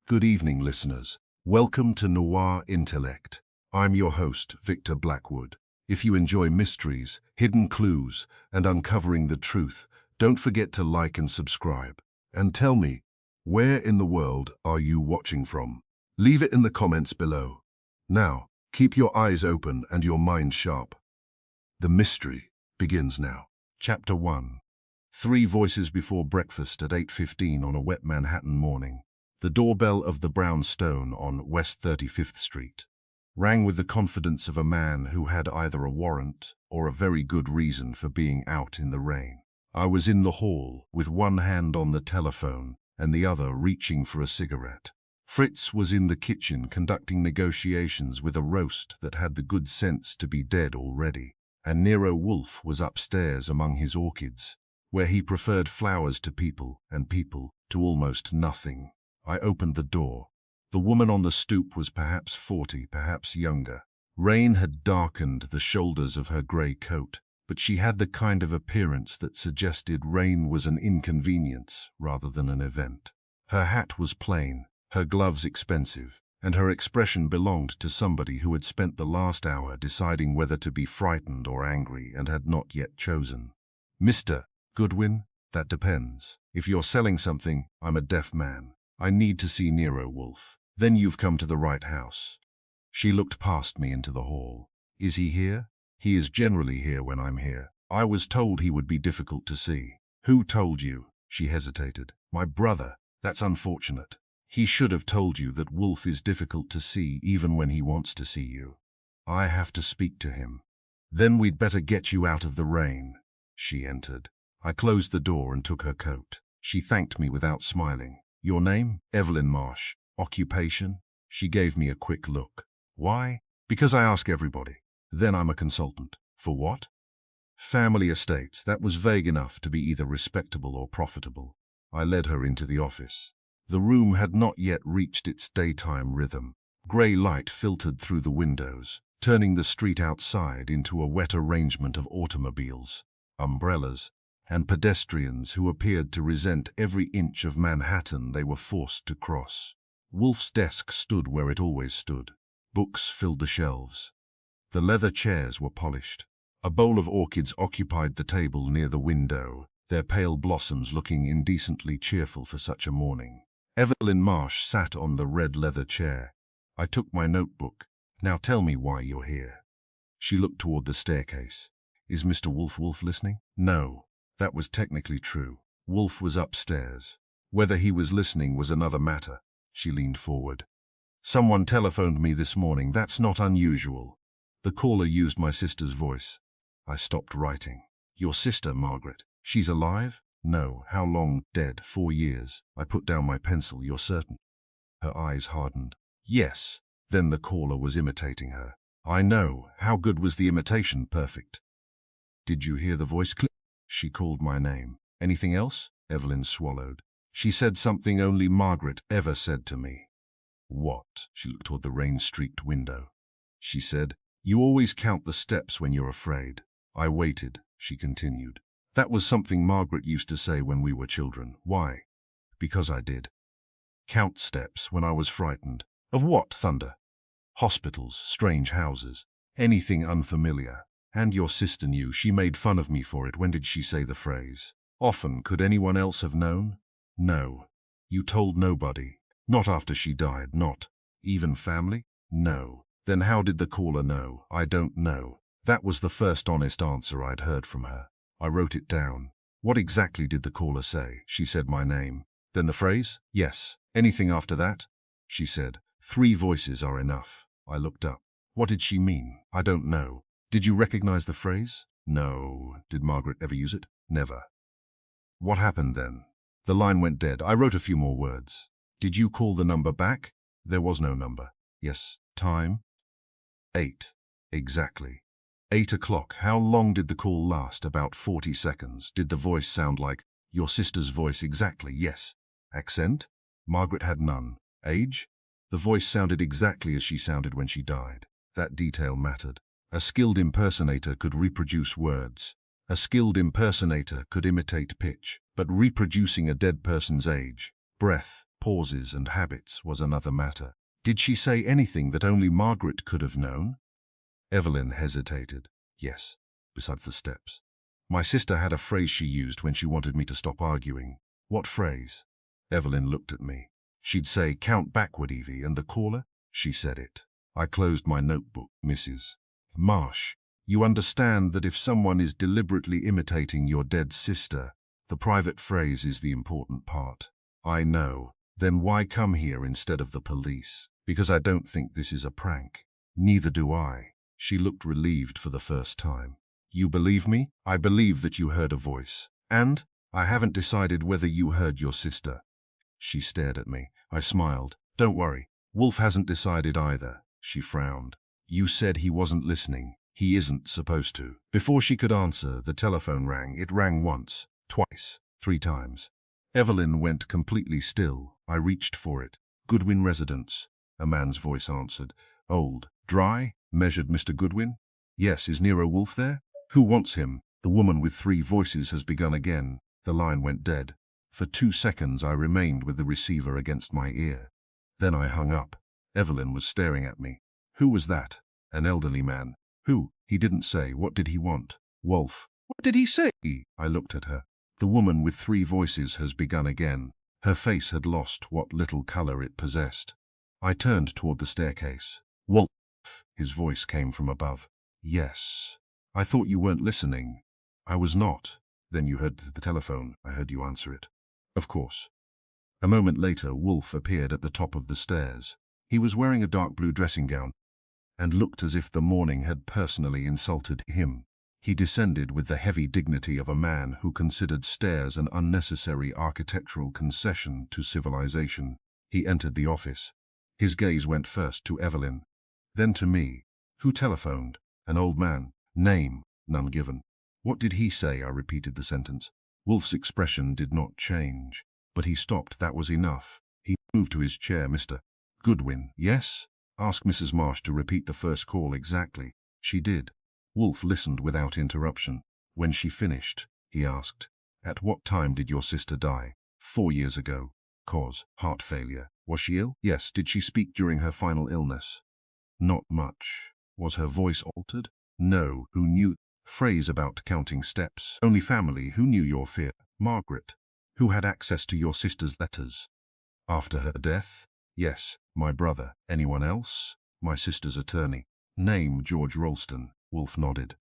Good evening, listeners. Welcome to Noir Intellect. I'm your host, Victor Blackwood. If you enjoy mysteries, hidden clues, and uncovering the truth, don't forget to like and subscribe. And tell me, where in the world are you watching from? Leave it in the comments below. Now, keep your eyes open and your mind sharp. The mystery begins now. Chapter 1. 3 voices before breakfast at 8:15 on a wet Manhattan morning. The doorbell of the brownstone on West 35th Street rang with the confidence of a man who had either a warrant or a very good reason for being out in the rain. I was in the hall with one hand on the telephone and the other reaching for a cigarette. Fritz was in the kitchen conducting negotiations with a roast that had the good sense to be dead already, and Nero Wolfe was upstairs among his orchids, where he preferred flowers to people and people to almost nothing. I opened the door. The woman on the stoop was perhaps 40, perhaps younger. Rain had darkened the shoulders of her grey coat, but she had the kind of appearance that suggested rain was an inconvenience rather than an event. Her hat was plain, her gloves expensive, and her expression belonged to somebody who had spent the last hour deciding whether to be frightened or angry and had not yet chosen. "Mr. Goodwin, that depends. If you're selling something, I'm a deaf man. I need to see Nero Wolfe. Then you've come to the right house." She looked past me into the hall. "Is he here?" "He is generally here when I'm here. I was told he would be difficult to see." "Who told you?" She hesitated. "My brother. That's unfortunate. He should have told you that Wolfe is difficult to see even when he wants to see you." "I have to speak to him." "Then we'd better get you out of the rain." She entered. I closed the door and took her coat. She thanked me without smiling. "Your name?" "Evelyn Marsh." "Occupation?" She gave me a quick look. "Why?" "Because I ask everybody." "Then I'm a consultant." "For what?" "Family estates." That was vague enough to be either respectable or profitable. I led her into the office. The room had not yet reached its daytime rhythm. Grey light filtered through the windows, turning the street outside into a wet arrangement of automobiles, umbrellas, and pedestrians who appeared to resent every inch of Manhattan they were forced to cross. Wolfe's desk stood where it always stood. Books filled the shelves. The leather chairs were polished. A bowl of orchids occupied the table near the window, their pale blossoms looking indecently cheerful for such a morning. Evelyn Marsh sat on the red leather chair. I took my notebook. "Now tell me why you're here." She looked toward the staircase. "Is Mr. Wolfe listening?" "No." That was technically true. Wolfe was upstairs. Whether he was listening was another matter. She leaned forward. "Someone telephoned me this morning. That's not unusual." The caller used my sister's voice. I stopped writing. "Your sister, Margaret. She's alive?" "No." "How long?" "Dead. 4 years." I put down my pencil. "You're certain?" Her eyes hardened. "Yes." Then the caller was imitating her. "I know. How good was the imitation?" "Perfect." "Did you hear the voice click?" She called my name. "Anything else?" Evelyn swallowed. "She said something only Margaret ever said to me." "What?" She looked toward the rain-streaked window. She said, "You always count the steps when you're afraid." I waited. She continued. "That was something Margaret used to say when we were children." "Why?" "Because I did. Count steps when I was frightened." "Of what, thunder?" "Hospitals, strange houses, anything unfamiliar. And your sister knew. She made fun of me for it." "When did she say the phrase?" "Often." "Could anyone else have known?" "No." "You told nobody?" "Not after she died." "Not even family?" "No." "Then how did the caller know?" "I don't know." That was the first honest answer I'd heard from her. I wrote it down. "What exactly did the caller say?" "She said my name." "Then the phrase?" "Yes." "Anything after that?" She said, 3 voices are enough." I looked up. "What did she mean?" "I don't know." "Did you recognize the phrase?" "No." "Did Margaret ever use it?" "Never." "What happened then?" "The line went dead. I wrote a few more words." "Did you call the number back?" "There was no number." "Yes." "Time?" 8. Exactly. 8 o'clock. How long did the call last? About 40 seconds. Did the voice sound like your sister's voice? Exactly. Yes. Accent? Margaret had none. Age? The voice sounded exactly as she sounded when she died. That detail mattered. A skilled impersonator could reproduce words. A skilled impersonator could imitate pitch. But reproducing a dead person's age, breath, Pauses and habits was another matter. Did she say anything that only Margaret could have known? Evelyn hesitated. Yes, besides the steps. My sister had a phrase she used when she wanted me to stop arguing. What phrase? Evelyn looked at me. She'd say, "Count backward, Evie, and the caller?" She said it. I closed my notebook. "Mrs. Marsh, you understand that if someone is deliberately imitating your dead sister, the private phrase is the important part." "I know. Then why come here instead of the police?" "Because I don't think this is a prank." "Neither do I." She looked relieved for the first time. "You believe me?" "I believe that you heard a voice. And I haven't decided whether you heard your sister." She stared at me. I smiled. "Don't worry. Wolfe hasn't decided either." She frowned. "You said he wasn't listening. He isn't supposed to." Before she could answer, the telephone rang. It rang once, twice, 3 times. Evelyn went completely still. I reached for it. "Goodwin residence," a man's voice answered. "Old, dry?" measured Mr. Goodwin. "Yes, is Nero Wolfe there?" "Who wants him?" The woman with 3 voices has begun again. The line went dead. For 2 seconds I remained with the receiver against my ear. Then I hung up. Evelyn was staring at me. "Who was that?" "An elderly man." "Who?" "He didn't say. What did he want?" "Wolfe." "What did he say?" I looked at her. The woman with 3 voices has begun again. Her face had lost what little color it possessed. I turned toward the staircase. "Wolfe." His voice came from above. "Yes. I thought you weren't listening." "I was not." "Then you heard the telephone." "I heard you answer it." "Of course." A moment later, Wolfe appeared at the top of the stairs. He was wearing a dark blue dressing gown and looked as if the morning had personally insulted him. He descended with the heavy dignity of a man who considered stairs an unnecessary architectural concession to civilization. He entered the office. His gaze went first to Evelyn, then to me. "Who telephoned?" "An old man." "Name?" "None given." "What did he say?" I repeated the sentence. Wolfe's expression did not change, but he stopped. That was enough. He moved to his chair. "Mr. Goodwin." "Yes?" "Ask Mrs. Marsh to repeat the first call exactly." She did. Wolfe listened without interruption. When she finished, he asked, "At what time did your sister die?" 4 years ago. Cause? Heart failure. Was she ill? Yes. Did she speak during her final illness? Not much. Was her voice altered? No. Who knew? Phrase about counting steps. Only family. Who knew your fear? Margaret. Who had access to your sister's letters? After her death? Yes. My brother. Anyone else? My sister's attorney. Name? George Ralston. Wolfe nodded.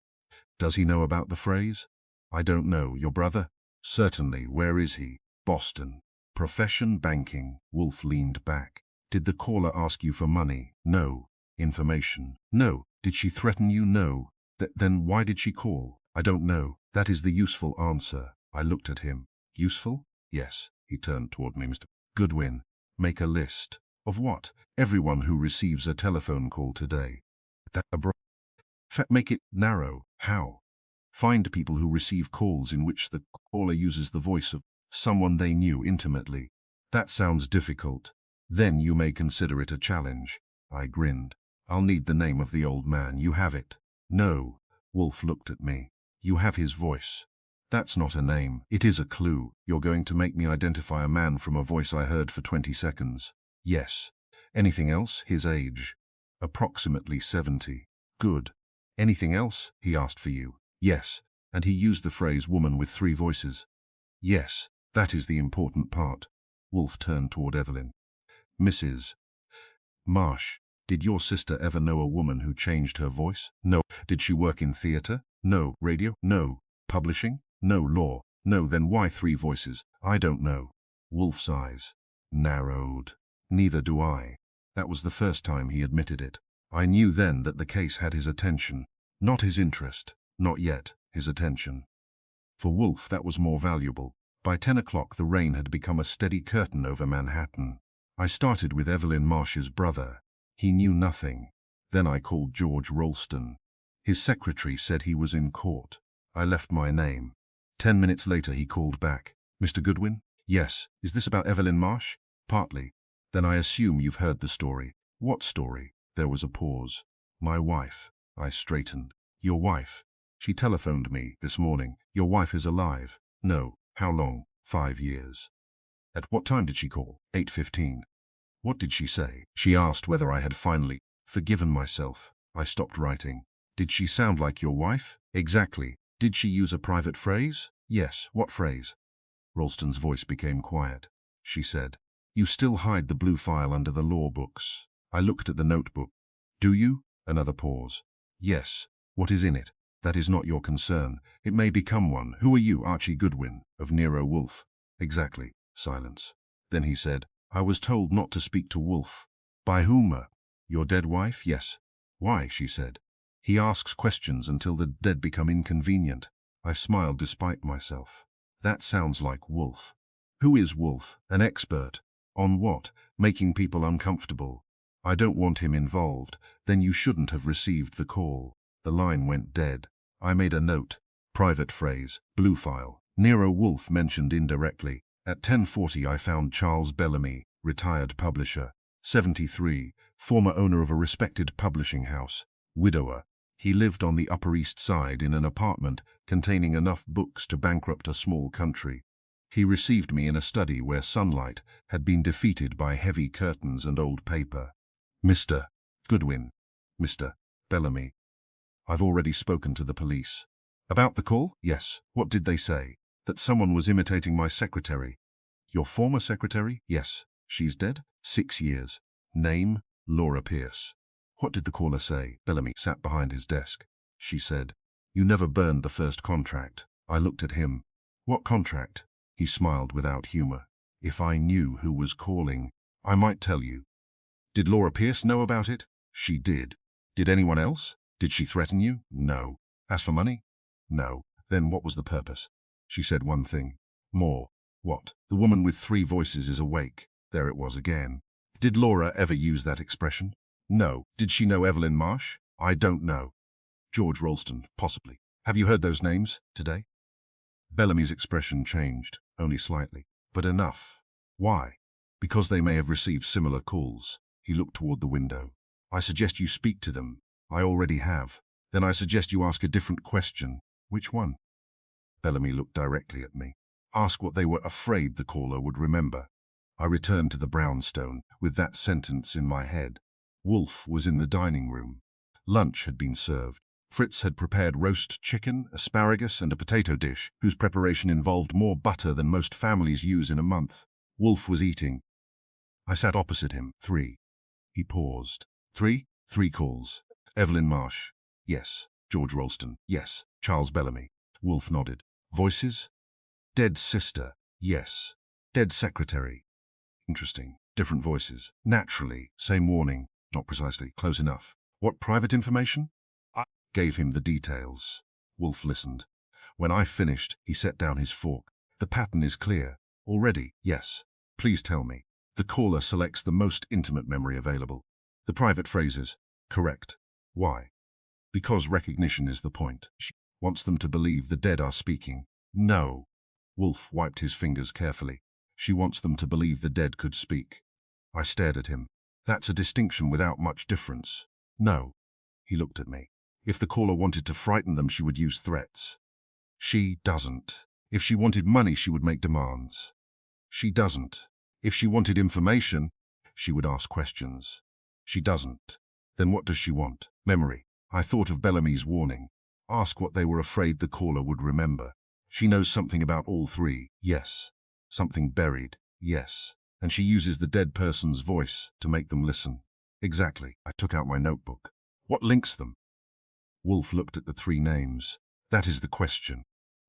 Does he know about the phrase? I don't know. Your brother? Certainly. Where is he? Boston. Profession? Banking. Wolfe leaned back. Did the caller ask you for money? No. Information? No. Did she threaten you? No. Then why did she call? I don't know. That is the useful answer. I looked at him. Useful? Yes. He turned toward me. "Mr. Goodwin, make a list." "Of what?" "Everyone who receives a telephone call today." "That abroad." "Make it narrow." "How?" "Find people who receive calls in which the caller uses the voice of someone they knew intimately." "That sounds difficult." "Then you may consider it a challenge." I grinned. "I'll need the name of the old man. You have it?" "No." Wolfe looked at me. "You have his voice." "That's not a name." "It is a clue. You're going to make me identify a man from a voice I heard for 20 seconds. "Yes." "Anything else?" "His age." "Approximately 70. "Good." "Anything else?" "He asked for you." "Yes." "And he used the phrase 'woman with 3 voices'?" "Yes. That is the important part." Wolfe turned toward Evelyn. "Mrs. Marsh, did your sister ever know a woman who changed her voice?" "No." "Did she work in theater?" "No." "Radio?" "No." "Publishing?" "No." "Law?" "No." "Then why 3 voices?" "I don't know." Wolfe's eyes narrowed. "Neither do I." That was the first time he admitted it. I knew then that the case had his attention. Not his interest. Not yet. His attention. For Wolfe that was more valuable. By 10 o'clock the rain had become a steady curtain over Manhattan. I started with Evelyn Marsh's brother. He knew nothing. Then I called George Ralston. His secretary said he was in court. I left my name. 10 minutes later he called back. "Mr. Goodwin?" "Yes." "Is this about Evelyn Marsh?" "Partly." "Then I assume you've heard the story." "What story?" There was a pause. "My wife." I straightened. "Your wife?" "She telephoned me this morning." "Your wife is alive?" "No." "How long?" 5 years. At what time did she call? 8:15. What did she say? She asked whether I had finally forgiven myself. I stopped writing. Did she sound like your wife? Exactly. Did she use a private phrase? Yes. What phrase? Ralston's voice became quiet. She said, "You still hide the blue file under the law books." I looked at the notebook. Do you? Another pause. Yes. What is in it? That is not your concern. It may become one. Who are you, Archie Goodwin, of Nero Wolfe? Exactly. Silence. Then he said, I was told not to speak to Wolfe. By whom? Your dead wife? Yes. Why? She said. He asks questions until the dead become inconvenient. I smiled despite myself. That sounds like Wolfe. Who is Wolfe? An expert. On what? Making people uncomfortable. I don't want him involved. Then you shouldn't have received the call. The line went dead. I made a note. Private phrase. Blue file. Nero Wolfe mentioned indirectly. At 10:40 I found Charles Bellamy, retired publisher. 73, former owner of a respected publishing house. Widower. He lived on the Upper East Side in an apartment containing enough books to bankrupt a small country. He received me in a study where sunlight had been defeated by heavy curtains and old paper. Mr. Goodwin. Mr. Bellamy. I've already spoken to the police. About the call? Yes. What did they say? That someone was imitating my secretary. Your former secretary? Yes. She's dead? 6 years. Name? Laura Pierce. What did the caller say? Bellamy sat behind his desk. She said, You never burned the first contract. I looked at him. What contract? He smiled without humor. If I knew who was calling, I might tell you. Did Laura Pierce know about it? She did. Did anyone else? Did she threaten you? No. Ask for money? No. Then what was the purpose? She said one thing. More. What? The woman with 3 voices is awake. There it was again. Did Laura ever use that expression? No. Did she know Evelyn Marsh? I don't know. George Ralston, possibly. Have you heard those names today? Bellamy's expression changed, only slightly, but enough. Why? Because they may have received similar calls. He looked toward the window. I suggest you speak to them. I already have. Then I suggest you ask a different question. Which one? Bellamy looked directly at me. Ask what they were afraid the caller would remember. I returned to the brownstone with that sentence in my head. Wolfe was in the dining room. Lunch had been served. Fritz had prepared roast chicken, asparagus, and a potato dish, whose preparation involved more butter than most families use in a month. Wolfe was eating. I sat opposite him. 3. He paused. 3? 3 calls. Evelyn Marsh. Yes. George Ralston. Yes. Charles Bellamy. Wolfe nodded. Voices? Dead sister. Yes. Dead secretary. Interesting. Different voices. Naturally. Same warning. Not precisely. Close enough. What private information? I gave him the details. Wolfe listened. When I finished, he set down his fork. The pattern is clear. Already? Yes. Please tell me. The caller selects the most intimate memory available. The private phrases. Correct. Why? Because recognition is the point. She wants them to believe the dead are speaking. No. Wolfe wiped his fingers carefully. She wants them to believe the dead could speak. I stared at him. That's a distinction without much difference. No. He looked at me. If the caller wanted to frighten them, she would use threats. She doesn't. If she wanted money, she would make demands. She doesn't. If she wanted information, she would ask questions. She doesn't. Then what does she want? Memory. I thought of Bellamy's warning. Ask what they were afraid the caller would remember. She knows something about all 3. Yes. Something buried. Yes. And she uses the dead person's voice to make them listen. Exactly. I took out my notebook. What links them? Wolfe looked at the 3 names. That is the question.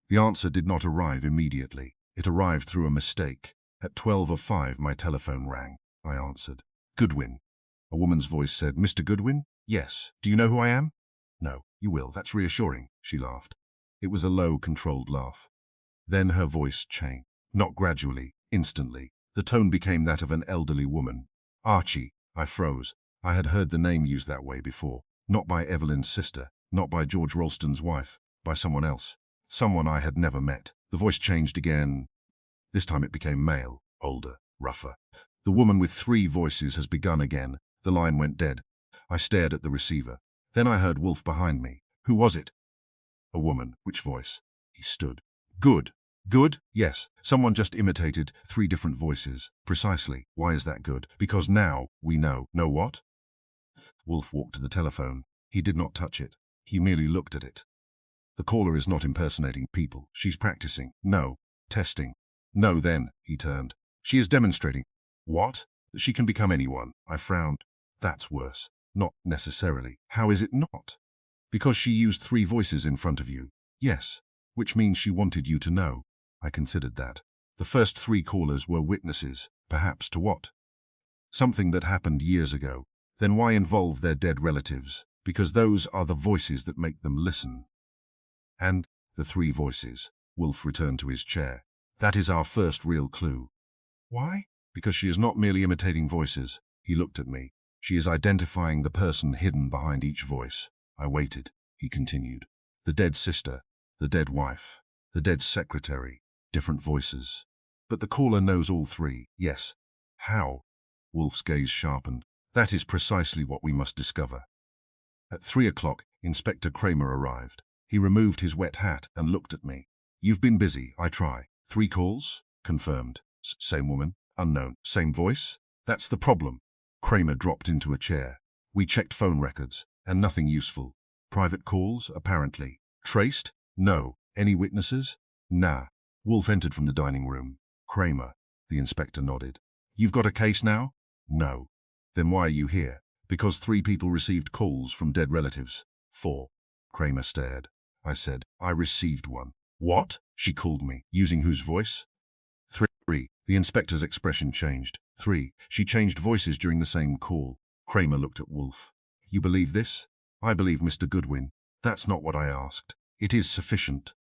The answer did not arrive immediately. It arrived through a mistake. At 12:05 my telephone rang. I answered. Goodwin. A woman's voice said, Mr. Goodwin? Yes. Do you know who I am? No. You will. That's reassuring. She laughed. It was a low, controlled laugh. Then her voice changed. Not gradually, instantly. The tone became that of an elderly woman. Archie. I froze. I had heard the name used that way before. Not by Evelyn's sister. Not by George Ralston's wife. By someone else. Someone I had never met. The voice changed again. This time it became male, older, rougher. The woman with 3 voices has begun again. The line went dead. I stared at the receiver. Then I heard Wolfe behind me. Who was it? A woman. Which voice? He stood. Good. Good? Yes. Someone just imitated 3 different voices. Precisely. Why is that good? Because now we know. Know what? Wolfe walked to the telephone. He did not touch it. He merely looked at it. The caller is not impersonating people. She's practicing. No. Testing. No, then, he turned. She is demonstrating. What? That she can become anyone. I frowned. That's worse. Not necessarily. How is it not? Because she used 3 voices in front of you. Yes. Which means she wanted you to know. I considered that. The first 3 callers were witnesses. Perhaps to what? Something that happened years ago. Then why involve their dead relatives? Because those are the voices that make them listen. And the 3 voices. Wolfe returned to his chair. That is our first real clue. Why? Because she is not merely imitating voices. He looked at me. She is identifying the person hidden behind each voice. I waited. He continued. The dead sister, the dead wife, the dead secretary, different voices. But the caller knows all 3. Yes. How? Wolfe's gaze sharpened. That is precisely what we must discover. At 3 o'clock, Inspector Kramer arrived. He removed his wet hat and looked at me. You've been busy, I try. 3 calls? Confirmed. Same woman? Unknown. Same voice? That's the problem. Kramer dropped into a chair. We checked phone records, and nothing useful. Private calls, apparently. Traced? No. Any witnesses? Nah. Wolfe entered from the dining room. Kramer. The inspector nodded. You've got a case now? No. Then why are you here? Because 3 people received calls from dead relatives. 4. Kramer stared. I said, I received one. What? She called me. Using whose voice? 3. The inspector's expression changed. 3. She changed voices during the same call. Kramer looked at Wolfe. You believe this? I believe Mr. Goodwin. That's not what I asked. It is sufficient.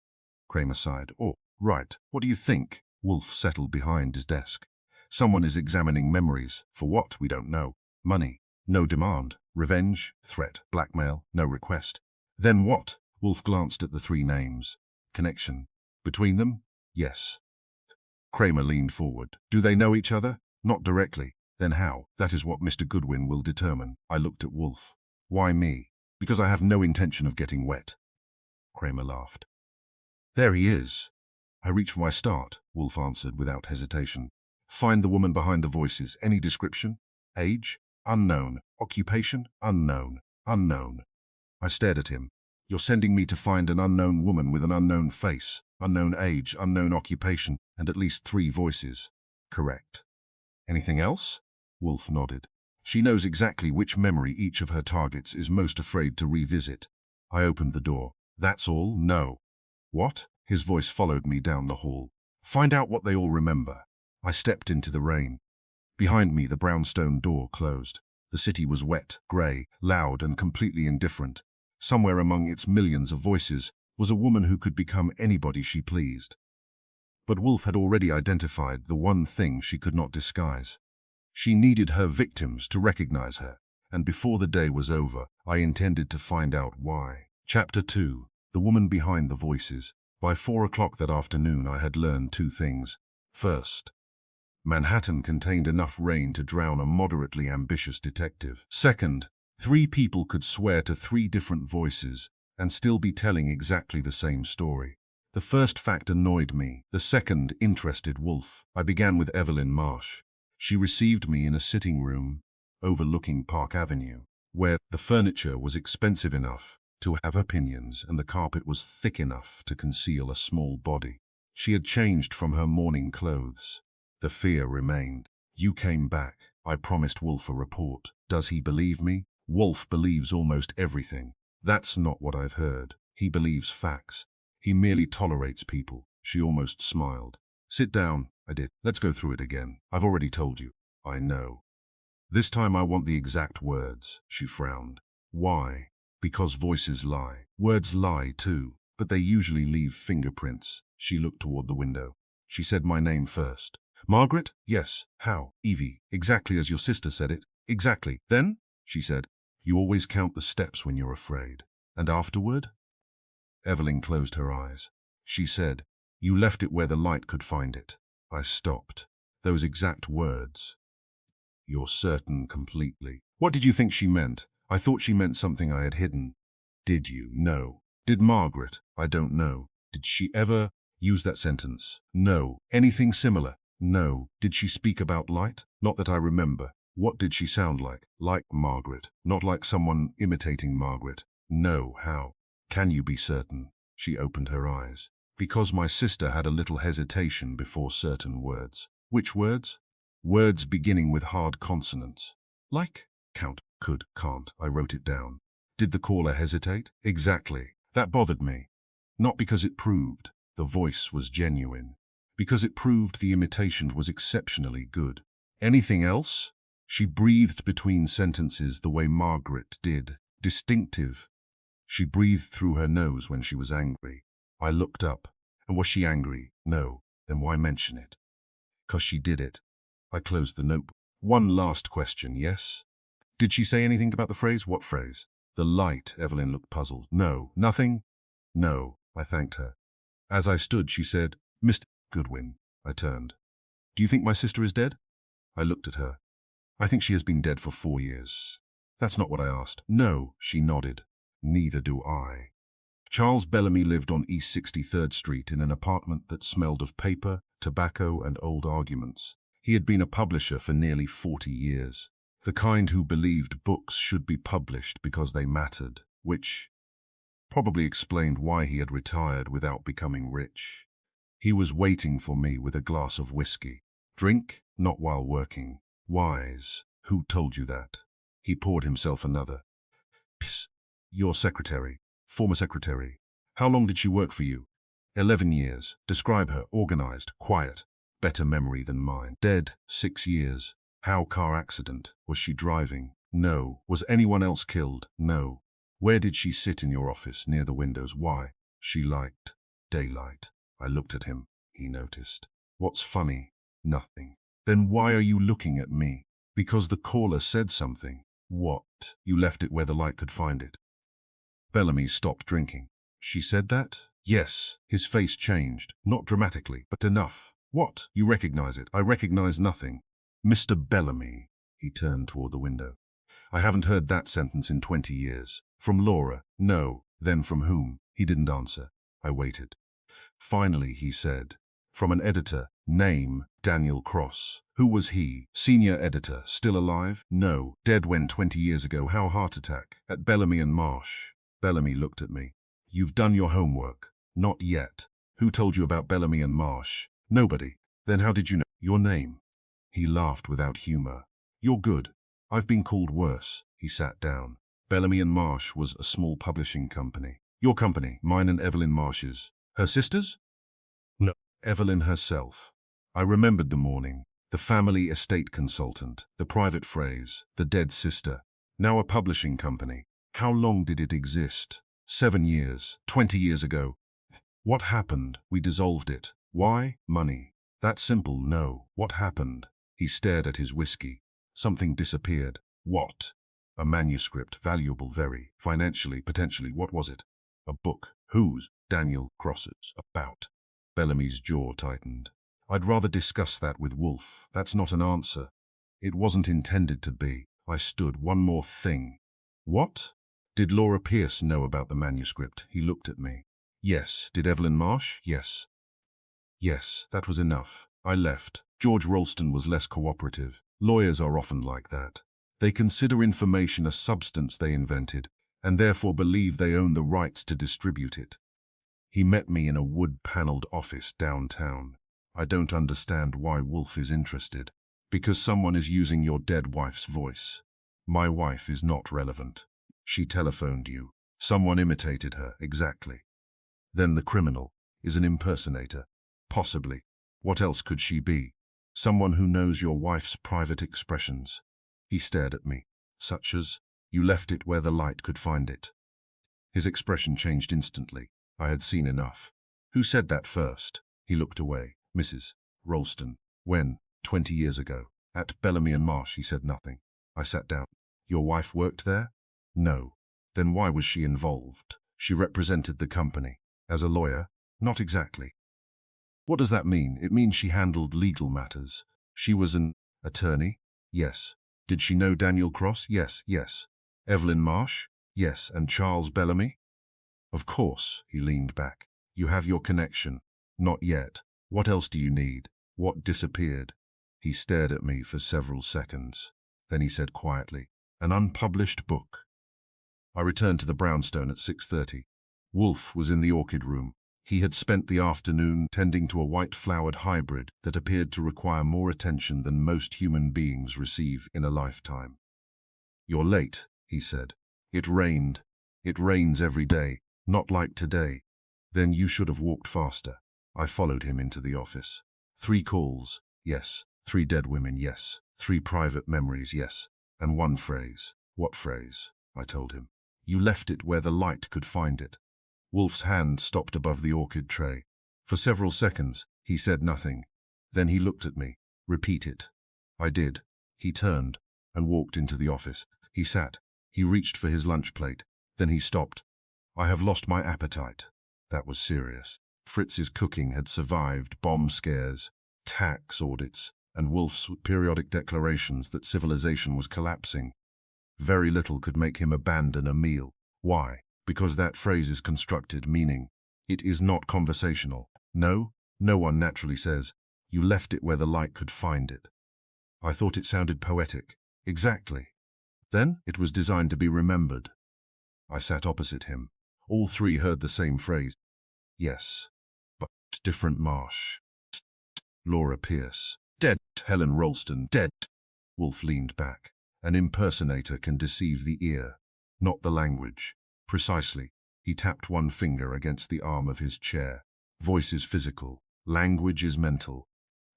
Kramer sighed. Oh, right. What do you think? Wolfe settled behind his desk. Someone is examining memories. For what? We don't know. Money. No demand. Revenge. Threat. Blackmail. No request. Then what? Wolfe glanced at the 3 names. Connection. Between them? Yes. Kramer leaned forward. Do they know each other? Not directly. Then how? That is what Mr. Goodwin will determine. I looked at Wolfe. Why me? Because I have no intention of getting wet. Kramer laughed. There he is. I reached for my start, Wolfe answered without hesitation. Find the woman behind the voices. Any description? Age? Unknown. Occupation? Unknown. Unknown. I stared at him. You're sending me to find an unknown woman with an unknown face, unknown age, unknown occupation, and at least 3 voices. Correct. Anything else? Wolfe nodded. She knows exactly which memory each of her targets is most afraid to revisit. I opened the door. That's all? No. What? His voice followed me down the hall. Find out what they all remember. I stepped into the rain. Behind me, the brownstone door closed. The city was wet, grey, loud, and completely indifferent. Somewhere among its millions of voices was a woman who could become anybody she pleased. But Wolfe had already identified the one thing she could not disguise. She needed her victims to recognize her, and before the day was over, I intended to find out why. Chapter 2. The Woman Behind the Voices. By 4 o'clock that afternoon, I had learned 2 things. First, Manhattan contained enough rain to drown a moderately ambitious detective. Second, 3 people could swear to 3 different voices and still be telling exactly the same story. The first fact annoyed me. The second interested Wolfe. I began with Evelyn Marsh. She received me in a sitting room overlooking Park Avenue, where the furniture was expensive enough to have opinions and the carpet was thick enough to conceal a small body. She had changed from her mourning clothes. The fear remained. You came back. I promised Wolfe a report. Does he believe me? Wolfe believes almost everything. That's not what I've heard. He believes facts. He merely tolerates people. She almost smiled. Sit down. I did. Let's go through it again. I've already told you. I know. This time I want the exact words. She frowned. Why? Because voices lie. Words lie too, but they usually leave fingerprints. She looked toward the window. She said my name first. Margaret? Yes. How? Evie. Exactly as your sister said it. Exactly. Then? She said. You always count the steps when you're afraid. And afterward? Evelyn closed her eyes. She said, you left it where the light could find it. I stopped. Those exact words. You're certain completely. What did you think she meant? I thought she meant something I had hidden. Did you? No. Did Margaret? I don't know. Did she ever? Use that sentence. No. Anything similar? No. Did she speak about light? Not that I remember. What did she sound like? Like Margaret. Not like someone imitating Margaret. No. How? Can you be certain? She opened her eyes. Because my sister had a little hesitation before certain words. Which words? Words beginning with hard consonants. Like? Count, could, can't. I wrote it down. Did the caller hesitate? Exactly. That bothered me. Not because it proved the voice was genuine. Because it proved the imitation was exceptionally good. Anything else? She breathed between sentences the way Margaret did. Distinctive. She breathed through her nose when she was angry. I looked up. And was she angry? No. Then why mention it? 'Cause she did it. I closed the notebook. One last question, yes? Did she say anything about the phrase? What phrase? The light. Evelyn looked puzzled. No. Nothing? No. I thanked her. As I stood, she said, Mr. Goodwin. I turned. Do you think my sister is dead? I looked at her. I think she has been dead for 4 years. That's not what I asked. No, she nodded. Neither do I. Charles Bellamy lived on East 63rd Street in an apartment that smelled of paper, tobacco, and old arguments. He had been a publisher for nearly 40 years. The kind who believed books should be published because they mattered, which probably explained why he had retired without becoming rich. He was waiting for me with a glass of whiskey. Drink, not while working. Wise. Who told you that? He poured himself another. Piss. Your secretary. Former secretary. How long did she work for you? 11 years. Describe her. Organized. Quiet. Better memory than mine. Dead. 6 years. How? Car accident. Was she driving? No. Was anyone else killed? No. Where did she sit in your office? Near the windows. Why? She liked daylight. I looked at him. He noticed. What's funny? Nothing. Then why are you looking at me? Because the caller said something. What? You left it where the light could find it. Bellamy stopped drinking. She said that? Yes. His face changed. Not dramatically, but enough. What? You recognize it? I recognize nothing. Mr. Bellamy. He turned toward the window. I haven't heard that sentence in 20 years. From Laura? No. Then from whom? He didn't answer. I waited. Finally, he said, from an editor. Name, Daniel Cross. Who was he? Senior editor. Still alive? No. Dead when 20 years ago. How? Heart attack. At Bellamy and Marsh. Bellamy looked at me. You've done your homework. Not yet. Who told you about Bellamy and Marsh? Nobody. Then how did you know? Your name. He laughed without humor. You're good. I've been called worse. He sat down. Bellamy and Marsh was a small publishing company. Your company, mine and Evelyn Marsh's. Her sisters? No. Evelyn herself. I remembered the morning. The family estate consultant. The private phrase. The dead sister. Now a publishing company. How long did it exist? 7 years. 20 years ago. What happened? We dissolved it. Why? Money. That simple. No. What happened? He stared at his whiskey. Something disappeared. What? A manuscript, valuable very, financially, potentially. What was it? A book. Whose? Daniel Cross's. About. Bellamy's jaw tightened. I'd rather discuss that with Wolfe. That's not an answer. It wasn't intended to be. I stood. One more thing. What? Did Laura Pierce know about the manuscript? He looked at me. Yes. Did Evelyn Marsh? Yes. Yes, that was enough. I left. George Ralston was less cooperative. Lawyers are often like that. They consider information a substance they invented, and therefore believe they own the rights to distribute it. He met me in a wood-paneled office downtown. I don't understand why Wolfe is interested. Because someone is using your dead wife's voice. My wife is not relevant. She telephoned you. Someone imitated her, exactly. Then the criminal is an impersonator. Possibly. What else could she be? Someone who knows your wife's private expressions. He stared at me. Such as, you left it where the light could find it. His expression changed instantly. I had seen enough. Who said that first? He looked away. Mrs. Ralston. When? 20 years ago. At Bellamy and Marsh. He said nothing. I sat down. Your wife worked there? No. Then why was she involved? She represented the company. As a lawyer? Not exactly. What does that mean? It means she handled legal matters. She was an attorney? Yes. Did she know Daniel Cross? Yes, yes. Evelyn Marsh? Yes. And Charles Bellamy? Of course. He leaned back. You have your connection. Not yet. What else do you need? What disappeared? He stared at me for several seconds. Then he said quietly, an unpublished book. I returned to the brownstone at 6:30. Wolfe was in the orchid room. He had spent the afternoon tending to a white-flowered hybrid that appeared to require more attention than most human beings receive in a lifetime. You're late, he said. It rained. It rains every day, not like today. Then you should have walked faster. I followed him into the office. 3 calls, yes. 3 dead women, yes. 3 private memories, yes. And 1 phrase. What phrase? I told him. You left it where the light could find it. Wolfe's hand stopped above the orchid tray. For several seconds, he said nothing. Then he looked at me. Repeat it. I did. He turned and walked into the office. He sat. He reached for his lunch plate. Then he stopped. I have lost my appetite. That was serious. Fritz's cooking had survived bomb scares, tax audits, and Wolfe's periodic declarations that civilization was collapsing. Very little could make him abandon a meal. Why? Because that phrase is constructed, meaning it is not conversational. No one naturally says, you left it where the light could find it. I thought it sounded poetic. Exactly. Then it was designed to be remembered. I sat opposite him. All 3 heard the same phrase. Yes, but different Marsh. Laura Pierce. Dead. Helen Rolston. Dead. Wolfe leaned back. An impersonator can deceive the ear, not the language. Precisely. He tapped 1 finger against the arm of his chair. Voice is physical. Language is mental.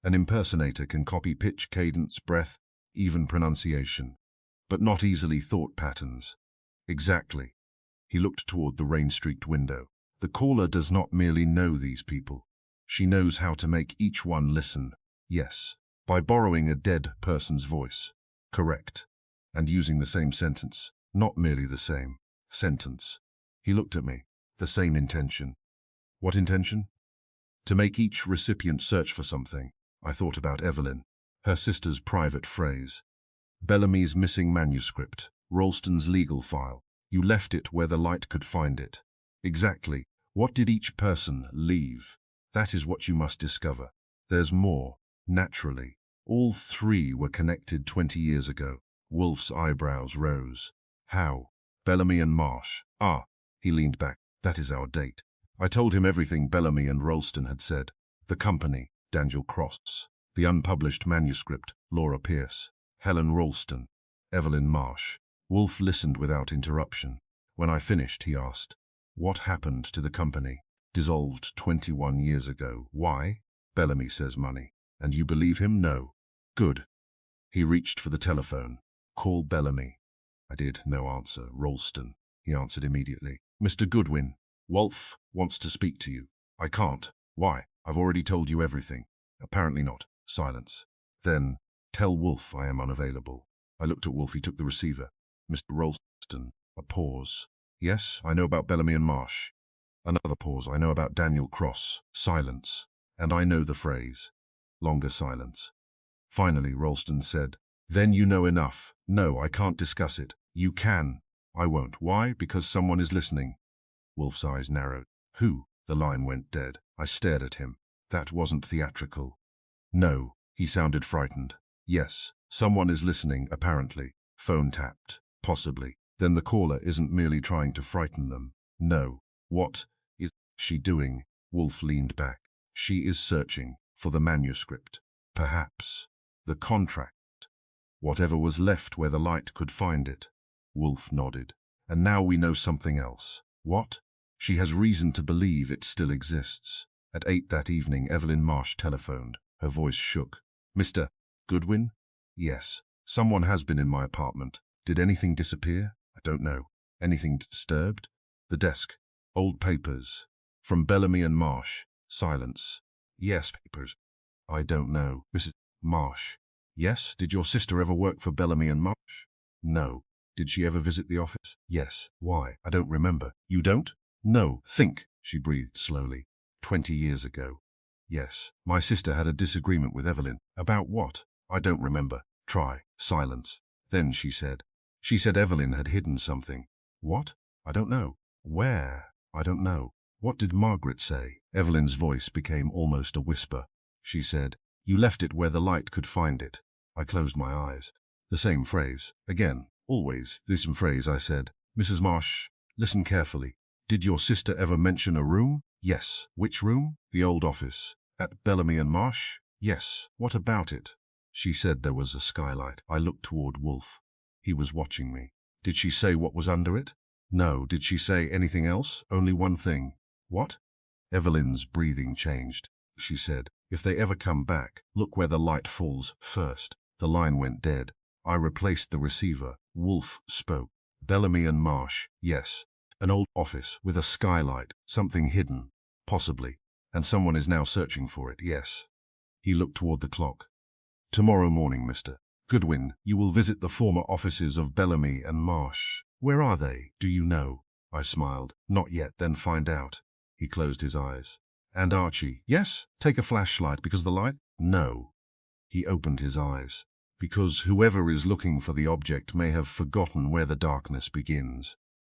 An impersonator can copy pitch, cadence, breath, even pronunciation, but not easily thought patterns. Exactly. He looked toward the rain-streaked window. The caller does not merely know these people. She knows how to make each one listen. Yes, by borrowing a dead person's voice. Correct. And using the same sentence. Not merely the same sentence. He looked at me. The same intention. What intention? To make each recipient search for something. I thought about Evelyn, her sister's private phrase. Bellamy's missing manuscript. Rolston's legal file. You left it where the light could find it. Exactly. What did each person leave? That is what you must discover. There's more. Naturally. All 3 were connected 20 years ago. Wolfe's eyebrows rose. How? Bellamy and Marsh. Ah, he leaned back. That is our date. I told him everything Bellamy and Rolston had said. The company, Daniel Cross. The unpublished manuscript, Laura Pierce. Helen Rolston. Evelyn Marsh. Wolfe listened without interruption. When I finished, he asked, what happened to the company? Dissolved 21 years ago. Why? Bellamy says money. And you believe him? No. Good. He reached for the telephone. Call Bellamy. I did. No answer. Rolston. He answered immediately. Mr. Goodwin, Wolfe wants to speak to you. I can't. Why? I've already told you everything. Apparently not. Silence. Then, tell Wolfe I am unavailable. I looked at Wolfe. He took the receiver. Mr. Rolston. A pause. Yes, I know about Bellamy and Marsh. Another pause. I know about Daniel Cross. Silence. And I know the phrase. Longer silence. Finally, Rolston said, then you know enough. No, I can't discuss it. You can. I won't. Why? Because someone is listening. Wolfe's eyes narrowed. Who? The line went dead. I stared at him. That wasn't theatrical. No, he sounded frightened. Yes, someone is listening, apparently. Phone tapped. Possibly. Then the caller isn't merely trying to frighten them. No. What is she doing? Wolfe leaned back. She is searching for the manuscript. Perhaps. The contract. Whatever was left where the light could find it. Wolfe nodded. And now we know something else. What? She has reason to believe it still exists. At 8 that evening, Evelyn Marsh telephoned. Her voice shook. Mr. Goodwin? Yes. Someone has been in my apartment. Did anything disappear? I don't know. Anything disturbed? The desk. Old papers. From Bellamy and Marsh. Silence. Yes, papers. I don't know. Mrs. Marsh. Yes? Did your sister ever work for Bellamy and Marsh? No. Did she ever visit the office? Yes. Why? I don't remember. You don't? No. Think. She breathed slowly. 20 years ago. Yes. My sister had a disagreement with Evelyn. About what? I don't remember. Try. Silence. Then she said Evelyn had hidden something. What? I don't know. Where? I don't know. What did Margaret say? Evelyn's voice became almost a whisper. She said, "You left it where the light could find it." I closed my eyes. The same phrase. Again. Always the same phrase, I said. "Mrs. Marsh, listen carefully. Did your sister ever mention a room?" "Yes." "Which room?" "The old office. At Bellamy and Marsh?" "Yes." "What about it?" "She said there was a skylight." I looked toward Wolfe. He was watching me. "Did she say what was under it?" "No." "Did she say anything else?" "Only one thing." "What?" Evelyn's breathing changed. She said, "If they ever come back, look where the light falls first." The line went dead. I replaced the receiver. Wolfe spoke. "Bellamy and Marsh, yes. An old office with a skylight, something hidden, possibly, and someone is now searching for it, yes." He looked toward the clock. "Tomorrow morning, Mr. Goodwin, you will visit the former offices of Bellamy and Marsh. Where are they? Do you know?" I smiled. "Not yet, then find out." He closed his eyes. "And Archie?" "Yes? Take a flashlight because the light?" "No." He opened his eyes. "Because whoever is looking for the object may have forgotten where the darkness begins."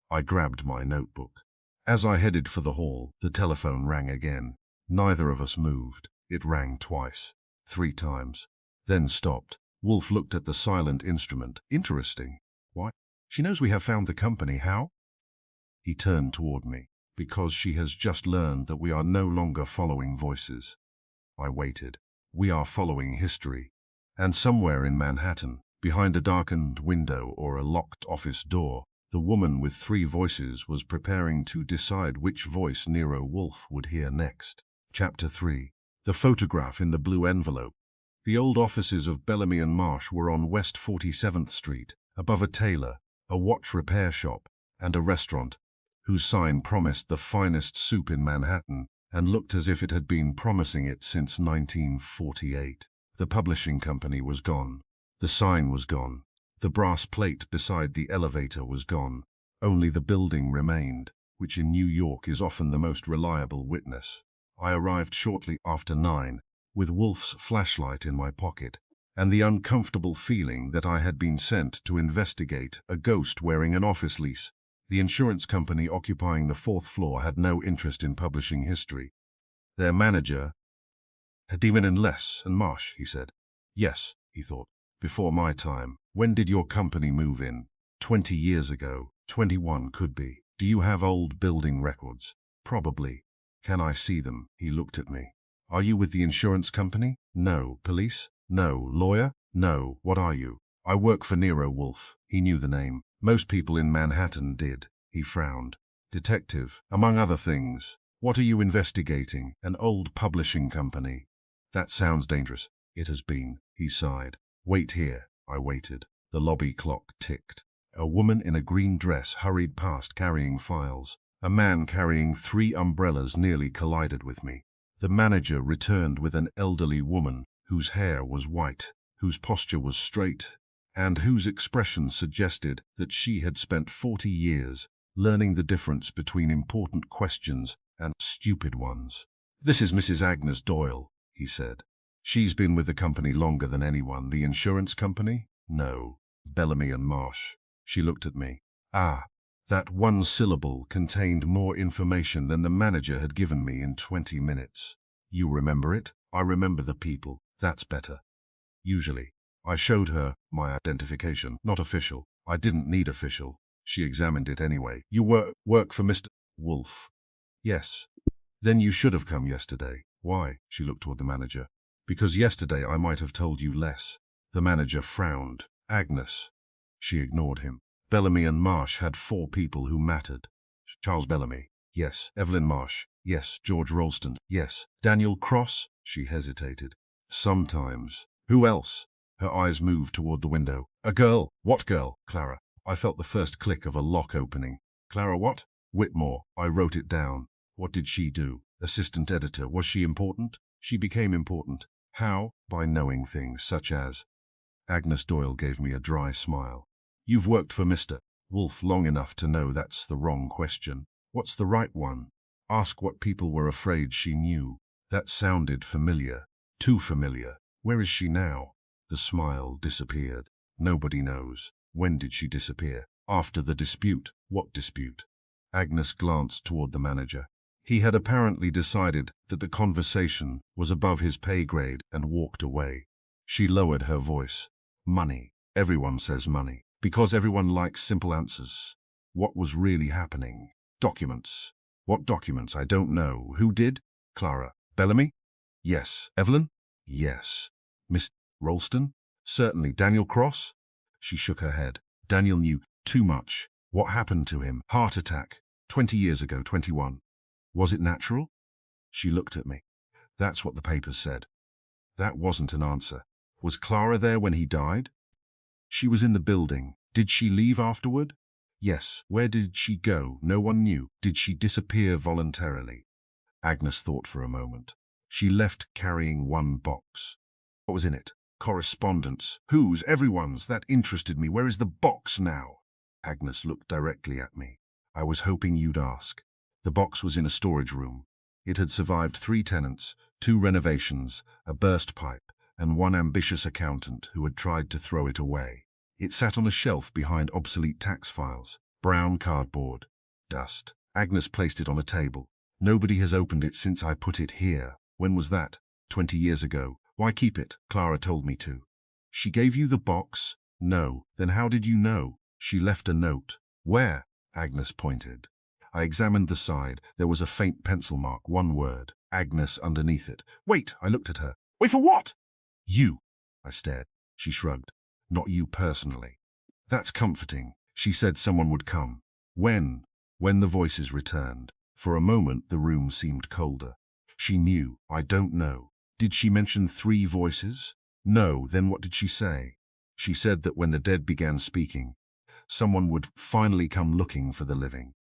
I grabbed my notebook. As I headed for the hall, the telephone rang again. Neither of us moved. It rang twice, 3 times, then stopped. Wolfe looked at the silent instrument. "Interesting. Why? She knows we have found the company. How?" He turned toward me. "Because she has just learned that we are no longer following voices." I waited. "We are following history. And somewhere in Manhattan, behind a darkened window or a locked office door, the woman with 3 voices was preparing to decide which voice Nero Wolfe would hear next." Chapter 3. The photograph in the blue envelope. The old offices of Bellamy and Marsh were on West 47th Street, above a tailor, a watch repair shop, and a restaurant, whose sign promised the finest soup in Manhattan and looked as if it had been promising it since 1948. The publishing company was gone. The sign was gone. The brass plate beside the elevator was gone. Only the building remained, which in New York is often the most reliable witness. I arrived shortly after 9, with Wolfe's flashlight in my pocket, and the uncomfortable feeling that I had been sent to investigate a ghost wearing an office lease. The insurance company occupying the 4th floor had no interest in publishing history. Their manager had Demon and Less and Marsh, he said. "Yes," he thought, "before my time. When did your company move in?" 20 years ago. 21 could be. "Do you have old building records?" "Probably." "Can I see them?" He looked at me. "Are you with the insurance company?" "No." "Police?" "No." "Lawyer?" "No." "What are you?" "I work for Nero Wolfe." He knew the name. Most people in Manhattan did. He frowned. "Detective, among other things. What are you investigating?" "An old publishing company." "That sounds dangerous." "It has been." He sighed. "Wait here." I waited. The lobby clock ticked. A woman in a green dress hurried past carrying files. A man carrying 3 umbrellas nearly collided with me. The manager returned with an elderly woman whose hair was white, whose posture was straight, and whose expression suggested that she had spent 40 years learning the difference between important questions and stupid ones. "This is Mrs. Agnes Doyle," he said. "She's been with the company longer than anyone." "The insurance company?" "No. Bellamy and Marsh." She looked at me. "Ah." That one syllable contained more information than the manager had given me in 20 minutes. "You remember it?" "I remember the people." "That's better." "Usually." I showed her my identification. "Not official." "I didn't need official." She examined it anyway. "You work for Mr. Wolfe?" "Yes." "Then you should have come yesterday." "Why?" She looked toward the manager. "Because yesterday I might have told you less." The manager frowned. "Agnes." She ignored him. "Bellamy and Marsh had 4 people who mattered." "Charles Bellamy?" "Yes." "Evelyn Marsh?" "Yes." "George Ralston?" "Yes." "Daniel Cross?" She hesitated. "Sometimes." "Who else?" Her eyes moved toward the window. "A girl." "What girl?" "Clara." I felt the first click of a lock opening. "Clara what?" "Whitmore." I wrote it down. "What did she do?" "Assistant editor." "Was she important?" "She became important." "How?" "By knowing things, such as—" Agnes Doyle gave me a dry smile. "You've worked for Mr. Wolfe long enough to know that's the wrong question." "What's the right one?" "Ask what people were afraid she knew." That sounded familiar. Too familiar. "Where is she now?" The smile disappeared. "Nobody knows." "When did she disappear?" "After the dispute." "What dispute?" Agnes glanced toward the manager. He had apparently decided that the conversation was above his pay grade and walked away. She lowered her voice. Money. Everyone says money. Because everyone likes simple answers. What was really happening? Documents. What documents? I don't know. Who did? Clara. Bellamy? Yes. Evelyn? Yes. Miss Ralston? Certainly. Daniel Cross? She shook her head. Daniel knew too much. What happened to him? Heart attack. 20 years ago, 21. Was it natural? She looked at me. That's what the papers said. That wasn't an answer. Was Clara there when he died? She was in the building. Did she leave afterward? Yes. Where did she go? No one knew. Did she disappear voluntarily? Agnes thought for a moment. She left carrying one box. What was in it? Correspondence. Whose? Everyone's. That interested me. Where is the box now? Agnes looked directly at me. I was hoping you'd ask. The box was in a storage room. It had survived 3 tenants, 2 renovations, a burst pipe, and one ambitious accountant who had tried to throw it away. It sat on a shelf behind obsolete tax files, brown cardboard, dust. Agnes placed it on a table. Nobody has opened it since I put it here. When was that? 20 years ago. Why keep it? Clara told me to. She gave you the box? No. Then how did you know? She left a note. Where? Agnes pointed. I examined the side. There was a faint pencil mark, one word. Agnes underneath it. Wait, I looked at her. Wait for what? You. I stared. She shrugged. Not you personally. That's comforting. She said someone would come. When? When the voices returned. For a moment the room seemed colder. She knew. I don't know. Did she mention 3 voices? No. Then what did she say? She said that when the dead began speaking, someone would finally come looking for the living.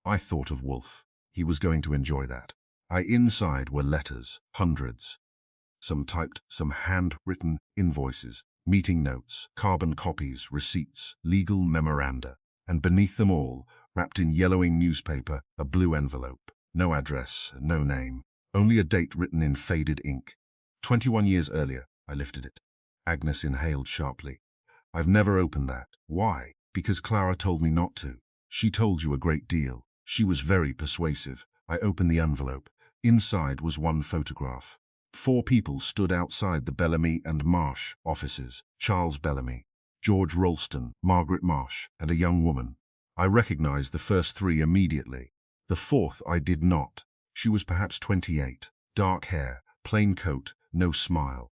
I thought of Wolfe. He was going to enjoy that. Inside were letters, hundreds. Some typed, some handwritten invoices, meeting notes, carbon copies, receipts, legal memoranda, and beneath them all, wrapped in yellowing newspaper, a blue envelope. No address, no name, only a date written in faded ink. 21 years earlier. I lifted it. Agnes inhaled sharply. I've never opened that. Why? Because Clara told me not to. She told you a great deal. She was very persuasive. I opened the envelope. Inside was one photograph. 4 people stood outside the Bellamy and Marsh offices. Charles Bellamy, George Ralston, Margaret Marsh, and a young woman. I recognized the first 3 immediately. The 4th I did not. She was perhaps 28. Dark hair, plain coat, no smile.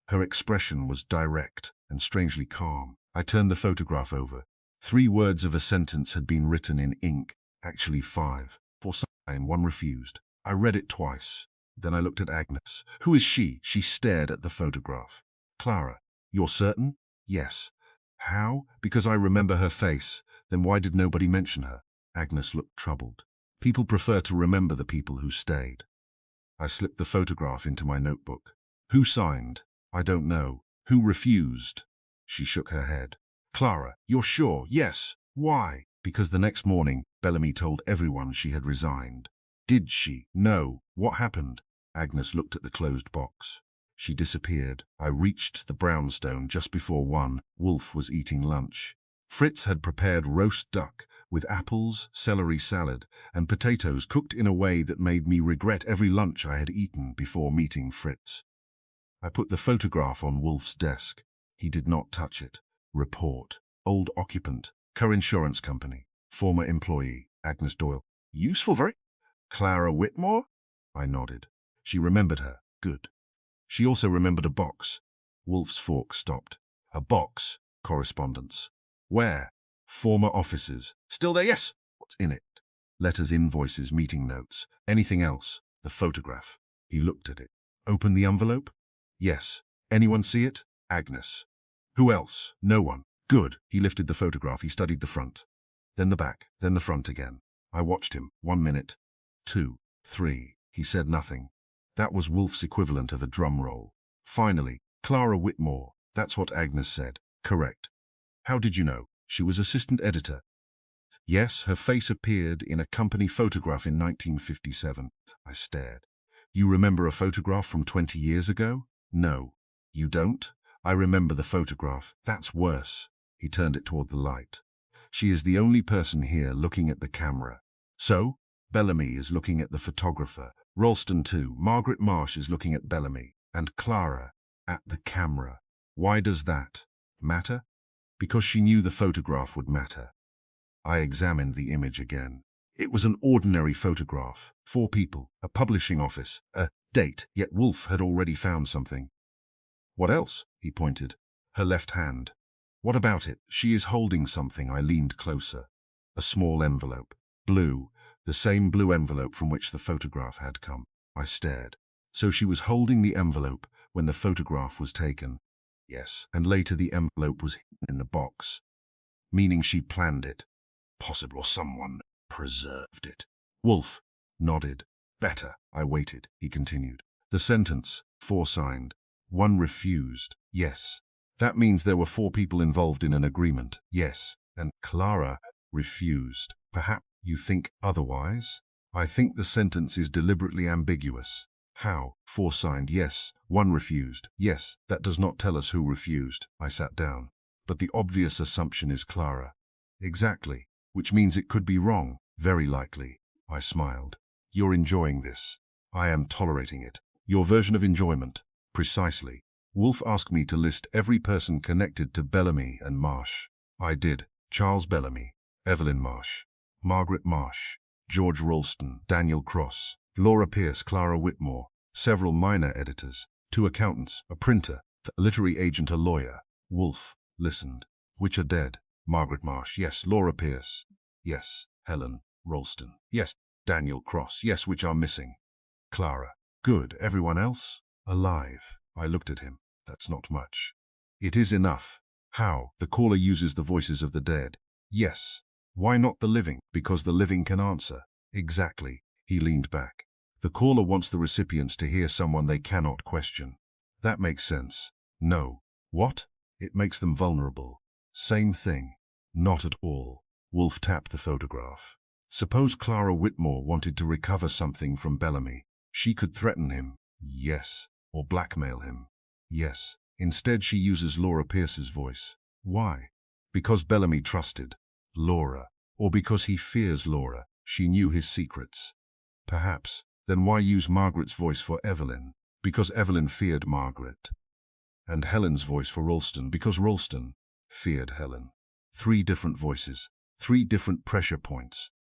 Her expression was direct and strangely calm. I turned the photograph over. 3 words of a sentence had been written in ink. Actually 5. For some time, one refused. I read it twice. Then I looked at Agnes. Who is she? She stared at the photograph. Clara. You're certain? Yes. How? Because I remember her face. Then why did nobody mention her? Agnes looked troubled. People prefer to remember the people who stayed. I slipped the photograph into my notebook. Who signed? I don't know. Who refused? She shook her head. Clara. You're sure? Yes. Why? Because the next morning, Bellamy told everyone she had resigned. Did she? No. What happened? Agnes looked at the closed box. She disappeared. I reached the brownstone just before 1. Wolfe was eating lunch. Fritz had prepared roast duck with apples, celery salad, and potatoes cooked in a way that made me regret every lunch I had eaten before meeting Fritz. I put the photograph on Wolfe's desk. He did not touch it. Report. Old occupant. Co-insurance company. Former employee. Agnes Doyle. Useful, very. Clara Whitmore? I nodded. She remembered her. Good. She also remembered a box. Wolfe's fork stopped. A box. Correspondence. Where? Former offices. Still there? Yes. What's in it? Letters, invoices, meeting notes. Anything else? The photograph. He looked at it. Open the envelope? Yes. Anyone see it? Agnes. Who else? No one. Good. He lifted the photograph. He studied the front. Then the back. Then the front again. I watched him. 1 minute. 2. 3. He said nothing. That was Wolfe's equivalent of a drum roll. Finally, Clara Whitmore. That's what Agnes said. Correct. How did you know? She was assistant editor. Yes, her face appeared in a company photograph in 1957. I stared. You remember a photograph from 20 years ago? No. You don't? I remember the photograph. That's worse. He turned it toward the light. She is the only person here looking at the camera. So? Bellamy is looking at the photographer. Ralston too. Margaret Marsh is looking at Bellamy. And Clara at the camera. Why does that matter? Because she knew the photograph would matter. I examined the image again. It was an ordinary photograph. 4 people, a publishing office, a date, yet Wolfe had already found something. What else? He pointed. Her left hand. What about it? She is holding something. I leaned closer. A small envelope. Blue. The same blue envelope from which the photograph had come. I stared. So she was holding the envelope when the photograph was taken. Yes, and later the envelope was hidden in the box. Meaning she planned it. Possible, or someone preserved it. Wolfe nodded. Better. I waited. He continued. The sentence, 4 signed. 1 refused. Yes. That means there were 4 people involved in an agreement. Yes. And Clara refused. Perhaps you think otherwise? I think the sentence is deliberately ambiguous. How? 4 signed. Yes. 1 refused. Yes. That does not tell us who refused. I sat down. But the obvious assumption is Clara. Exactly. Which means it could be wrong. Very likely. I smiled. You're enjoying this. I am tolerating it. Your version of enjoyment. Precisely. Wolfe asked me to list every person connected to Bellamy and Marsh. I did. Charles Bellamy, Evelyn Marsh, Margaret Marsh, George Ralston, Daniel Cross, Laura Pierce, Clara Whitmore, several minor editors, 2 accountants, a printer, a literary agent, a lawyer. Wolfe listened. Which are dead? Margaret Marsh. Yes. Laura Pierce. Yes. Helen Ralston. Yes. Daniel Cross. Yes. Which are missing? Clara. Good. Everyone else? Alive. I looked at him. That's not much. It is enough. How? The caller uses the voices of the dead. Yes. Why not the living? Because the living can answer. Exactly. He leaned back. The caller wants the recipients to hear someone they cannot question. That makes sense. No. What? It makes them vulnerable. Same thing. Not at all. Wolfe tapped the photograph. Suppose Clara Whitmore wanted to recover something from Bellamy. She could threaten him. Yes. Or blackmail him. Yes. Instead she uses Laura Pierce's voice. Why? Because Bellamy trusted Laura. Or because he fears Laura. She knew his secrets. Perhaps. Then why use Margaret's voice for Evelyn? Because Evelyn feared Margaret. And Helen's voice for Ralston, because Ralston feared Helen. 3 different voices. 3 different pressure points.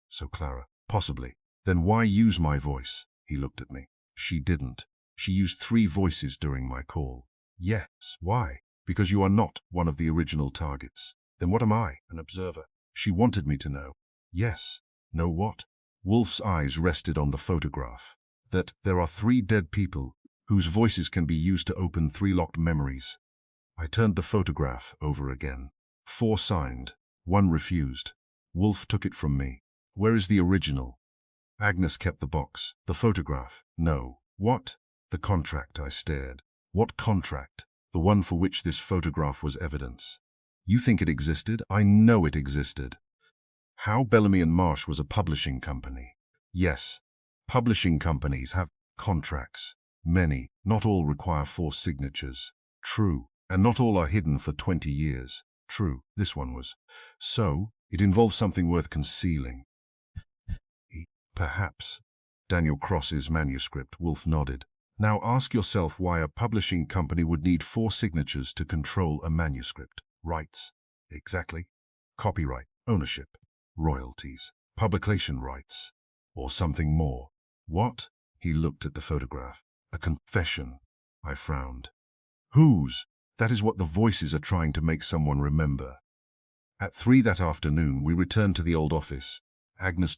So Clara. Possibly. Then why use my voice? He looked at me. She didn't. She used 3 voices during my call. Yes. Why? Because you are not one of the original targets. Then what am I? An observer. She wanted me to know. Yes. Know what? Wolfe's eyes rested on the photograph. That there are 3 dead people whose voices can be used to open 3 locked memories. I turned the photograph over again. 4 signed. 1 refused. Wolfe took it from me. Where is the original? Agnes kept the box. The photograph? No. What? The contract. I stared. What contract? The one for which this photograph was evidence. You think it existed? I know it existed. How? Bellamy and Marsh was a publishing company. Yes. Publishing companies have contracts. Many, not all require 4 signatures. True. And not all are hidden for 20 years. True. This one was. So, it involves something worth concealing. Perhaps. Daniel Cross's manuscript. Wolfe nodded. Now ask yourself why a publishing company would need 4 signatures to control a manuscript. Rights. Exactly. Copyright, ownership, royalties, publication rights, or something more. What? He looked at the photograph. A confession. I frowned. Whose? That is what the voices are trying to make someone remember. At 3 that afternoon, we returned to the old office. Agnes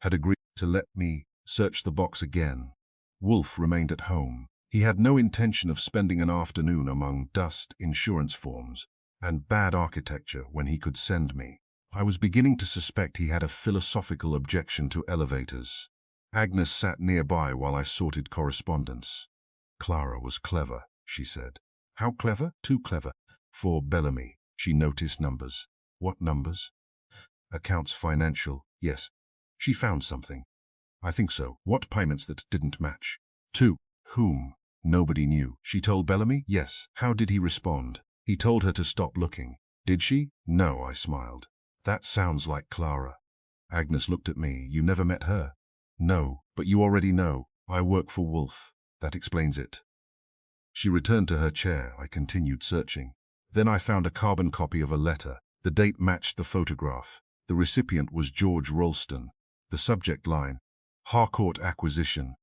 had agreed to let me search the box again. Wolfe remained at home. He had no intention of spending an afternoon among dust, insurance forms, and bad architecture when he could send me. I was beginning to suspect he had a philosophical objection to elevators. Agnes sat nearby while I sorted correspondence. Clara was clever, she said. How clever? Too clever. For Bellamy. She noticed numbers. What numbers? Accounts financial. Yes. She found something. I think so. What payments that didn't match? 2. Whom? Nobody knew. She told Bellamy? Yes. How did he respond? He told her to stop looking. Did she? No, I smiled. That sounds like Clara. Agnes looked at me. You never met her? No, but you already know. I work for Wolfe. That explains it. She returned to her chair. I continued searching. Then I found a carbon copy of a letter. The date matched the photograph. The recipient was George Ralston. The subject line, Harcourt Acquisition.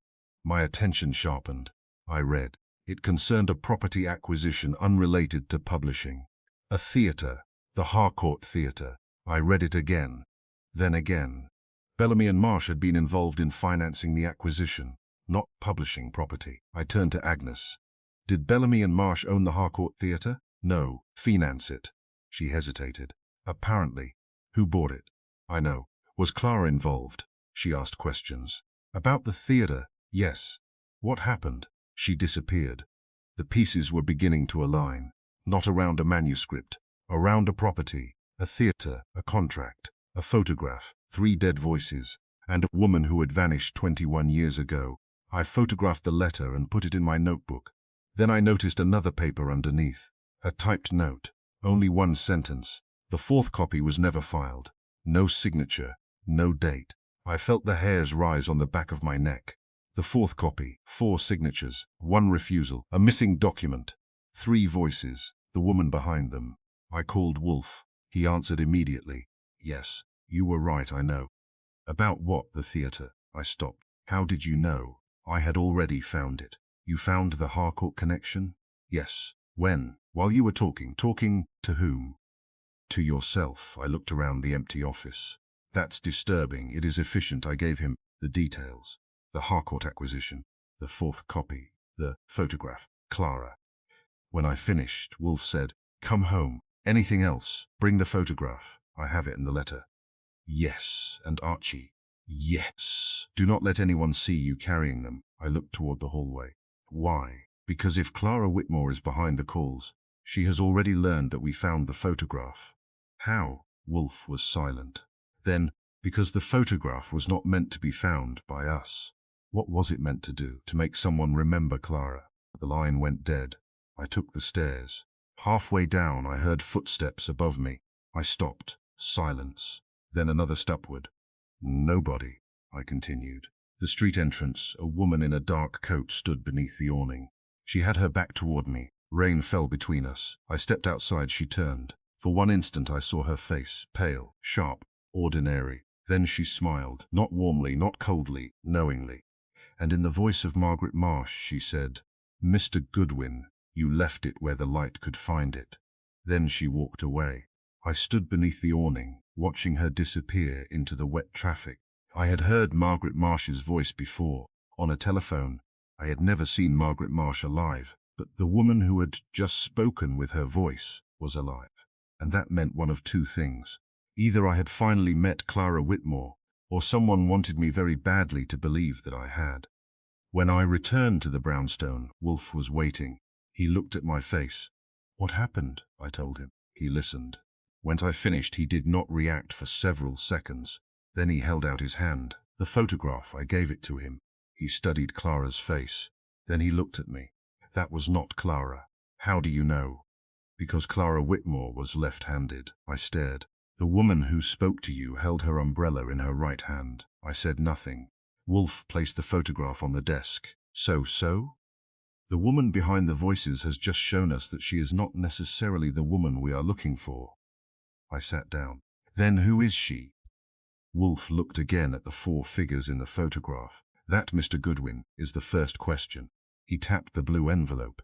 My attention sharpened. I read. It concerned a property acquisition unrelated to publishing. A theatre, the Harcourt Theatre. I read it again. Then again. Bellamy and Marsh had been involved in financing the acquisition, not publishing property. I turned to Agnes. Did Bellamy and Marsh own the Harcourt Theatre? No, finance it. She hesitated. Apparently. Who bought it? I know. Was Clara involved? She asked questions. About the theatre? Yes. What happened? She disappeared. The pieces were beginning to align. Not around a manuscript. Around a property. A theatre. A contract. A photograph. 3 dead voices. And a woman who had vanished 21 years ago. I photographed the letter and put it in my notebook. Then I noticed another paper underneath. A typed note. Only 1 sentence. The 4th copy was never filed. No signature. No date. I felt the hairs rise on the back of my neck. The 4th copy. 4 signatures. 1 refusal. A missing document. 3 voices. The woman behind them. I called Wolfe. He answered immediately. Yes, you were right, I know. About what? The theatre? I stopped. How did you know? I had already found it. You found the Harcourt connection? Yes. When? While you were talking. Talking to whom? To yourself. I looked around the empty office. That's disturbing. It is efficient. I gave him the details. The Harcourt acquisition. The 4th copy. The photograph. Clara. When I finished, Wolfe said, "Come home. Anything else? Bring the photograph. I have it in the letter." Yes. And Archie? Yes. Do not let anyone see you carrying them. I looked toward the hallway. Why? Because if Clara Whitmore is behind the calls, she has already learned that we found the photograph. How? Wolfe was silent. Then, because the photograph was not meant to be found by us. What was it meant to do? To make someone remember Clara? The line went dead. I took the stairs. Halfway down, I heard footsteps above me. I stopped. Silence. Then another stepward. Nobody, I continued. The street entrance, a woman in a dark coat stood beneath the awning. She had her back toward me. Rain fell between us. I stepped outside. She turned. For 1 instant I saw her face, pale, sharp, ordinary. Then she smiled, not warmly, not coldly, knowingly. And in the voice of Margaret Marsh she said, "Mr. Goodwin, you left it where the light could find it." Then she walked away. I stood beneath the awning, watching her disappear into the wet traffic. I had heard Margaret Marsh's voice before, on a telephone. I had never seen Margaret Marsh alive, but the woman who had just spoken with her voice was alive. And that meant one of 2 things. Either I had finally met Clara Whitmore, or someone wanted me very badly to believe that I had. When I returned to the brownstone, Wolfe was waiting. He looked at my face. "What happened?" I told him. He listened. When I finished, he did not react for several seconds. Then he held out his hand. The photograph, I gave it to him. He studied Clara's face. Then he looked at me. "That was not Clara." "How do you know?" "Because Clara Whitmore was left-handed." I stared. "The woman who spoke to you held her umbrella in her right hand." I said nothing. Wolfe placed the photograph on the desk. So? The woman behind the voices has just shown us that she is not necessarily the woman we are looking for. I sat down. Then who is she? Wolfe looked again at the 4 figures in the photograph. "That, Mr. Goodwin, is the first question." He tapped the blue envelope.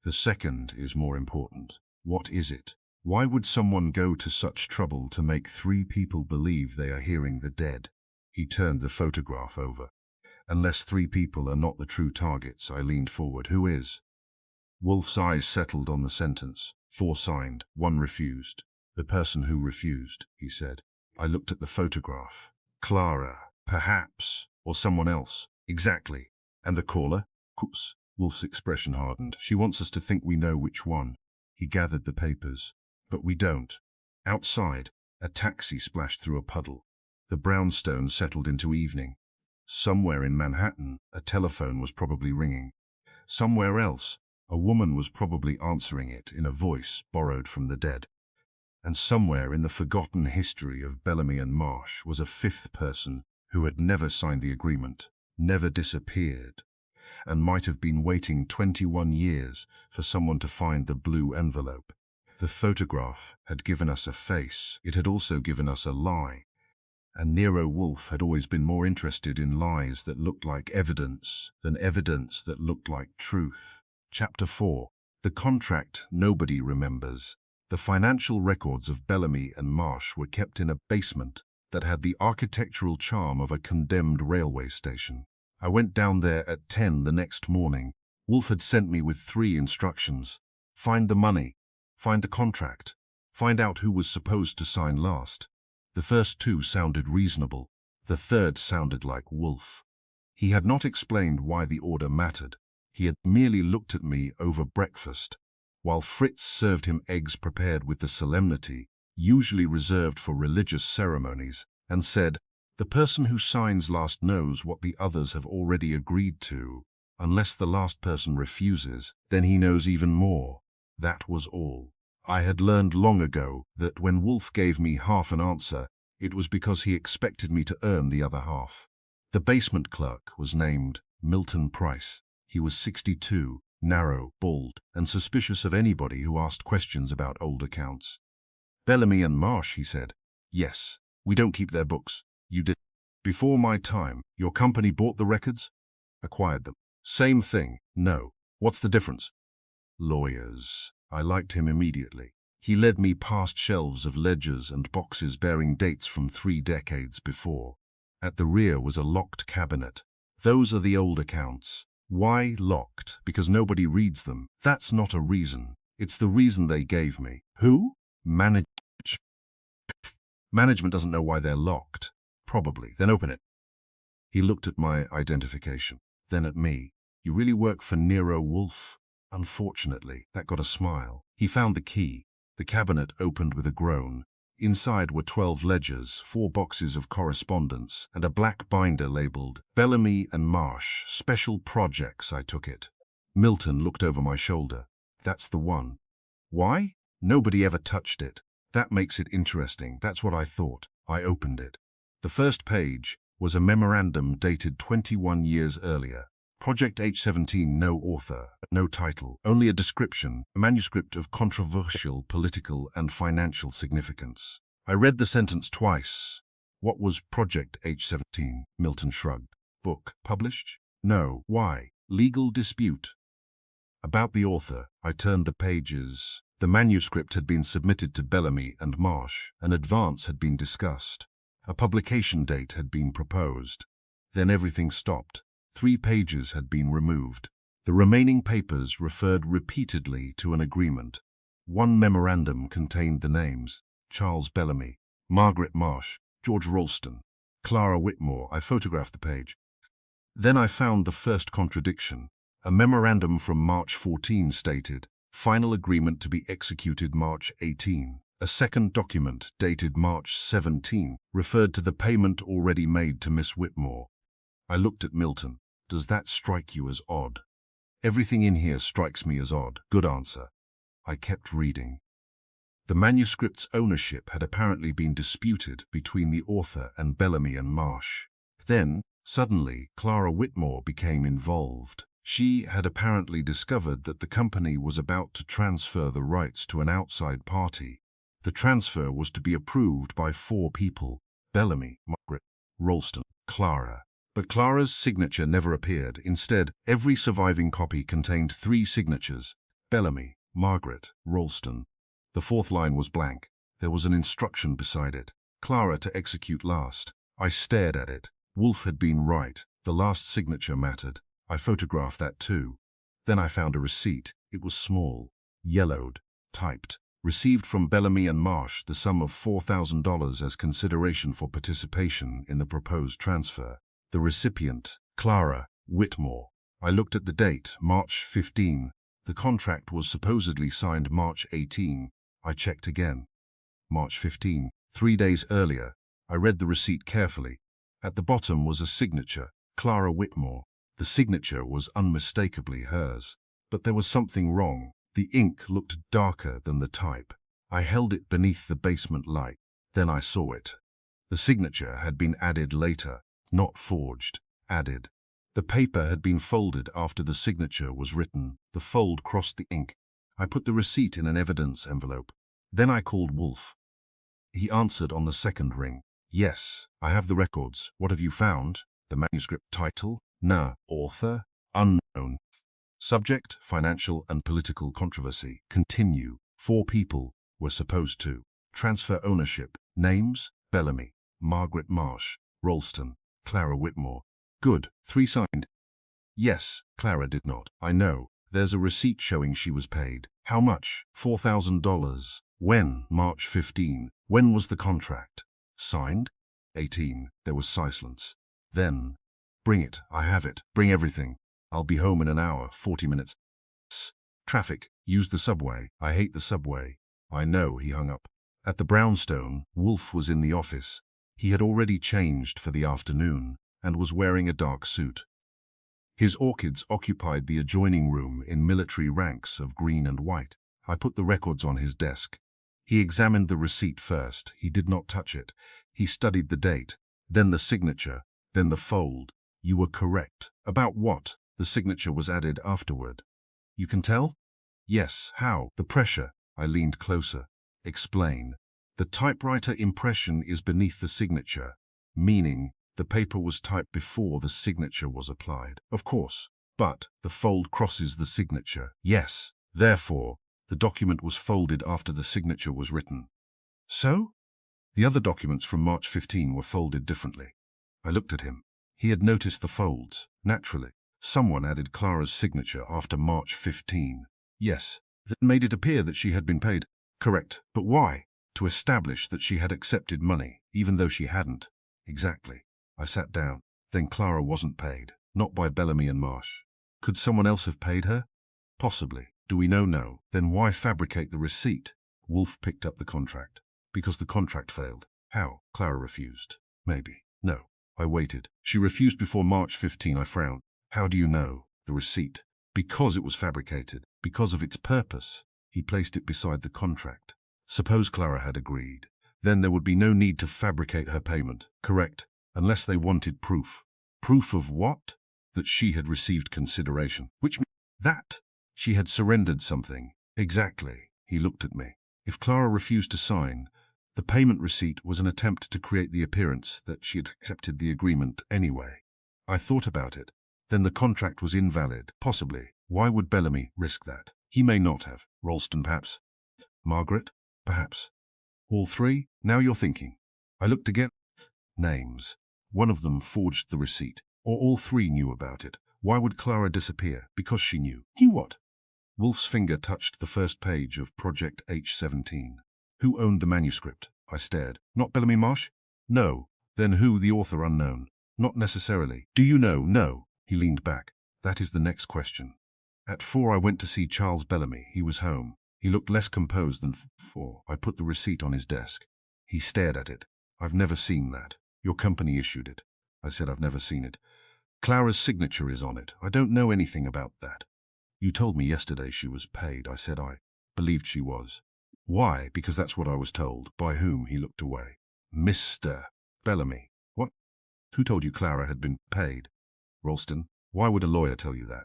"The second is more important. What is it? Why would someone go to such trouble to make 3 people believe they are hearing the dead?" He turned the photograph over. "Unless 3 people are not the true targets," I leaned forward. "Who is?" Wolfe's eyes settled on the sentence. 4 signed, 1 refused. "The person who refused," he said. I looked at the photograph. "Clara, perhaps, or someone else." "Exactly. And the caller?" "Coops." Wolfe's expression hardened. "She wants us to think we know which one." He gathered the papers. "But we don't." Outside, a taxi splashed through a puddle. The brownstone settled into evening. Somewhere in Manhattan, a telephone was probably ringing. Somewhere else, a woman was probably answering it in a voice borrowed from the dead. And somewhere in the forgotten history of Bellamy and Marsh was a fifth person who had never signed the agreement, never disappeared, and might have been waiting 21 years for someone to find the blue envelope. The photograph had given us a face. It had also given us a lie. And Nero Wolfe had always been more interested in lies that looked like evidence than evidence that looked like truth. Chapter 4. The contract nobody remembers. The financial records of Bellamy and Marsh were kept in a basement that had the architectural charm of a condemned railway station. I went down there at 10 the next morning. Wolfe had sent me with 3 instructions. Find the money, find the contract, find out who was supposed to sign last. The first 2 sounded reasonable. The third sounded like Wolfe. He had not explained why the order mattered. He had merely looked at me over breakfast, while Fritz served him eggs prepared with the solemnity usually reserved for religious ceremonies, and said, "The person who signs last knows what the others have already agreed to. Unless the last person refuses, then he knows even more." That was all. I had learned long ago that when Wolfe gave me half an answer, it was because he expected me to earn the other half. The basement clerk was named Milton Price. He was 62, narrow, bald, and suspicious of anybody who asked questions about old accounts. "Bellamy and Marsh," he said. "Yes, we don't keep their books. You did. Before my time, your company bought the records? Acquired them. Same thing. No. What's the difference?" Lawyers. I liked him immediately. He led me past shelves of ledgers and boxes bearing dates from 3 decades before. At the rear was a locked cabinet. "Those are the old accounts." "Why locked? Because nobody reads them." "That's not a reason. It's the reason they gave me." "Who?" Management doesn't know why they're locked." "Probably. Then open it." He looked at my identification, then at me. "You really work for Nero Wolfe?" Unfortunately, that got a smile. He found the key. The cabinet opened with a groan. Inside were 12 ledgers, 4 boxes of correspondence, and a black binder labeled Bellamy and Marsh, Special Projects, I took it. Milton looked over my shoulder. "That's the one." "Why?" "Nobody ever touched it. That makes it interesting." That's what I thought. I opened it. The first page was a memorandum dated 21 years earlier. Project H17, no author, no title, only a description, a manuscript of controversial political and financial significance. I read the sentence twice. What was Project H17? Milton shrugged. Book, published? No. Why? Legal dispute. About the author, I turned the pages. The manuscript had been submitted to Bellamy and Marsh. An advance had been discussed. A publication date had been proposed. Then everything stopped. 3 pages had been removed. The remaining papers referred repeatedly to an agreement. One memorandum contained the names: Charles Bellamy, Margaret Marsh, George Ralston, Clara Whitmore. I photographed the page. Then I found the first contradiction. A memorandum from March 14 stated, "Final agreement to be executed March 18. A second document, dated March 17, referred to the payment already made to Miss Whitmore. I looked at Milton. "Does that strike you as odd?" "Everything in here strikes me as odd." "Good answer." I kept reading. The manuscript's ownership had apparently been disputed between the author and Bellamy and Marsh. Then, suddenly, Clara Whitmore became involved. She had apparently discovered that the company was about to transfer the rights to an outside party. The transfer was to be approved by 4 people: Bellamy, Margaret, Ralston, Clara. But Clara's signature never appeared. Instead, every surviving copy contained 3 signatures: Bellamy, Margaret, Ralston. The 4th line was blank. There was an instruction beside it: Clara to execute last. I stared at it. Wolfe had been right. The last signature mattered. I photographed that too. Then I found a receipt. It was small, yellowed, typed. Received from Bellamy and Marsh the sum of $4,000 as consideration for participation in the proposed transfer. The recipient, Clara Whitmore. I looked at the date, March 15. The contract was supposedly signed March 18. I checked again. March 15. 3 days earlier. I read the receipt carefully. At the bottom was a signature, Clara Whitmore. The signature was unmistakably hers. But there was something wrong. The ink looked darker than the type. I held it beneath the basement light. Then I saw it. The signature had been added later, not forged, added. The paper had been folded after the signature was written. The fold crossed the ink. I put the receipt in an evidence envelope. Then I called Wolfe. He answered on the second ring. Yes, I have the records. What have you found? The manuscript title? No. Author? Unknown. Subject? Financial and political controversy. Continue. 4 people were supposed to transfer ownership. Names? Bellamy, Margaret Marsh, Ralston, Clara Whitmore. Good. 3 signed. Yes, Clara did not. I know. There's a receipt showing she was paid. How much? $4,000. When? March 15. When was the contract? Signed? 18. There was silence. Then, bring it. I have it. Bring everything. I'll be home in an hour, 40 minutes. Traffic. Use the subway. I hate the subway. I know. He hung up. At the brownstone, Wolfe was in the office. He had already changed for the afternoon and was wearing a dark suit. His orchids occupied the adjoining room in military ranks of green and white. I put the records on his desk. He examined the receipt first. He did not touch it. He studied the date, then the signature, then the fold. You were correct. About what? The signature was added afterward. You can tell? Yes. How? The pressure. I leaned closer. Explain. The typewriter impression is beneath the signature, meaning the paper was typed before the signature was applied. Of course. But the fold crosses the signature. Yes. Therefore, the document was folded after the signature was written. So? The other documents from March 15 were folded differently. I looked at him. He had noticed the folds. Naturally, someone added Clara's signature after March 15. Yes. That made it appear that she had been paid. Correct. But why? To establish that she had accepted money, even though she hadn't. Exactly. I sat down. Then Clara wasn't paid. Not by Bellamy and Marsh. Could someone else have paid her? Possibly. Do we know? No. Then why fabricate the receipt? Wolfe picked up the contract. Because the contract failed. How? Clara refused. Maybe. No. I waited. She refused before March 15. I frowned. How do you know? The receipt. Because it was fabricated. Because of its purpose. He placed it beside the contract. Suppose Clara had agreed. Then there would be no need to fabricate her payment. Correct. Unless they wanted proof. Proof of what? That she had received consideration. Which means that she had surrendered something. Exactly. He looked at me. If Clara refused to sign, the payment receipt was an attempt to create the appearance that she had accepted the agreement anyway. I thought about it. Then the contract was invalid. Possibly. Why would Bellamy risk that? He may not have. Ralston, perhaps. Margaret? Perhaps. All 3? Now you're thinking. I looked again. Names. One of them forged the receipt. Or all 3 knew about it. Why would Clara disappear? Because she knew. Knew what? Wolfe's finger touched the first page of Project H-17. Who owned the manuscript? I stared. Not Bellamy Marsh? No. Then who? The author unknown? Not necessarily. Do you know? No. He leaned back. That is the next question. At 4 I went to see Charles Bellamy. He was home. He looked less composed than 4. I put the receipt on his desk. He stared at it. I've never seen that. Your company issued it. I said I've never seen it. Clara's signature is on it. I don't know anything about that. You told me yesterday she was paid. I said I believed she was. Why? Because that's what I was told. By whom? He looked away. Mr. Bellamy. What? Who told you Clara had been paid? Ralston. Why would a lawyer tell you that?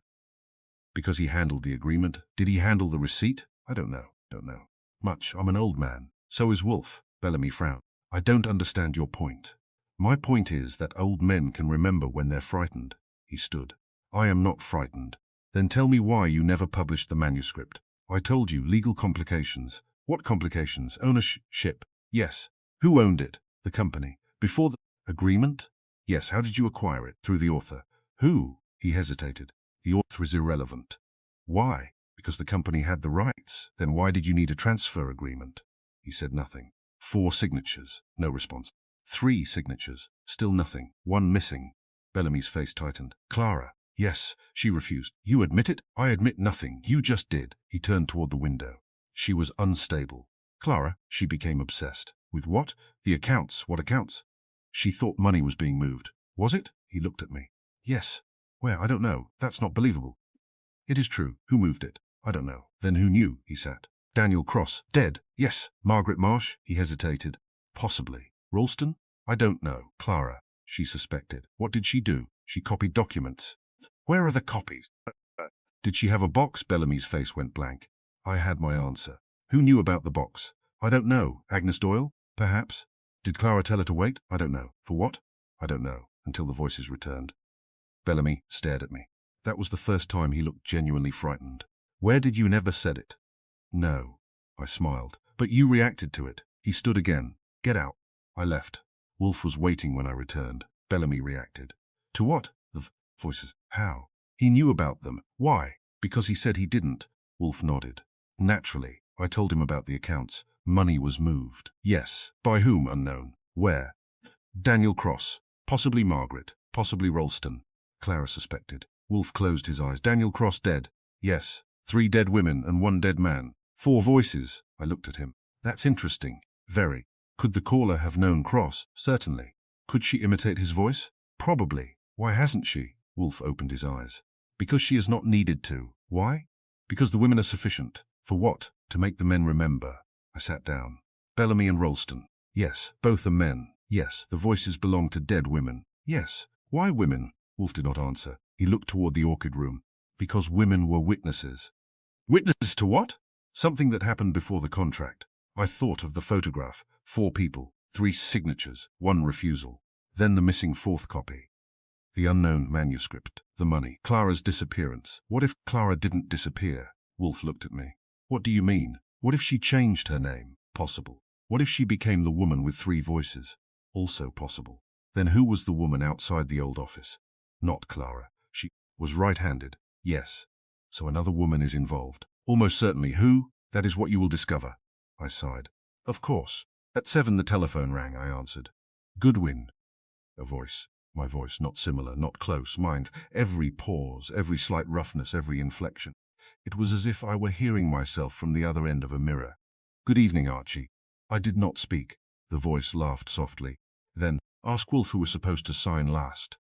Because he handled the agreement. Did he handle the receipt? I don't know. Don't know. Much. I'm an old man. So is Wolfe. Bellamy frowned. I don't understand your point. My point is that old men can remember when they're frightened. He stood. I am not frightened. Then tell me why you never published the manuscript. I told you, legal complications. What complications? Ownership? Yes. Who owned it? The company. Before the agreement? Yes. How did you acquire it? Through the author. Who? He hesitated. The author is irrelevant. Why? Because the company had the rights. Then why did you need a transfer agreement? He said nothing. 4 signatures. No response. 3 signatures. Still nothing. 1 missing. Bellamy's face tightened. Clara. Yes, she refused. You admit it? I admit nothing. You just did. He turned toward the window. She was unstable. Clara, she became obsessed. With what? The accounts. What accounts? She thought money was being moved. Was it? He looked at me. Yes. Where? I don't know. That's not believable. It is true. Who moved it? I don't know. Then who knew? He sat. Daniel Cross, dead. Yes. Margaret Marsh, he hesitated. Possibly. Ralston? I don't know. Clara, she suspected. What did she do? She copied documents. Where are the copies? Did she have a box? Bellamy's face went blank. I had my answer. Who knew about the box? I don't know. Agnes Doyle? Perhaps. Did Clara tell her to wait? I don't know. For what? I don't know. Until the voices returned. Bellamy stared at me. That was the first time he looked genuinely frightened. Where did you never said it? No. I smiled. But you reacted to it. He stood again. Get out. I left. Wolfe was waiting when I returned. Bellamy reacted. To what? The voices. How? He knew about them. Why? Because he said he didn't. Wolfe nodded. Naturally. I told him about the accounts. Money was moved. Yes. By whom? Unknown. Where? Daniel Cross. Possibly Margaret. Possibly Ralston. Clara suspected. Wolfe closed his eyes. Daniel Cross dead. Yes. 3 dead women and 1 dead man. 4 voices. I looked at him. That's interesting. Very. Could the caller have known Cross? Certainly. Could she imitate his voice? Probably. Why hasn't she? Wolfe opened his eyes. Because she has not needed to. Why? Because the women are sufficient. For what? To make the men remember. I sat down. Bellamy and Ralston. Yes. Both are men. Yes. The voices belong to dead women. Yes. Why women? Wolfe did not answer. He looked toward the orchid room. Because women were witnesses. Witnesses to what? Something that happened before the contract. I thought of the photograph. 4 people, 3 signatures, 1 refusal. Then the missing 4th copy. The unknown manuscript. The money. Clara's disappearance. What if Clara didn't disappear? Wolfe looked at me. What do you mean? What if she changed her name? Possible. What if she became the woman with 3 voices? Also possible. Then who was the woman outside the old office? Not Clara. She was right-handed. Yes. So another woman is involved. Almost certainly. Who? That is what you will discover. I sighed. Of course. At 7 the telephone rang, I answered. Goodwin. A voice. My voice, not similar, not close. Mind, every pause, every slight roughness, every inflection. It was as if I were hearing myself from the other end of a mirror. Good evening, Archie. I did not speak. The voice laughed softly. Then, ask Wolfe who was supposed to sign last.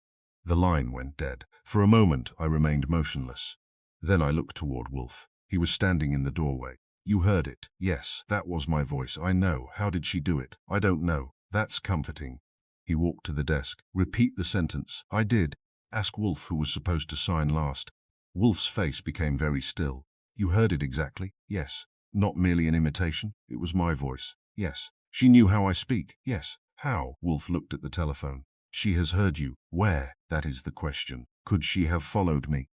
The line went dead. For a moment, I remained motionless. Then I looked toward Wolfe. He was standing in the doorway. You heard it. Yes, that was my voice. I know. How did she do it? I don't know. That's comforting. He walked to the desk. Repeat the sentence. I did. Ask Wolfe who was supposed to sign last. Wolfe's face became very still. You heard it exactly? Yes. Not merely an imitation. It was my voice. Yes. She knew how I speak. Yes. How? Wolfe looked at the telephone. She has heard you. Where? That is the question. Could she have followed me?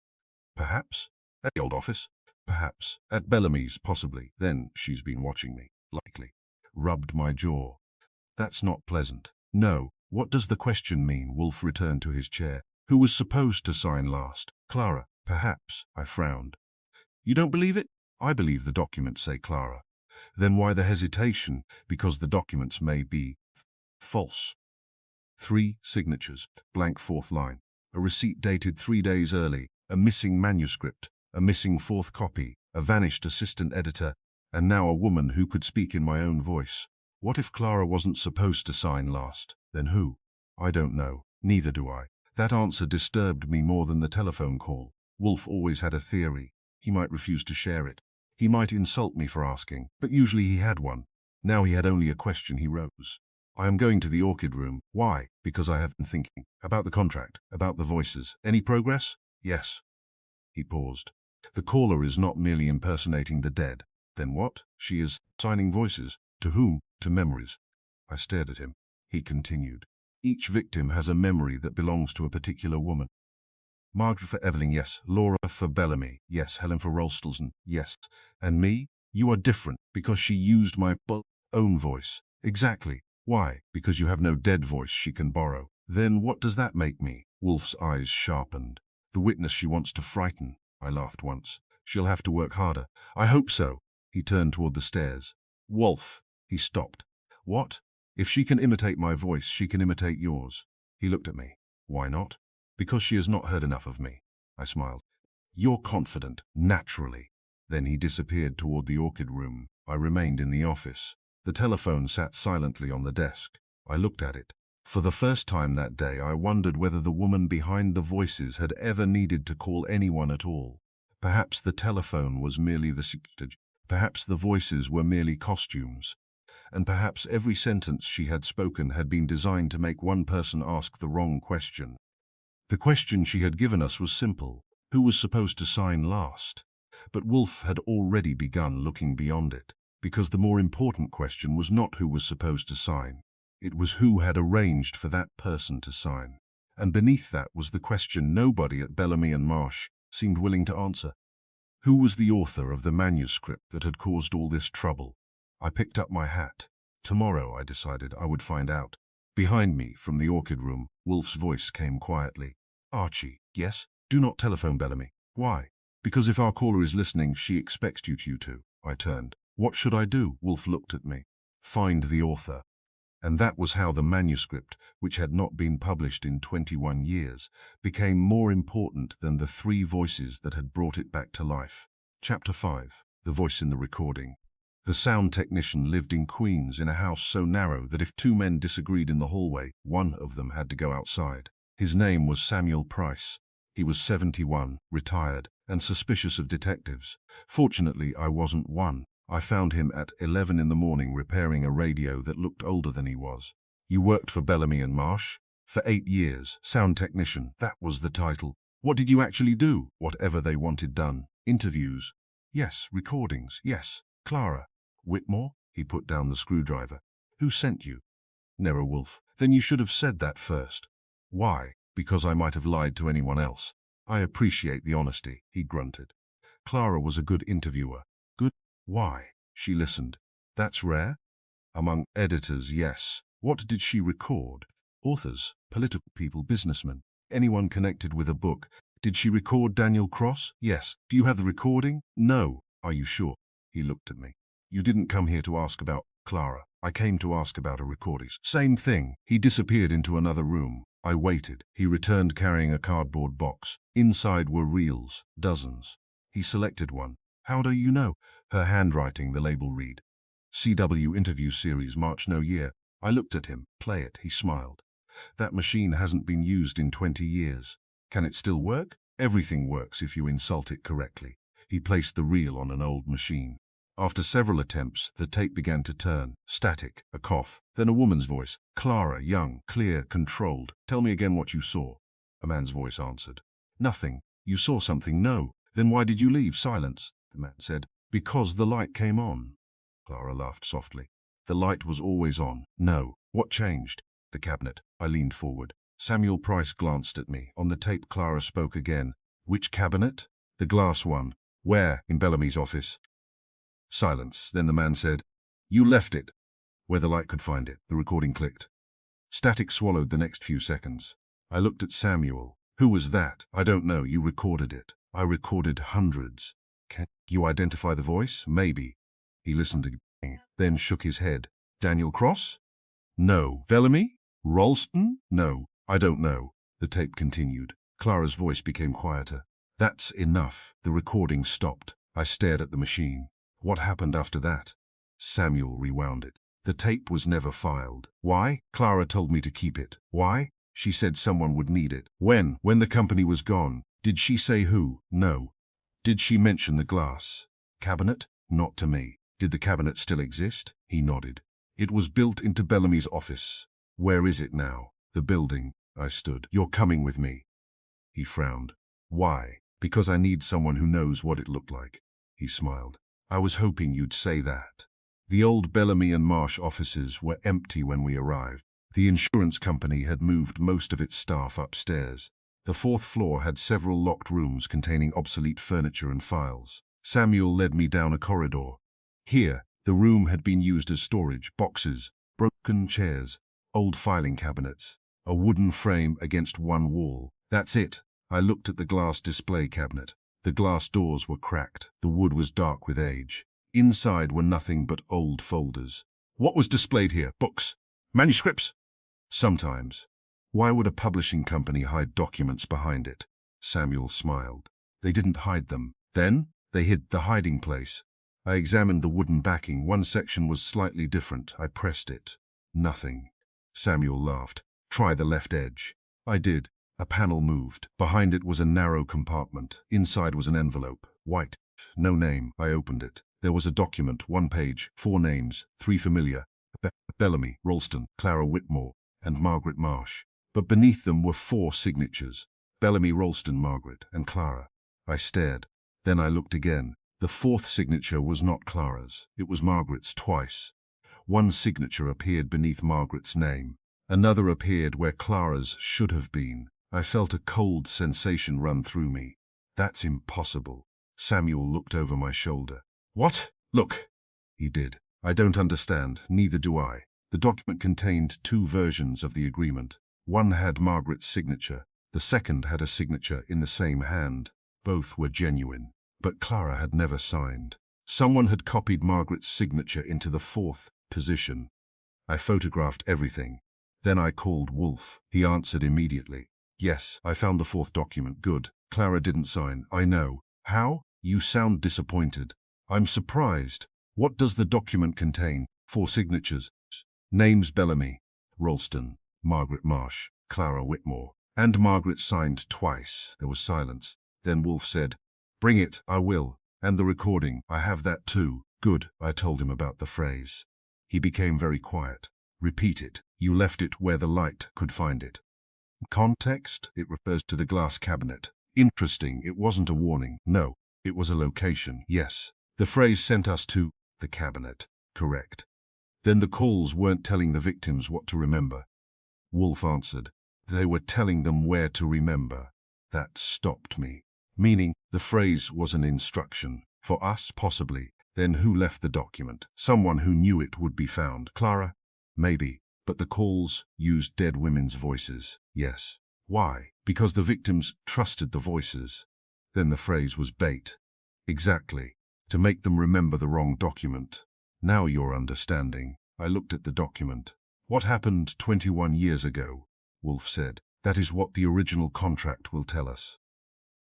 Perhaps. At the old office? Perhaps. At Bellamy's, possibly. Then she's been watching me. Likely. Rubbed my jaw. That's not pleasant. No. What does the question mean? Wolfe returned to his chair. Who was supposed to sign last? Clara. Perhaps. I frowned. You don't believe it? I believe the documents say Clara. Then why the hesitation? Because the documents may be false. 3 signatures. Blank 4th line. A receipt dated 3 days early. A missing manuscript. A missing 4th copy. A vanished assistant editor. And now a woman who could speak in my own voice. What if Clara wasn't supposed to sign last? Then who? I don't know. Neither do I. That answer disturbed me more than the telephone call. Wolfe always had a theory. He might refuse to share it. He might insult me for asking, but usually he had one. Now he had only a question. He rose. I am going to the orchid room. Why? Because I have been thinking. About the contract. About the voices. Any progress? Yes. He paused. The caller is not merely impersonating the dead. Then what? She is signing voices. To whom? To memories. I stared at him. He continued. Each victim has a memory that belongs to a particular woman. Margaret for Evelyn, yes. Laura for Bellamy, yes. Helen for Ralston, yes. And me? You are different, because she used my own voice. Exactly. Why? Because you have no dead voice she can borrow. Then what does that make me? Wolfe's eyes sharpened. The witness she wants to frighten. I laughed once. She'll have to work harder. I hope so. He turned toward the stairs. Wolfe. He stopped. What? If she can imitate my voice, she can imitate yours. He looked at me. Why not? Because she has not heard enough of me. I smiled. You're confident, naturally. Then he disappeared toward the orchid room. I remained in the office. The telephone sat silently on the desk. I looked at it. For the first time that day, I wondered whether the woman behind the voices had ever needed to call anyone at all. Perhaps the telephone was merely the Perhaps the voices were merely costumes, and perhaps every sentence she had spoken had been designed to make one person ask the wrong question. The question she had given us was simple: who was supposed to sign last? But Wolfe had already begun looking beyond it, because the more important question was not who was supposed to sign. It was who had arranged for that person to sign. And beneath that was the question nobody at Bellamy and Marsh seemed willing to answer. Who was the author of the manuscript that had caused all this trouble? I picked up my hat. Tomorrow, I decided, I would find out. Behind me, from the orchid room, Wolfe's voice came quietly. Archie, yes? Do not telephone Bellamy. Why? Because if our caller is listening, she expects you to. I turned. What should I do? Wolfe looked at me. Find the author. And that was how the manuscript, which had not been published in 21 years, became more important than the three voices that had brought it back to life. Chapter 5. The Voice in the Recording. The sound technician lived in Queens in a house so narrow that if two men disagreed in the hallway, one of them had to go outside. His name was Samuel Price. He was 71, retired, and suspicious of detectives. Fortunately, I wasn't one. I found him at 11 in the morning repairing a radio that looked older than he was. You worked for Bellamy and Marsh? For 8 years. Sound technician, that was the title. What did you actually do? Whatever they wanted done. Interviews? Yes. Recordings? Yes. Clara. Whitmore? He put down the screwdriver. Who sent you? Nero Wolfe. Then you should have said that first. Why? Because I might have lied to anyone else. I appreciate the honesty, he grunted. Clara was a good interviewer. Good? Why? She listened. That's rare? Among editors, yes. What did she record? Authors, political people, businessmen, anyone connected with a book. Did she record Daniel Cross? Yes. Do you have the recording? No. Are you sure? He looked at me. You didn't come here to ask about Clara. I came to ask about her recordings. Same thing. He disappeared into another room. I waited. He returned carrying a cardboard box. Inside were reels, dozens. He selected one. How do you know? Her handwriting, the label read. CW interview series, March no year. I looked at him. Play it. He smiled. That machine hasn't been used in 20 years. Can it still work? Everything works if you insult it correctly. He placed the reel on an old machine. After several attempts, the tape began to turn. Static, a cough, then a woman's voice. Clara, young, clear, controlled. Tell me again what you saw. A man's voice answered. Nothing. You saw something? No. Then why did you leave? Silence. The man said. Because the light came on. Clara laughed softly. The light was always on. No. What changed? The cabinet. I leaned forward. Samuel Price glanced at me. On the tape, Clara spoke again. Which cabinet? The glass one. Where? In Bellamy's office. Silence. Then the man said, You left it. Where the light could find it. The recording clicked. Static swallowed the next few seconds. I looked at Samuel. Who was that? I don't know. You recorded it. I recorded hundreds. Can you identify the voice? Maybe. He listened again, then shook his head. Daniel Cross? No. Bellamy? Ralston? No. I don't know. The tape continued. Clara's voice became quieter. That's enough. The recording stopped. I stared at the machine. What happened after that? Samuel rewound it. The tape was never filed. Why? Clara told me to keep it. Why? She said someone would need it. When? When the company was gone. Did she say who? No. Did she mention the glass cabinet? Not to me. Did the cabinet still exist? He nodded. It was built into Bellamy's office. Where is it now? The building. I stood. You're coming with me. He frowned. Why? Because I need someone who knows what it looked like. He smiled. I was hoping you'd say that. The old Bellamy and Marsh offices were empty when we arrived. The insurance company had moved most of its staff upstairs. The 4th floor had several locked rooms containing obsolete furniture and files. Samuel led me down a corridor. Here, the room had been used as storage, boxes, broken chairs, old filing cabinets, a wooden frame against one wall. That's it. I looked at the glass display cabinet. The glass doors were cracked. The wood was dark with age. Inside were nothing but old folders. What was displayed here? Books? Manuscripts? Sometimes. Why would a publishing company hide documents behind it? Samuel smiled. They didn't hide them. Then, they hid the hiding place. I examined the wooden backing. One section was slightly different. I pressed it. Nothing. Samuel laughed. Try the left edge. I did. A panel moved. Behind it was a narrow compartment. Inside was an envelope. White. No name. I opened it. There was a document, 1 page, 4 names, 3 familiar, Bellamy, Ralston, Clara Whitmore, and Margaret Marsh. But beneath them were 4 signatures, Bellamy, Ralston, Margaret, and Clara. I stared. Then I looked again. The 4th signature was not Clara's. It was Margaret's twice. One signature appeared beneath Margaret's name. Another appeared where Clara's should have been. I felt a cold sensation run through me. That's impossible. Samuel looked over my shoulder. What? Look. He did. I don't understand, neither do I. The document contained 2 versions of the agreement. One had Margaret's signature. The second had a signature in the same hand. Both were genuine. But Clara had never signed. Someone had copied Margaret's signature into the 4th position. I photographed everything. Then I called Wolfe. He answered immediately. Yes, I found the 4th document. Good. Clara didn't sign. I know. How? You sound disappointed. I'm surprised. What does the document contain? 4 signatures. Names Bellamy, Ralston, Margaret Marsh, Clara Whitmore. And Margaret signed twice. There was silence. Then Wolfe said, "Bring it, I will. And the recording, I have that too." Good, I told him about the phrase. He became very quiet. Repeat it. You left it where the light could find it. Context? It refers to the glass cabinet. Interesting, it wasn't a warning. No, it was a location. Yes. The phrase sent us to the cabinet. Correct. Then the calls weren't telling the victims what to remember. Wolfe answered. They were telling them where to remember. That stopped me. Meaning, the phrase was an instruction. For us, possibly. Then who left the document? Someone who knew it would be found. Clara? Maybe. But the calls used dead women's voices. Yes. Why? Because the victims trusted the voices. Then the phrase was bait. Exactly. To make them remember the wrong document. Now you're understanding. I looked at the document. What happened 21 years ago? Wolfe said. That is what the original contract will tell us.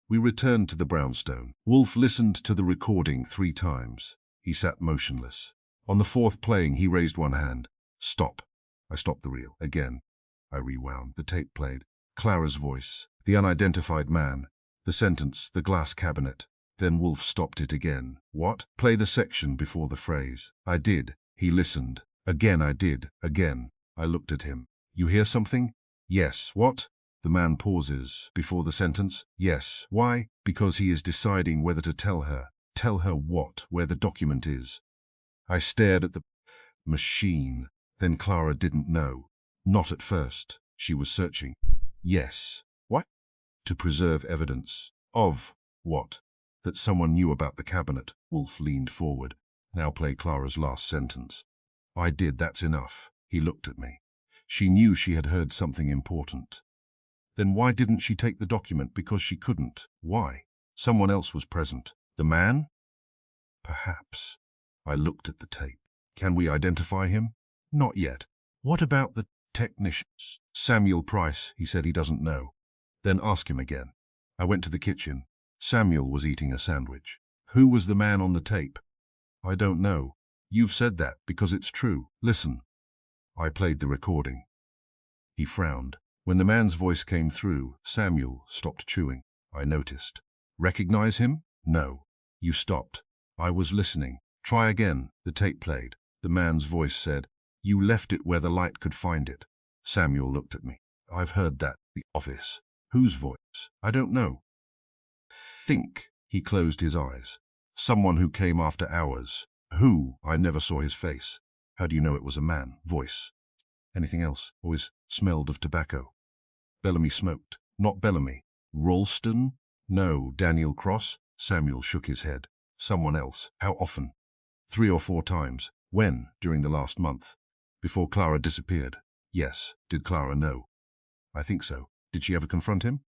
We returned to the brownstone. Wolfe listened to the recording 3 times. He sat motionless. On the 4th playing, he raised one hand. Stop. I stopped the reel. Again. I rewound. The tape played. Clara's voice. The unidentified man. The sentence. The glass cabinet. Then Wolfe stopped it again. What? Play the section before the phrase. I did. He listened. Again I did. Again. I looked at him. You hear something? Yes. What? The man pauses before the sentence. Yes. Why? Because he is deciding whether to tell her. Tell her what? Where the document is. I stared at the machine. Then Clara didn't know. Not at first. She was searching. Yes. What? To preserve evidence. Of what? That someone knew about the cabinet. Wolfe leaned forward. Now play Clara's last sentence. I did. That's enough. He looked at me. She knew she had heard something important. Then why didn't she take the document? Because she couldn't. Why? Someone else was present. The man? Perhaps. I looked at the tape. Can we identify him? Not yet. What about the technicians? Samuel Price, he said he doesn't know. Then ask him again. I went to the kitchen. Samuel was eating a sandwich. Who was the man on the tape? I don't know. You've said that because it's true. Listen. I played the recording. He frowned. When the man's voice came through, Samuel stopped chewing. I noticed. Recognize him? No. You stopped. I was listening. Try again. The tape played. The man's voice said, You left it where the light could find it. Samuel looked at me. I've heard that. The office. Whose voice? I don't know. Think. He closed his eyes. Someone who came after hours. Who? I never saw his face. How do you know it was a man? Voice. Anything else? Always smelled of tobacco. Bellamy smoked. Not Bellamy. Ralston? No. Daniel Cross? Samuel shook his head. Someone else. How often? 3 or 4 times. When? During the last month. Before Clara disappeared. Yes. Did Clara know? I think so. Did she ever confront him?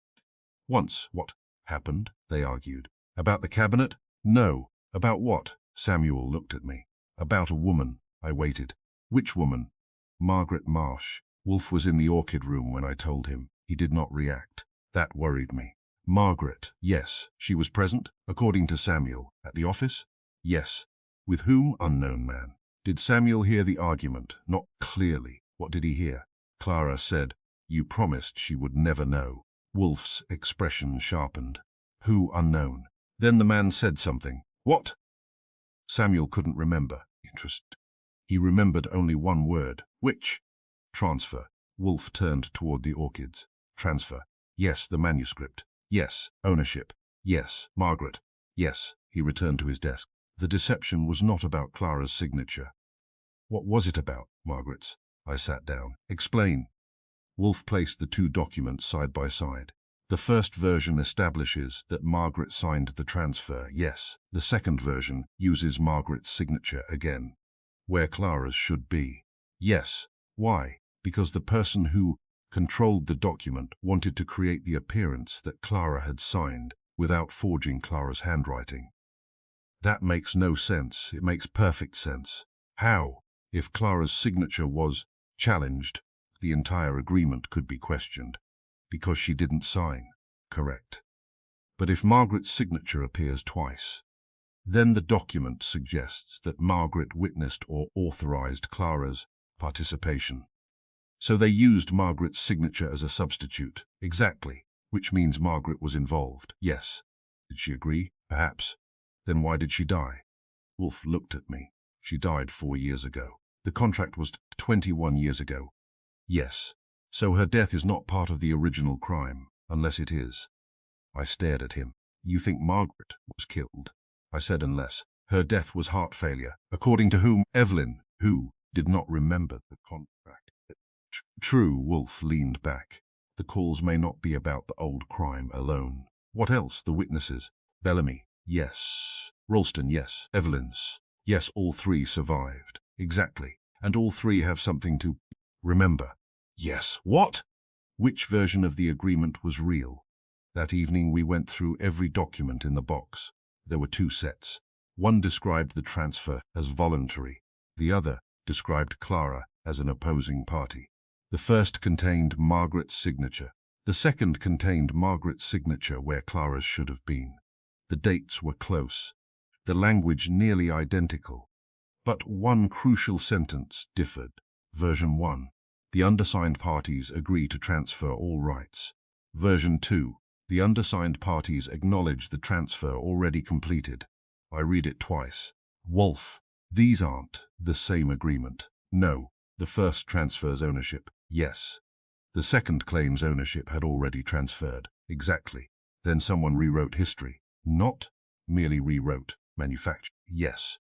Once. What happened? They argued. About the cabinet? No. About what? Samuel looked at me. About a woman. I waited. Which woman? Margaret Marsh. Wolfe was in the orchid room when I told him. He did not react. That worried me. Margaret. Yes. She was present, according to Samuel. At the office? Yes. With whom? Unknown man. Did Samuel hear the argument? Not clearly. What did he hear? Clara said, You promised she would never know. Wolfe's expression sharpened. Who? Unknown. Then the man said something. What? Samuel couldn't remember. Interest. He remembered only one word. Which? Transfer. Wolfe turned toward the orchids. Transfer. Yes, the manuscript. Yes, ownership. Yes, Margaret. Yes, he returned to his desk. The deception was not about Clara's signature. What was it about? Margaret's. I sat down. Explain. Wolfe placed the two documents side by side. The first version establishes that Margaret signed the transfer, yes. The second version uses Margaret's signature again, where Clara's should be. Yes. Why? Because the person who controlled the document wanted to create the appearance that Clara had signed without forging Clara's handwriting. That makes no sense. It makes perfect sense. How? If Clara's signature was challenged, the entire agreement could be questioned, because she didn't sign. Correct. But if Margaret's signature appears twice, then the document suggests that Margaret witnessed or authorized Clara's participation. So they used Margaret's signature as a substitute. Exactly. Which means Margaret was involved. Yes. Did she agree? Perhaps. Then why did she die? Wolfe looked at me. She died 4 years ago. The contract was 21 years ago. Yes. So her death is not part of the original crime, unless it is. I stared at him. You think Margaret was killed? I said unless. Her death was heart failure. According to whom? Evelyn, who did not remember the contract. True, Wolfe leaned back. The calls may not be about the old crime alone. What else? The witnesses. Bellamy. Yes. Ralston. Yes. Evelyn's. Yes, all three survived. Exactly. And all three have something to remember. Yes. What? Which version of the agreement was real? That evening we went through every document in the box. There were 2 sets. One described the transfer as voluntary. The other described Clara as an opposing party. The first contained Margaret's signature. The second contained Margaret's signature where Clara's should have been. The dates were close. The language nearly identical. But one crucial sentence differed. Version 1. The undersigned parties agree to transfer all rights. Version 2. The undersigned parties acknowledge the transfer already completed. I read it twice. Wolfe. These aren't the same agreement. No. The first transfers ownership. Yes. The second claims ownership had already transferred. Exactly. Then someone rewrote history. Not merely rewrote. Manufactured. Yes.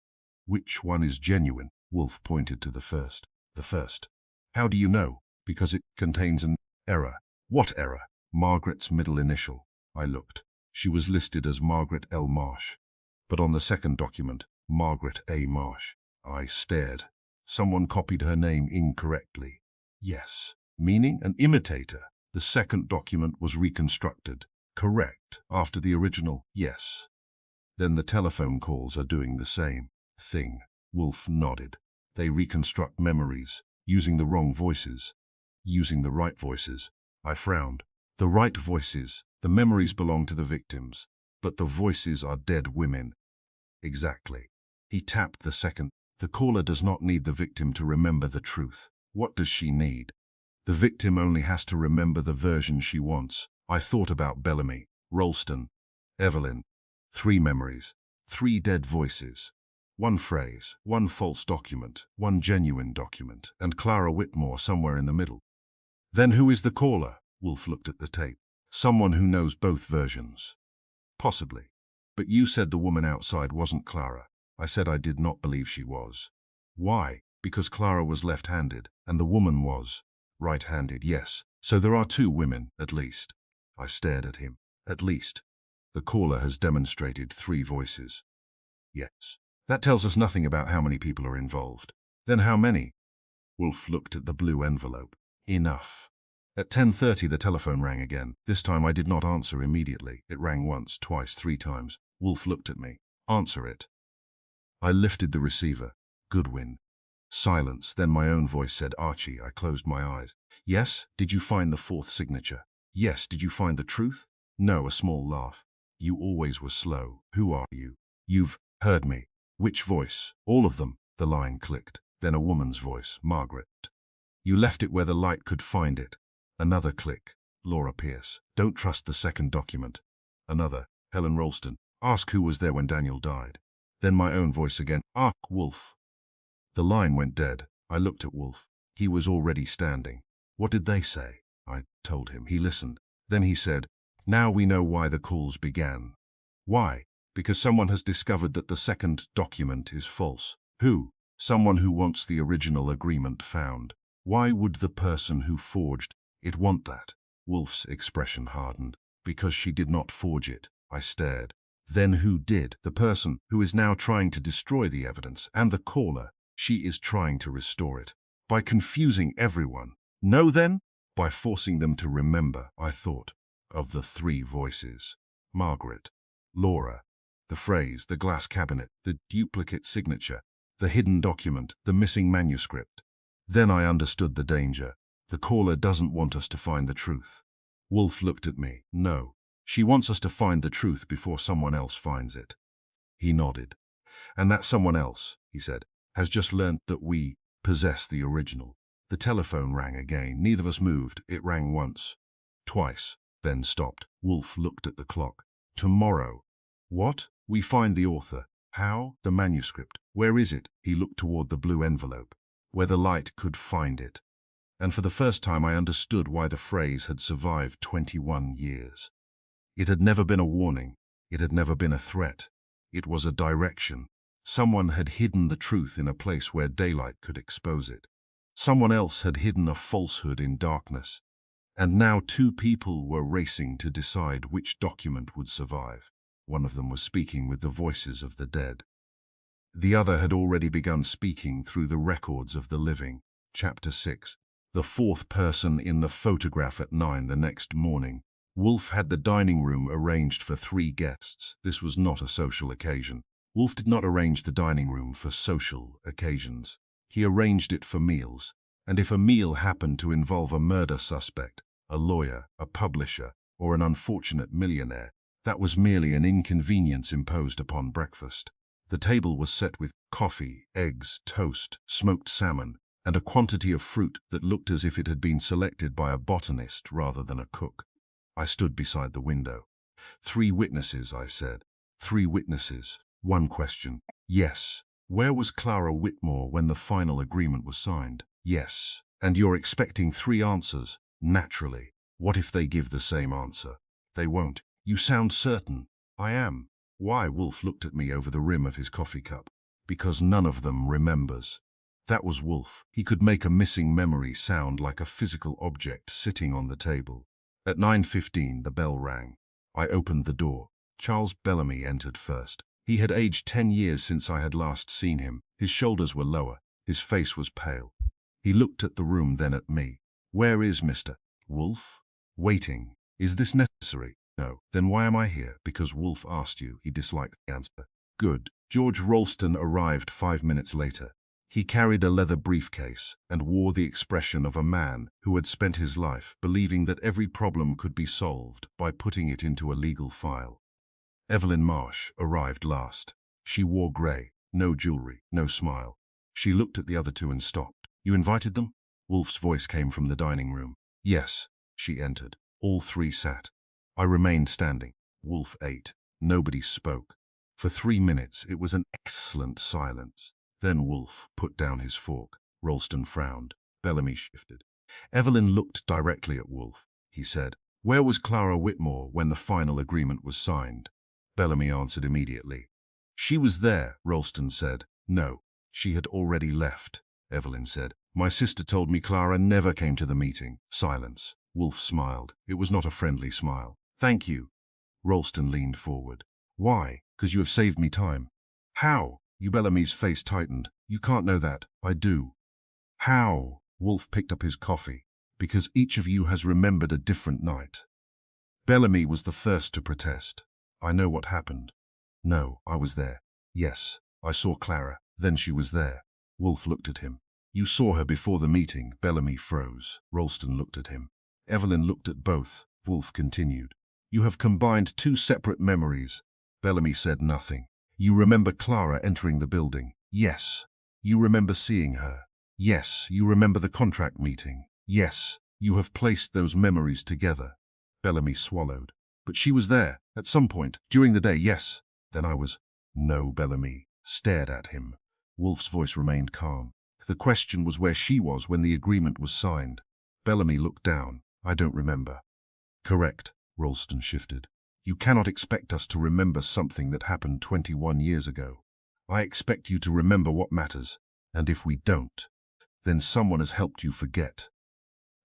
Which one is genuine? Wolfe pointed to the first. The first. How do you know? Because it contains an error. What error? Margaret's middle initial. I looked. She was listed as Margaret L. Marsh. But on the second document, Margaret A. Marsh. I stared. Someone copied her name incorrectly. Yes. Meaning an imitator. The second document was reconstructed. Correct. After the original. Yes. Then the telephone calls are doing the same thing. Wolfe nodded. They reconstruct memories, using the wrong voices. Using the right voices. I frowned. The right voices. The memories belong to the victims, but the voices are dead women. Exactly. He tapped the second. The caller does not need the victim to remember the truth. What does she need? The victim only has to remember the version she wants. I thought about Bellamy, Ralston, Evelyn. 3 memories. 3 dead voices. 1 phrase, 1 false document, 1 genuine document, and Clara Whitmore somewhere in the middle. Then who is the caller? Wolfe looked at the tape. Someone who knows both versions. Possibly. But you said the woman outside wasn't Clara. I said I did not believe she was. Why? Because Clara was left-handed, and the woman was right-handed, yes. So there are 2 women, at least. I stared at him. At least. The caller has demonstrated 3 voices. Yes. That tells us nothing about how many people are involved. Then how many? Wolfe looked at the blue envelope. Enough. At 10:30 the telephone rang again. This time I did not answer immediately. It rang once, twice, 3 times. Wolfe looked at me. Answer it. I lifted the receiver. Goodwin. Silence. Then my own voice said, Archie. I closed my eyes. Yes? Did you find the 4th signature? Yes. Did you find the truth? No. A small laugh. You always were slow. Who are you? You've heard me. Which voice? All of them. The line clicked. Then a woman's voice. Margaret. You left it where the light could find it. Another click. Laura Pierce. Don't trust the second document. Another. Helen Ralston. Ask who was there when Daniel died. Then my own voice again. Archie Wolfe. The line went dead. I looked at Wolfe. He was already standing. What did they say? I told him. He listened. Then he said, now we know why the calls began. Why? Because someone has discovered that the second document is false. Who? Someone who wants the original agreement found. Why would the person who forged it want that? Wolfe's expression hardened. Because she did not forge it. I stared. Then who did? The person who is now trying to destroy the evidence, and the caller. She is trying to restore it. By confusing everyone. No then? By forcing them to remember, I thought, of the three voices. Margaret. Laura. The phrase, the glass cabinet, the duplicate signature, the hidden document, the missing manuscript. Then I understood the danger. The caller doesn't want us to find the truth. Wolfe looked at me. No. She wants us to find the truth before someone else finds it. He nodded. And that someone else, he said, has just learned that we possess the original. The telephone rang again. Neither of us moved. It rang once. Twice. Then stopped. Wolfe looked at the clock. Tomorrow. What? We find the author. How? The manuscript. Where is it? He looked toward the blue envelope. Where the light could find it. And for the first time I understood why the phrase had survived 21 years. It had never been a warning. It had never been a threat. It was a direction. Someone had hidden the truth in a place where daylight could expose it. Someone else had hidden a falsehood in darkness. And now two people were racing to decide which document would survive. One of them was speaking with the voices of the dead. The other had already begun speaking through the records of the living. Chapter 6. The fourth person in the photograph at 9 the next morning. Wolfe had the dining room arranged for 3 guests. This was not a social occasion. Wolfe did not arrange the dining room for social occasions. He arranged it for meals. And if a meal happened to involve a murder suspect, a lawyer, a publisher, or an unfortunate millionaire, that was merely an inconvenience imposed upon breakfast. The table was set with coffee, eggs, toast, smoked salmon, and a quantity of fruit that looked as if it had been selected by a botanist rather than a cook. I stood beside the window. 3 witnesses, I said. 3 witnesses. 1 question. Yes. Where was Clara Whitmore when the final agreement was signed? Yes. And you're expecting 3 answers? Naturally. What if they give the same answer? They won't. You sound certain. I am. Why? Wolfe looked at me over the rim of his coffee cup. Because none of them remembers. That was Wolfe. He could make a missing memory sound like a physical object sitting on the table. At 9:15, the bell rang. I opened the door. Charles Bellamy entered first. He had aged 10 years since I had last seen him. His shoulders were lower. His face was pale. He looked at the room, then at me. Where is Mr. Wolfe? Waiting. Is this necessary? No. Then why am I here? Because Wolfe asked you. He disliked the answer. Good. George Ralston arrived 5 minutes later. He carried a leather briefcase and wore the expression of a man who had spent his life believing that every problem could be solved by putting it into a legal file. Evelyn Marsh arrived last. She wore grey, no jewelry, no smile. She looked at the other 2 and stopped. You invited them? Wolfe's voice came from the dining room. Yes. She entered. All 3 sat. I remained standing. Wolfe ate. Nobody spoke. For 3 minutes it was an excellent silence. Then Wolfe put down his fork. Ralston frowned. Bellamy shifted. Evelyn looked directly at Wolfe. He said, Where was Clara Whitmore when the final agreement was signed? Bellamy answered immediately. She was there, Ralston said. No, she had already left, Evelyn said. My sister told me Clara never came to the meeting. Silence. Wolfe smiled. It was not a friendly smile. Thank you. Ralston leaned forward. Why? Because you have saved me time. How? Bellamy's face tightened. You can't know that. I do. How? Wolfe picked up his coffee. Because each of you has remembered a different night. Bellamy was the first to protest. I know what happened. No, I was there. Yes, I saw Clara. Then she was there. Wolfe looked at him. You saw her before the meeting. Bellamy froze. Ralston looked at him. Evelyn looked at both. Wolfe continued. You have combined 2 separate memories. Bellamy said nothing. You remember Clara entering the building? Yes. You remember seeing her? Yes. You remember the contract meeting? Yes. You have placed those memories together. Bellamy swallowed. But she was there, at some point, during the day, yes. Then I was. No, Bellamy. stared at him. Wolfe's voice remained calm. The question was where she was when the agreement was signed. Bellamy looked down. I don't remember. Correct, Ralston shifted. You cannot expect us to remember something that happened 21 years ago. I expect you to remember what matters, and if we don't, then someone has helped you forget.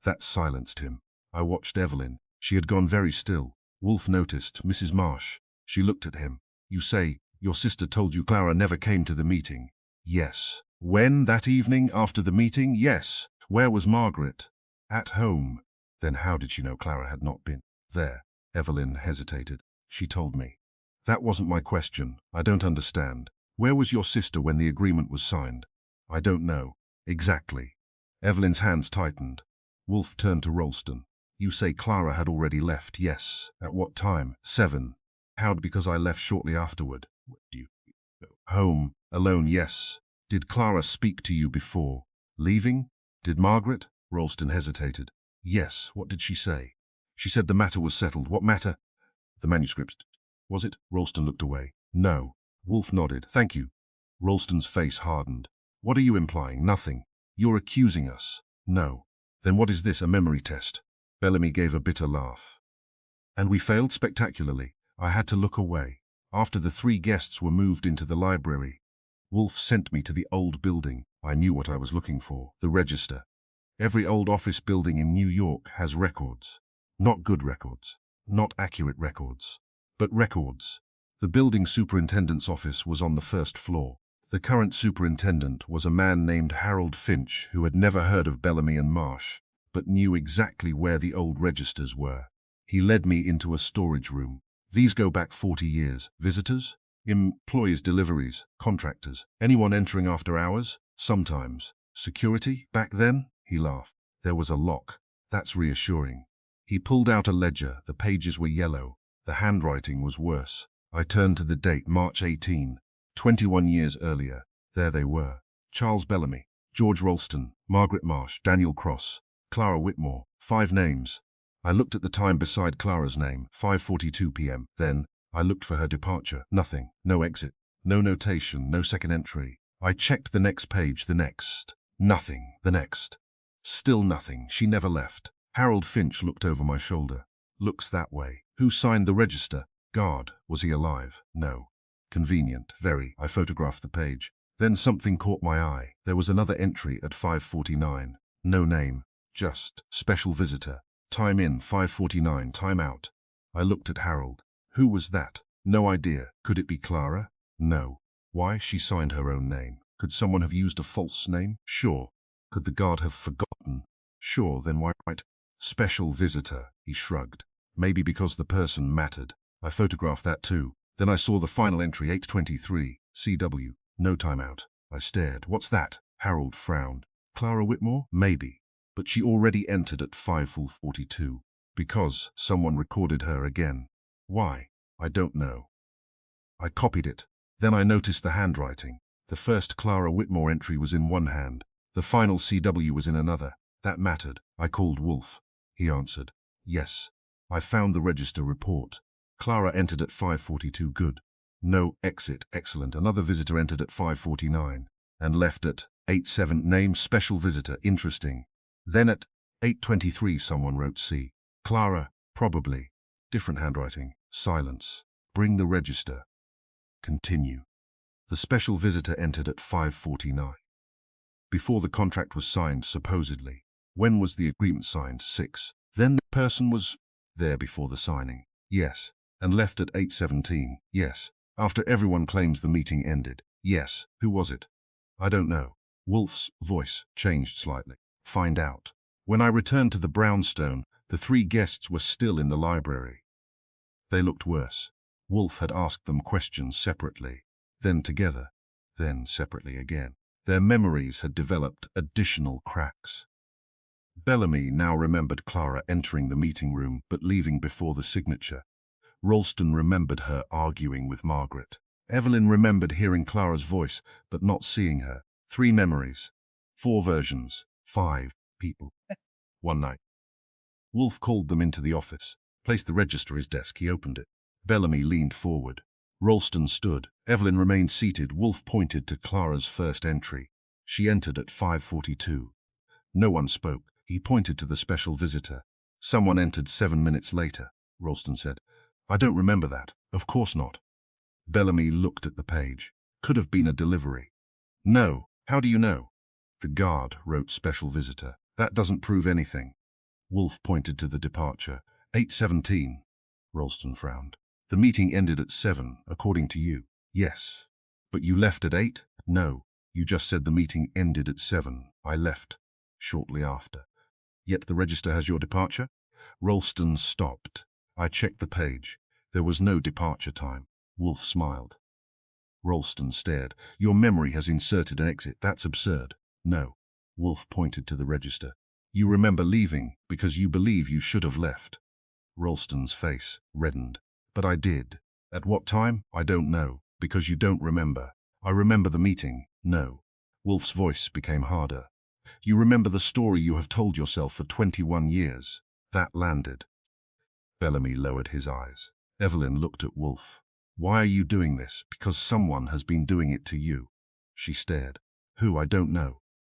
That silenced him. I watched Evelyn. She had gone very still. Wolfe noticed. Mrs. Marsh. She looked at him. You say, your sister told you Clara never came to the meeting? Yes. When, that evening after the meeting? Yes. Where was Margaret? At home. Then how did she know Clara had not been there? Evelyn hesitated. She told me. That wasn't my question. I don't understand. Where was your sister when the agreement was signed? I don't know. Exactly. Evelyn's hands tightened. Wolfe turned to Ralston. You say Clara had already left? Yes. At what time? 7. How? Because I left shortly afterward. You home? Alone? Yes. Did Clara speak to you before leaving? Did Margaret? Ralston hesitated. Yes. What did she say? She said the matter was settled. What matter? The manuscript. Was it? Ralston looked away. No. Wolfe nodded. Thank you. Ralston's face hardened. What are you implying? Nothing. You're accusing us. No. Then what is this, a memory test? Bellamy gave a bitter laugh. And we failed spectacularly. I had to look away. After the 3 guests were moved into the library, Wolfe sent me to the old building. I knew what I was looking for, the register. Every old office building in New York has records. Not good records, not accurate records, but records. The building superintendent's office was on the 1st floor. The current superintendent was a man named Harold Finch who had never heard of Bellamy and Marsh, but knew exactly where the old registers were. He led me into a storage room. These go back 40 years. Visitors? Employees, deliveries, contractors. Anyone entering after hours? Sometimes. Security? Back then? He laughed. There was a lock. That's reassuring. He pulled out a ledger. The pages were yellow. The handwriting was worse. I turned to the date, March 18. 21 years earlier. There they were. Charles Bellamy, George Ralston, Margaret Marsh, Daniel Cross, Clara Whitmore. 5 names. I looked at the time beside Clara's name, 5:42 p.m. Then, I looked for her departure. Nothing. No exit. No notation. No second entry. I checked the next page, the next. Nothing. The next. Still nothing. She never left. Harold Finch looked over my shoulder. Looks that way. Who signed the register? Guard. Was he alive? No. Convenient. Very. I photographed the page. Then something caught my eye. There was another entry at 5:49. No name. Just special visitor. Time in 5:49. Time out. I looked at Harold. Who was that? No idea. Could it be Clara? No. Why? She signed her own name. Could someone have used a false name? Sure. Could the guard have forgotten? Sure. Then why write special visitor? He shrugged. Maybe because the person mattered. I photographed that too. Then I saw the final entry, 8:23. CW. No timeout. I stared. What's that? Harold frowned. Clara Whitmore? Maybe. But she already entered at 5:42. Because someone recorded her again. Why? I don't know. I copied it. Then I noticed the handwriting. The first Clara Whitmore entry was in one hand. The final CW was in another. That mattered. I called Wolfe. He answered. Yes. I found the register report. Clara entered at 5:42. Good. No exit. Excellent. Another visitor entered at 5:49 and left at 8:07. Name special visitor. Interesting. Then at 8:23 someone wrote C. Clara. Probably. Different handwriting. Silence. Bring the register. Continue. The special visitor entered at 5:49. Before the contract was signed, supposedly. When was the agreement signed? 6. Then the person was there before the signing. Yes. And left at 8:17. Yes. After everyone claims the meeting ended. Yes. Who was it? I don't know. Wolfe's voice changed slightly. Find out. When I returned to the brownstone, the 3 guests were still in the library. They looked worse. Wolfe had asked them questions separately, then together, then separately again. Their memories had developed additional cracks. Bellamy now remembered Clara entering the meeting room but leaving before the signature. Ralston remembered her arguing with Margaret. Evelyn remembered hearing Clara's voice but not seeing her. 3 memories. 4 versions. 5 people. One night. Wolfe called them into the office, placed the register at his desk. He opened it. Bellamy leaned forward. Ralston stood. Evelyn remained seated. Wolfe pointed to Clara's first entry. She entered at 5:42. No one spoke. He pointed to the special visitor. Someone entered 7 minutes later, Ralston said. I don't remember that. Of course not. Bellamy looked at the page. Could have been a delivery. No. How do you know? The guard wrote special visitor. That doesn't prove anything. Wolfe pointed to the departure. 8:17. Ralston frowned. The meeting ended at 7, according to you. Yes. But you left at 8? No. You just said the meeting ended at 7. I left shortly after. Yet the register has your departure? Ralston stopped. I checked the page. There was no departure time. Wolfe smiled. Ralston stared. Your memory has inserted an exit. That's absurd. No. Wolfe pointed to the register. You remember leaving because you believe you should have left. Ralston's face reddened. But I did. At what time? I don't know, because you don't remember. I remember the meeting. No. Wolfe's voice became harder. You remember the story you have told yourself for 21 years. That landed. Bellamy lowered his eyes. Evelyn looked at Wolfe. Why are you doing this? Because someone has been doing it to you. She stared. Who? I don't know.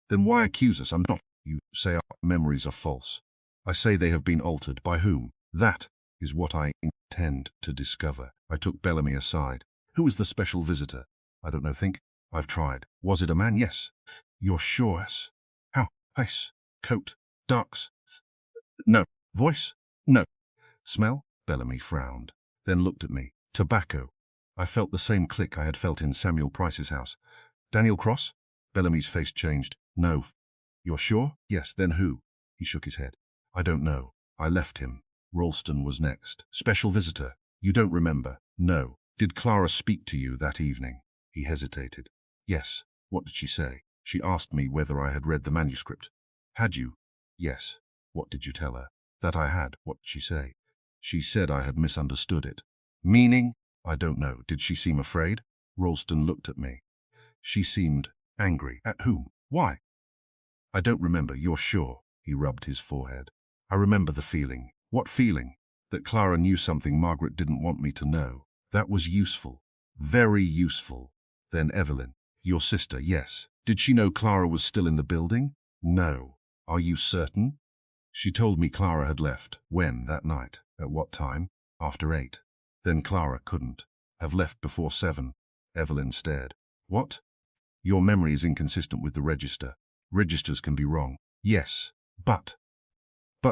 Then why accuse us? I'm not. You say our memories are false. I say they have been altered. By whom? That is what I intend to discover. I took Bellamy aside. Who is the special visitor? I don't know. Think. I've tried. Was it a man? Yes. You're sure? Yes. How? Face. Coat. Darks. No. Voice? No. Smell? Bellamy frowned, then looked at me. Tobacco. I felt the same click I had felt in Samuel Price's house. Daniel Cross? Bellamy's face changed. No. You're sure? Yes. Then who? He shook his head. I don't know. I left him. Ralston was next. Special visitor. You don't remember? No. Did Clara speak to you that evening? He hesitated. Yes. What did she say? She asked me whether I had read the manuscript. Had you? Yes. What did you tell her? That I had. What did she say? She said I had misunderstood it. Meaning? I don't know. Did she seem afraid? Ralston looked at me. She seemed angry. At whom? Why? I don't remember. You're sure? He rubbed his forehead. I remember the feeling. What feeling? That Clara knew something Margaret didn't want me to know. That was useful. Very useful. Then Evelyn. Your sister, yes. Did she know Clara was still in the building? No. Are you certain? She told me Clara had left. When? That night. At what time? After 8. Then Clara couldn't have left before 7. Evelyn stared. What? Your memory is inconsistent with the register. Registers can be wrong. Yes, but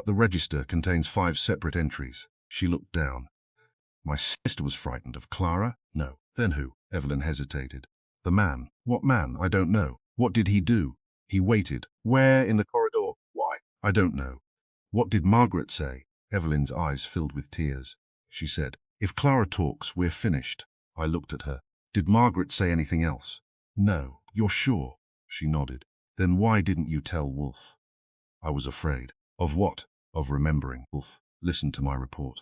the register contains 5 separate entries. She looked down. My sister was frightened of Clara? No. Then who? Evelyn hesitated. The man. What man? I don't know. What did he do? He waited. Where? In the corridor. Why? I don't know. What did Margaret say? Evelyn's eyes filled with tears. She said, if Clara talks, we're finished. I looked at her. Did Margaret say anything else? No. You're sure? She nodded. Then why didn't you tell Wolfe? I was afraid. Of what? Of remembering. Wolfe listened to my report.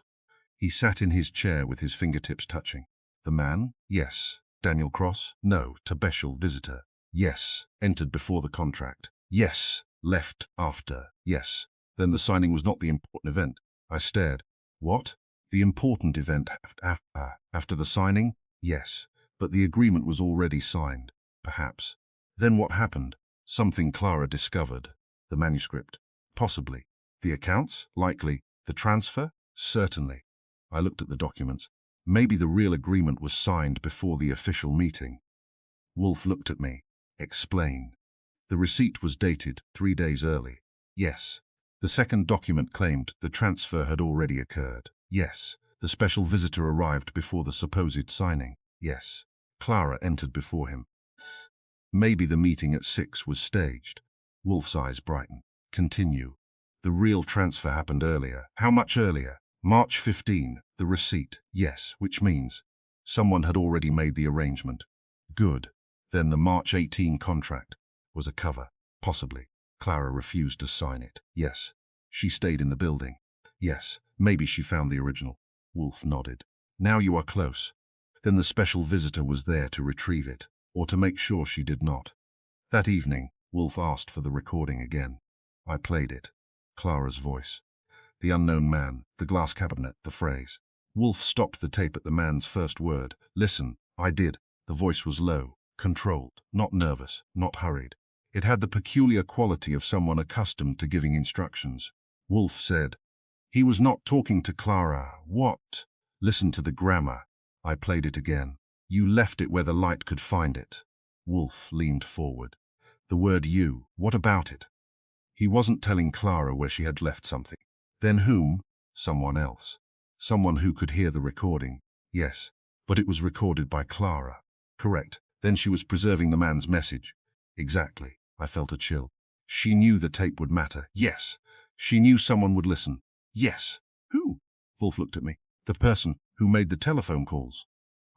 He sat in his chair with his fingertips touching. The man? Yes. Daniel Cross? No. Special visitor? Yes. Entered before the contract? Yes. Left after? Yes. Then the signing was not the important event. I stared. What? The important event after the signing? Yes. But the agreement was already signed. Perhaps. Then what happened? Something Clara discovered. The manuscript? Possibly. The accounts? Likely. The transfer? Certainly. I looked at the documents. Maybe the real agreement was signed before the official meeting. Wolfe looked at me. Explain. The receipt was dated 3 days early. Yes. The second document claimed the transfer had already occurred. Yes. The special visitor arrived before the supposed signing. Yes. Clara entered before him. Maybe the meeting at 6 was staged. Wolfe's eyes brightened. Continue. The real transfer happened earlier. How much earlier? March 15. The receipt. Yes, which means someone had already made the arrangement. Good. Then the March 18 contract was a cover. Possibly. Clara refused to sign it. Yes. She stayed in the building. Yes. Maybe she found the original. Wolfe nodded. Now you are close. Then the special visitor was there to retrieve it, or to make sure she did not. That evening, Wolfe asked for the recording again. I played it. Clara's voice. The unknown man, the glass cabinet, the phrase. Wolfe stopped the tape at the man's first word. Listen, I did. The voice was low, controlled, not nervous, not hurried. It had the peculiar quality of someone accustomed to giving instructions. Wolfe said, "He was not talking to Clara. What? Listen to the grammar." I played it again. "You left it where the light could find it." Wolfe leaned forward. "The word you, what about it?" He wasn't telling Clara where she had left something. Then whom? Someone else. Someone who could hear the recording. Yes, but it was recorded by Clara. Correct. Then she was preserving the man's message. Exactly. I felt a chill. She knew the tape would matter. Yes. She knew someone would listen. Yes. Who? Wolfe looked at me. The person who made the telephone calls.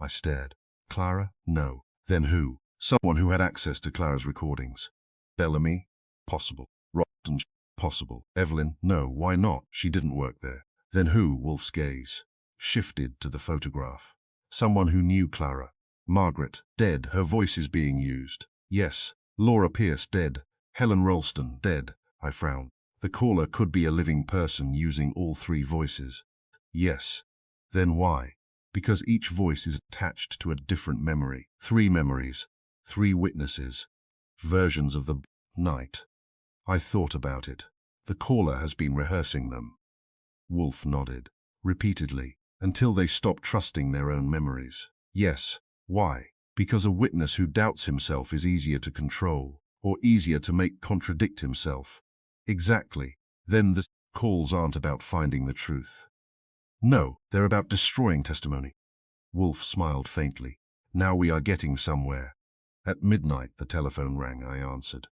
I stared. Clara? No. Then who? Someone who had access to Clara's recordings. Bellamy? Possible. Rotten? Possible. Evelyn? No, why not? She didn't work there. Then who? Wolfe's gaze shifted to the photograph. Someone who knew Clara. Margaret, dead, her voice is being used. Yes. Laura Pierce, dead. Helen Ralston, dead. I frowned. The caller could be a living person using all three voices. Yes. Then why? Because each voice is attached to a different memory. 3 memories. 3 witnesses. Versions of the night. I thought about it. The caller has been rehearsing them. Wolfe nodded, repeatedly, until they stopped trusting their own memories. Yes. Why? Because a witness who doubts himself is easier to control, or easier to make contradict himself. Exactly. Then the calls aren't about finding the truth. No, they're about destroying testimony. Wolfe smiled faintly. Now we are getting somewhere. At midnight the telephone rang, I answered.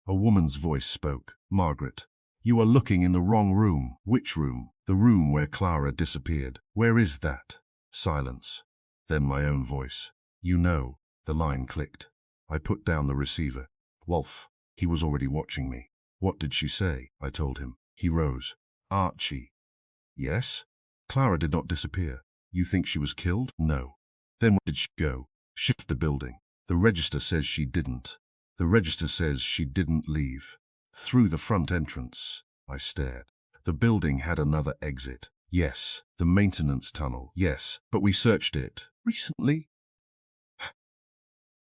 A woman's voice spoke. Margaret, you are looking in the wrong room. Which room? The room where Clara disappeared. Where is that? Silence. Then my own voice. You know. The line clicked. I put down the receiver. Wolfe. He was already watching me. What did she say? I told him. He rose. Archie. Yes? Clara did not disappear. You think she was killed? No. Then where did she go? Shift the building. The register says she didn't. The register says she didn't leave. Through the front entrance. I stared. The building had another exit. Yes. The maintenance tunnel. Yes. But we searched it. Recently?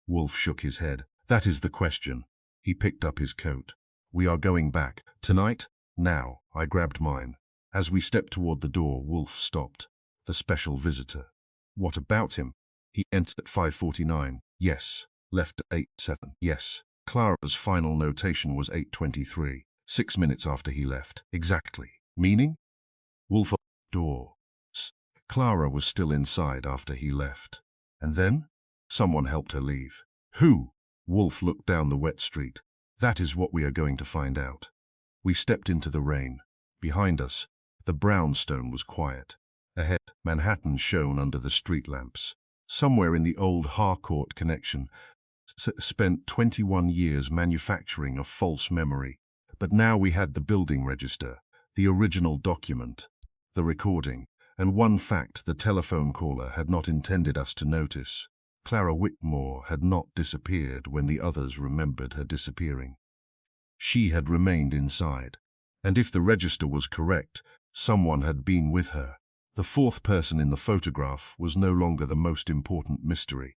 Wolfe shook his head. That is the question. He picked up his coat. We are going back. Tonight? Now. I grabbed mine. As we stepped toward the door, Wolfe stopped. The special visitor. What about him? He entered at 5:49. Yes. Left at 8:07. Yes. Clara's final notation was 8:23. 6 minutes after he left. Exactly. Meaning? Wolfe opened the door. Clara was still inside after he left. And then? Someone helped her leave. Who? Wolfe looked down the wet street. That is what we are going to find out. We stepped into the rain. Behind us, the brownstone was quiet. Ahead, Manhattan shone under the street lamps. Somewhere in the old Harcourt connection, spent 21 years manufacturing a false memory. But now we had the building register, the original document, the recording, and one fact the telephone caller had not intended us to notice. Clara Whitmore had not disappeared when the others remembered her disappearing. She had remained inside, and if the register was correct, someone had been with her. The 4th person in the photograph was no longer the most important mystery.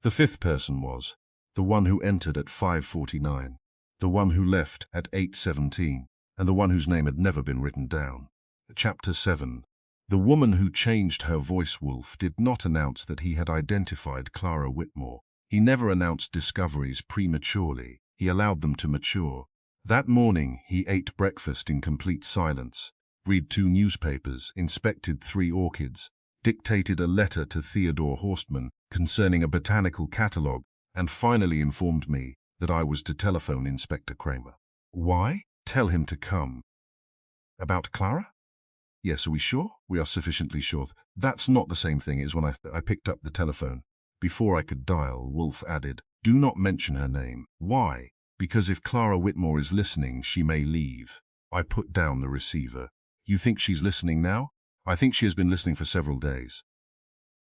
The 5th person was the one who entered at 5:49, the one who left at 8:17, and the one whose name had never been written down. Chapter 7. The woman who changed her voice. Wolfe did not announce that he had identified Clara Whitmore. He never announced discoveries prematurely. He allowed them to mature. That morning, he ate breakfast in complete silence, read 2 newspapers, inspected 3 orchids, dictated a letter to Theodore Horstman concerning a botanical catalogue, and finally informed me that I was to telephone Inspector Kramer. Why? Tell him to come. About Clara? Yes, are we sure? We are sufficiently sure. That's not the same thing as when I picked up the telephone. Before I could dial, Wolfe added, do not mention her name. Why? Because if Clara Whitmore is listening, she may leave. I put down the receiver. You think she's listening now? I think she has been listening for several days.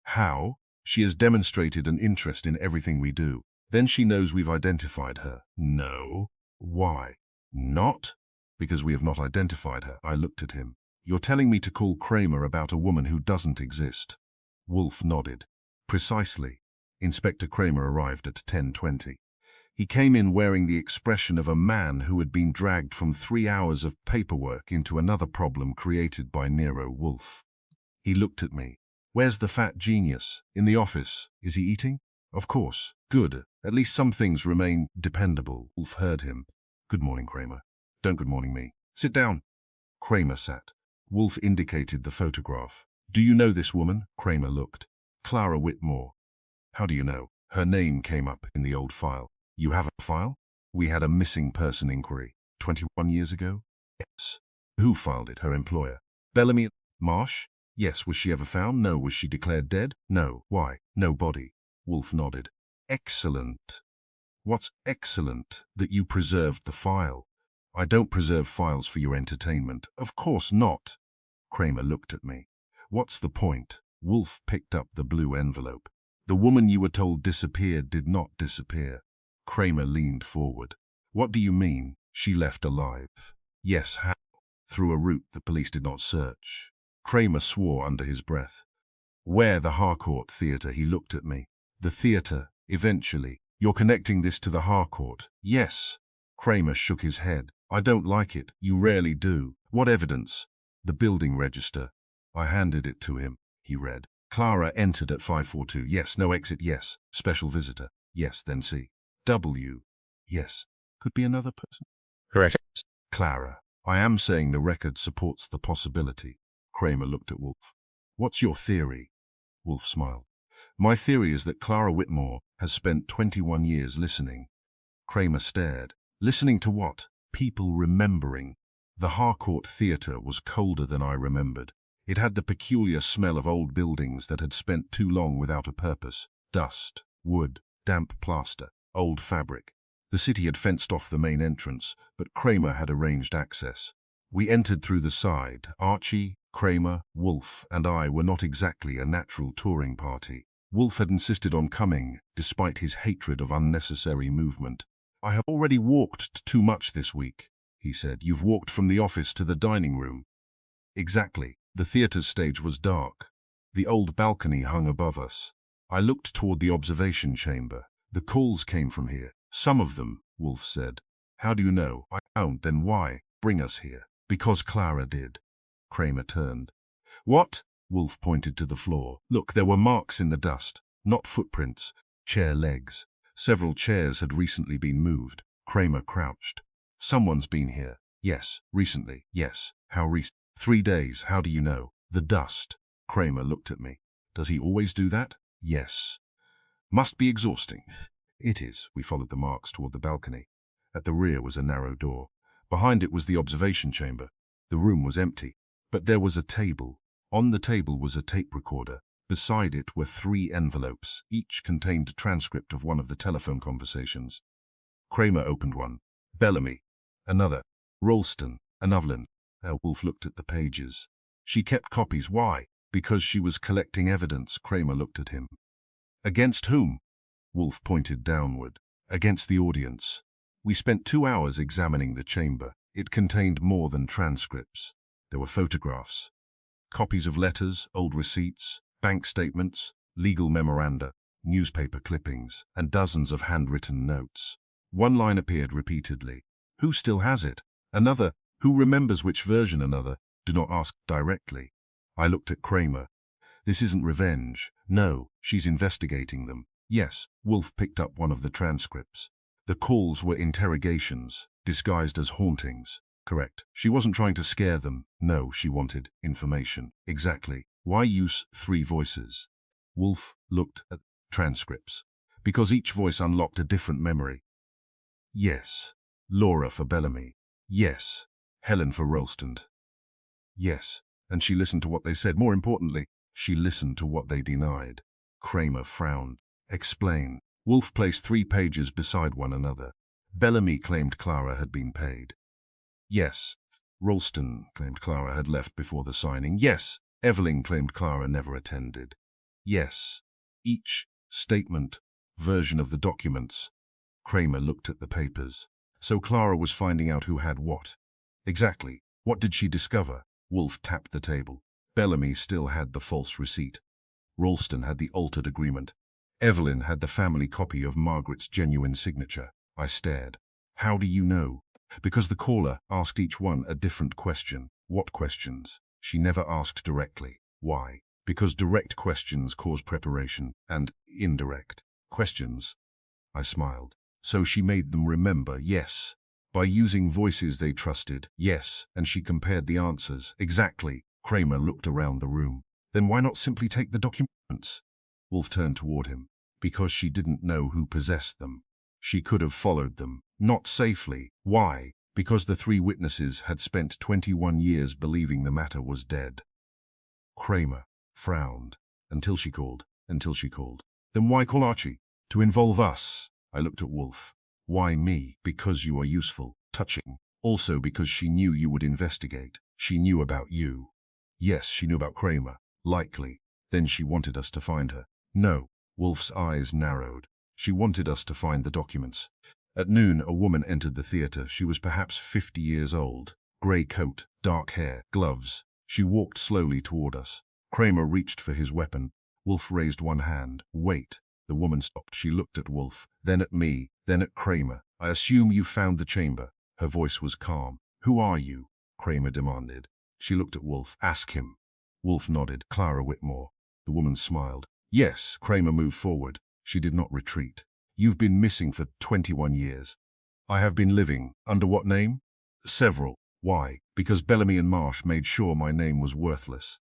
How? She has demonstrated an interest in everything we do. Then she knows we've identified her. No. Why? Not? Because we have not identified her. I looked at him. You're telling me to call Kramer about a woman who doesn't exist? Wolfe nodded. Precisely. Inspector Kramer arrived at 10:20. He came in wearing the expression of a man who had been dragged from 3 hours of paperwork into another problem created by Nero Wolfe. He looked at me. Where's the fat genius? In the office. Is he eating? Of course. Good. At least some things remain dependable. Wolfe heard him. Good morning, Kramer. Don't good morning me. Sit down. Kramer sat. Wolfe indicated the photograph. Do you know this woman? Kramer looked. Clara Whitmore. How do you know? Her name came up in the old file. You have a file? We had a missing person inquiry. 21 years ago? Yes. Who filed it? Her employer. Bellamy. Marsh? Yes. Was she ever found? No. Was she declared dead? No. Why? No body. Wolfe nodded. Excellent. What's excellent? That you preserved the file. I don't preserve files for your entertainment. Of course not. Kramer looked at me. What's the point? Wolfe picked up the blue envelope. The woman you were told disappeared did not disappear. Kramer leaned forward. What do you mean? She left alive. Yes, how? Through a route the police did not search. Kramer swore under his breath. Where? The Harcourt Theatre. He looked at me. The theatre, eventually. You're connecting this to the Harcourt? Yes. Kramer shook his head. I don't like it. You rarely do. What evidence? The building register. I handed it to him. He read. Clara entered at 542. Yes. No exit. Yes. Special visitor. Yes. Then C. W. Yes. Could be another person. Correct. Clara. I am saying the record supports the possibility. Kramer looked at Wolfe. What's your theory? Wolfe smiled. My theory is that Clara Whitmore has spent 21 years listening. Kramer stared. Listening to what? People remembering. The Harcourt Theatre was colder than I remembered. It had the peculiar smell of old buildings that had spent too long without a purpose. Dust, wood, damp plaster, old fabric. The city had fenced off the main entrance, but Kramer had arranged access. We entered through the side. Archie, Kramer, Wolfe, and I were not exactly a natural touring party. Wolfe had insisted on coming, despite his hatred of unnecessary movement. I have already walked too much this week, he said. You've walked from the office to the dining room. Exactly. The theatre's stage was dark. The old balcony hung above us. I looked toward the observation chamber. The calls came from here. Some of them, Wolfe said. How do you know? I don't. Then why bring us here? Because Clara did. Kramer turned. What? Wolfe pointed to the floor. Look, there were marks in the dust. Not footprints. Chair legs. Several chairs had recently been moved. Kramer crouched. Someone's been here. Yes. Recently. Yes. How recent? 3 days. How do you know? The dust. Kramer looked at me. Does he always do that? Yes. Must be exhausting. It is. We followed the marks toward the balcony. At the rear was a narrow door. Behind it was the observation chamber. The room was empty, but there was a table. On the table was a tape recorder. Beside it were 3 envelopes. Each contained a transcript of one of the telephone conversations. Kramer opened one. Bellamy. Another. Ralston. Anovelin. Wolfe looked at the pages. She kept copies. Why? Because she was collecting evidence. Kramer looked at him. Against whom? Wolfe pointed downward. Against the audience. We spent 2 hours examining the chamber. It contained more than transcripts. There were photographs, copies of letters, old receipts, bank statements, legal memoranda, newspaper clippings, and dozens of handwritten notes. One line appeared repeatedly. Who still has it? Another. Who remembers which version? Another. Do not ask directly. I looked at Kramer. This isn't revenge. No, she's investigating them. Yes. Wolfe picked up one of the transcripts. The calls were interrogations, disguised as hauntings. Correct. She wasn't trying to scare them. No, she wanted information. Exactly. Why use 3 voices? Wolfe looked at transcripts. Because each voice unlocked a different memory. Yes. Laura for Bellamy. Yes. Helen for Ralston. Yes. And she listened to what they said. More importantly, she listened to what they denied. Kramer frowned. Explain. Wolfe placed 3 pages beside one another. Bellamy claimed Clara had been paid. Yes. Ralston claimed Clara had left before the signing. Yes. Evelyn claimed Clara never attended. Yes. Each statement, version of the documents. Kramer looked at the papers. So Clara was finding out who had what. Exactly. What did she discover? Wolfe tapped the table. Bellamy still had the false receipt. Ralston had the altered agreement. Evelyn had the family copy of Margaret's genuine signature. I stared. How do you know? Because the caller asked each one a different question. What questions? She never asked directly. Why? Because direct questions cause preparation, and indirect questions. I smiled. So she made them remember, yes. By using voices they trusted, yes, and she compared the answers. Exactly. Kramer looked around the room. Then why not simply take the documents? Wolfe turned toward him. Because she didn't know who possessed them. She could have followed them. Not safely. Why? Because the 3 witnesses had spent 21 years believing the matter was dead. Kramer frowned. Until she called. Then why call Archie? To involve us. I looked at Wolfe. Why me? Because you are useful. Touching. Also because she knew you would investigate. She knew about you. Yes, she knew about Kramer. Likely. Then she wanted us to find her. No. Wolfe's eyes narrowed. She wanted us to find the documents. At noon, a woman entered the theater. She was perhaps 50 years old. Grey coat, dark hair, gloves. She walked slowly toward us. Kramer reached for his weapon. Wolfe raised one hand. Wait. The woman stopped. She looked at Wolfe, then at me, then at Kramer. I assume you found the chamber. Her voice was calm. Who are you? Kramer demanded. She looked at Wolfe. Ask him. Wolfe nodded. Clara Whitmore. The woman smiled. Yes. Kramer moved forward. She did not retreat. You've been missing for 21 years. I have been living. Under what name? Several. Why? Because Bellamy and Marsh made sure my name was worthless.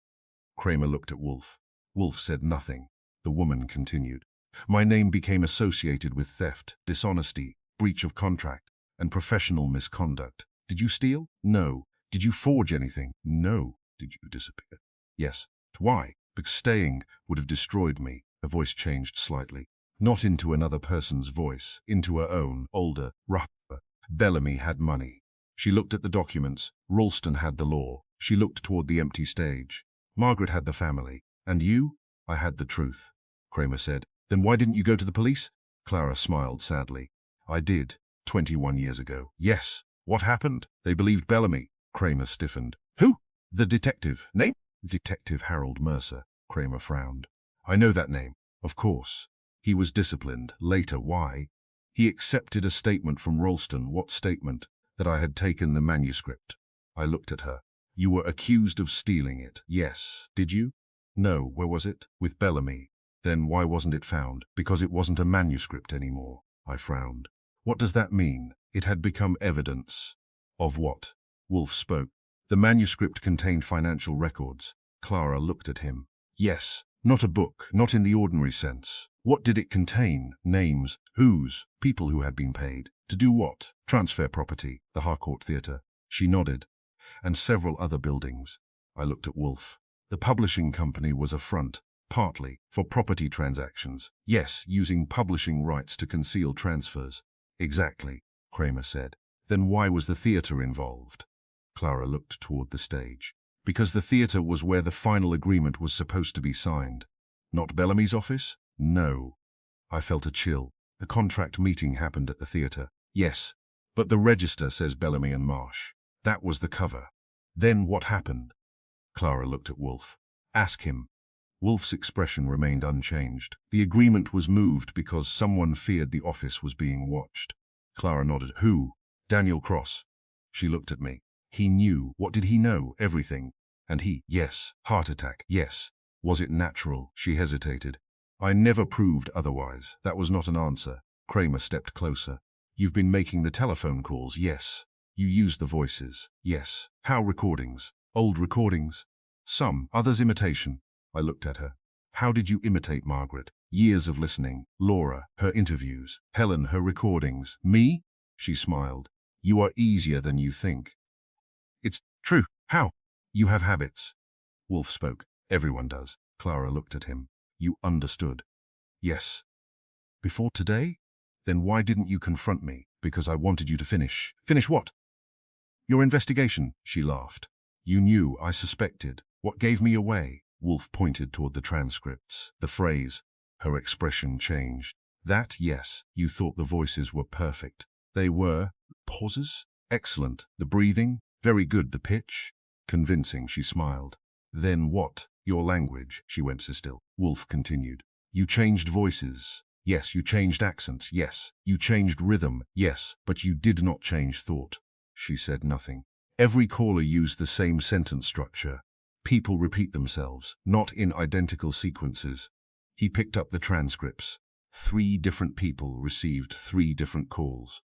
Kramer looked at Wolfe. Wolfe said nothing. The woman continued. My name became associated with theft, dishonesty, breach of contract, and professional misconduct. Did you steal? No. Did you forge anything? No. Did you disappear? Yes. Why? Because staying would have destroyed me. Her voice changed slightly. Not into another person's voice, into her own, older, rougher. Bellamy had money. She looked at the documents. Ralston had the law. She looked toward the empty stage. Margaret had the family. And you? I had the truth. Kramer said. Then why didn't you go to the police? Clara smiled sadly. I did, 21 years ago. Yes. What happened? They believed Bellamy. Kramer stiffened. Who? The detective. Name? Detective Harold Mercer. Kramer frowned. I know that name. Of course. He was disciplined. Later, why? He accepted a statement from Ralston. What statement? That I had taken the manuscript. I looked at her. You were accused of stealing it. Yes. Did you? No. Where was it? With Bellamy. Then why wasn't it found? Because it wasn't a manuscript anymore. I frowned. What does that mean? It had become evidence. Of what? Wolfe spoke. The manuscript contained financial records. Clara looked at him. Yes. Not a book, not in the ordinary sense. What did it contain? Names. Whose? People who had been paid. To do what? Transfer property. The Harcourt Theatre. She nodded. And several other buildings. I looked at Wolfe. The publishing company was a front, partly, for property transactions. Yes, using publishing rights to conceal transfers. Exactly, Kramer said. Then why was the theatre involved? Clara looked toward the stage. Because the theatre was where the final agreement was supposed to be signed. Not Bellamy's office? No. I felt a chill. The contract meeting happened at the theatre. Yes, but the register says Bellamy and Marsh. That was the cover. Then what happened? Clara looked at Wolfe. Ask him. Wolfe's expression remained unchanged. The agreement was moved because someone feared the office was being watched. Clara nodded. Who? Daniel Cross. She looked at me. He knew. What did he know? Everything. And he, yes. Heart attack, yes. Was it natural? She hesitated. I never proved otherwise. That was not an answer. Kramer stepped closer. You've been making the telephone calls, yes. You used the voices, yes. How recordings? Old recordings? Some, others imitation. I looked at her. How did you imitate Margaret? Years of listening. Laura, her interviews. Helen, her recordings. Me? She smiled. You are easier than you think. It's true. How? You have habits. Wolfe spoke. Everyone does. Clara looked at him. You understood. Yes. Before today? Then why didn't you confront me? Because I wanted you to finish. Finish what? Your investigation, she laughed. You knew, I suspected. What gave me away? Wolfe pointed toward the transcripts. The phrase. Her expression changed. That, yes, you thought the voices were perfect. They were. Pauses? Excellent. The breathing? Very good. The pitch? Convincing, she smiled. Then what? Your language, she went so still. Wolfe continued. You changed voices. Yes, you changed accents. Yes, you changed rhythm. Yes, but you did not change thought. She said nothing. Every caller used the same sentence structure. People repeat themselves, not in identical sequences. He picked up the transcripts. 3 different people received 3 different calls.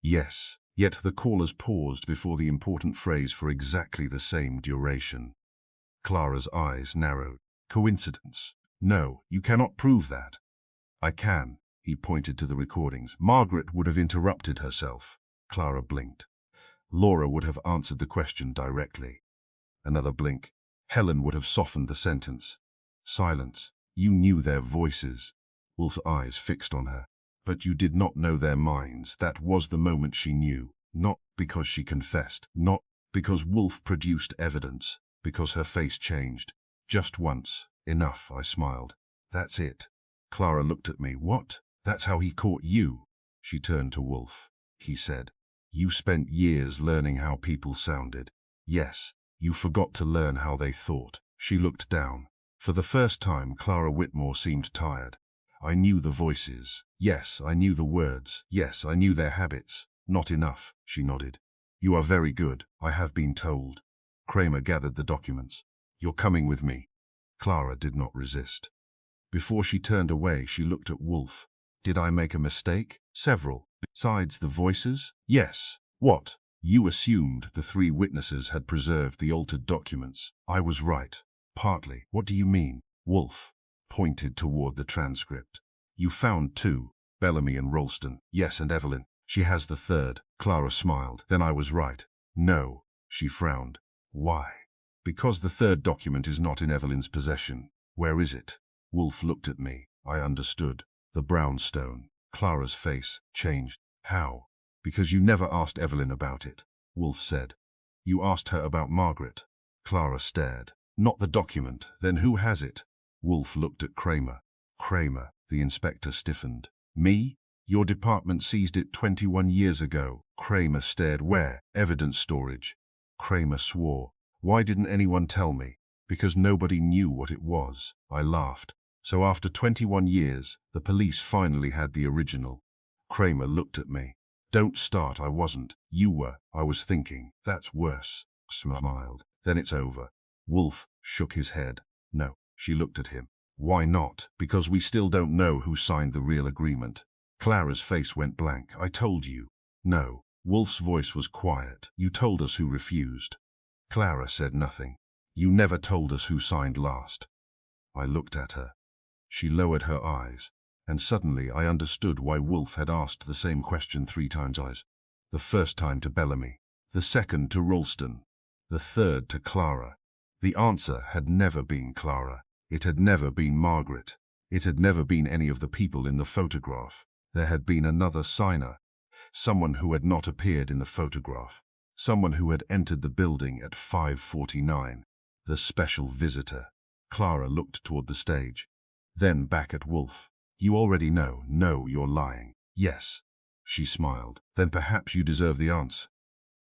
Yes, yet the callers paused before the important phrase for exactly the same duration. Clara's eyes narrowed. Coincidence? No, you cannot prove that. I can. He pointed to the recordings. Margaret would have interrupted herself. Clara blinked. Laura would have answered the question directly. Another blink. Helen would have softened the sentence. Silence. You knew their voices. Wolfe's eyes fixed on her. But you did not know their minds. That was the moment she knew. Not because she confessed. Not because Wolfe produced evidence. Because her face changed. Just once. Enough, I smiled. That's it. Clara looked at me. What? That's how he caught you? She turned to Wolfe. He said, you spent years learning how people sounded. Yes, you forgot to learn how they thought. She looked down. For the first time, Clara Whitmore seemed tired. I knew the voices. Yes, I knew the words. Yes, I knew their habits. Not enough, she nodded. You are very good, I have been told. Kramer gathered the documents. You're coming with me. Clara did not resist. Before she turned away, she looked at Wolfe. Did I make a mistake? Several. Besides the voices? Yes. What? You assumed the 3 witnesses had preserved the altered documents. I was right. Partly. What do you mean? Wolfe pointed toward the transcript. You found 2, Bellamy and Ralston. Yes, and Evelyn. She has the 3rd. Clara smiled. Then I was right. No. She frowned. Why? Because the 3rd document is not in Evelyn's possession. Where is it? Wolfe looked at me. I understood. The brownstone. Clara's face changed. How? Because you never asked Evelyn about it, Wolfe said. You asked her about Margaret. Clara stared. Not the document. Then who has it? Wolfe looked at Kramer. Kramer, the inspector stiffened. Me? Your department seized it 21 years ago. Kramer stared. Where? Evidence storage. Kramer swore. Why didn't anyone tell me? Because nobody knew what it was. I laughed. So after 21 years, the police finally had the original. Kramer looked at me. Don't start, I wasn't. You were. I was thinking. That's worse. Smiled. Then it's over. Wolfe shook his head. No. She looked at him. Why not? Because we still don't know who signed the real agreement. Clara's face went blank. I told you. No. Wolfe's voice was quiet. You told us who refused. Clara said nothing. You never told us who signed last. I looked at her. She lowered her eyes, and suddenly I understood why Wolfe had asked the same question 3 times. The first time to Bellamy, the second to Ralston, the third to Clara. The answer had never been Clara. It had never been Margaret. It had never been any of the people in the photograph. There had been another signer, someone who had not appeared in the photograph, someone who had entered the building at 5:49, the special visitor. Clara looked toward the stage. Then back at Wolfe. You already know. No, you're lying. Yes. She smiled. Then perhaps you deserve the answer.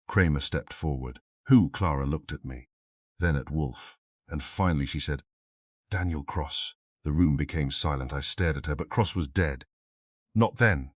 Kramer stepped forward. Who? Clara looked at me. Then at Wolfe. And finally she said, Daniel Cross. The room became silent. I stared at her, but Cross was dead. Not then.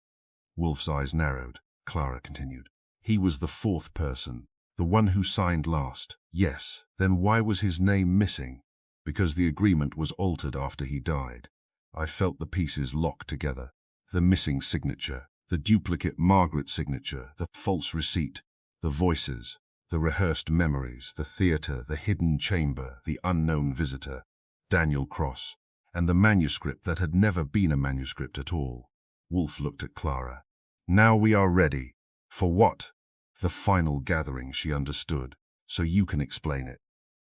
Wolfe's eyes narrowed. Clara continued. He was the 4th person. The one who signed last. Yes. Then why was his name missing? Because the agreement was altered after he died. I felt the pieces lock together. The missing signature, the duplicate Margaret signature, the false receipt, the voices, the rehearsed memories, the theater, the hidden chamber, the unknown visitor, Daniel Cross, and the manuscript that had never been a manuscript at all. Wolfe looked at Clara. Now we are ready. For what? The final gathering, she understood. So you can explain it.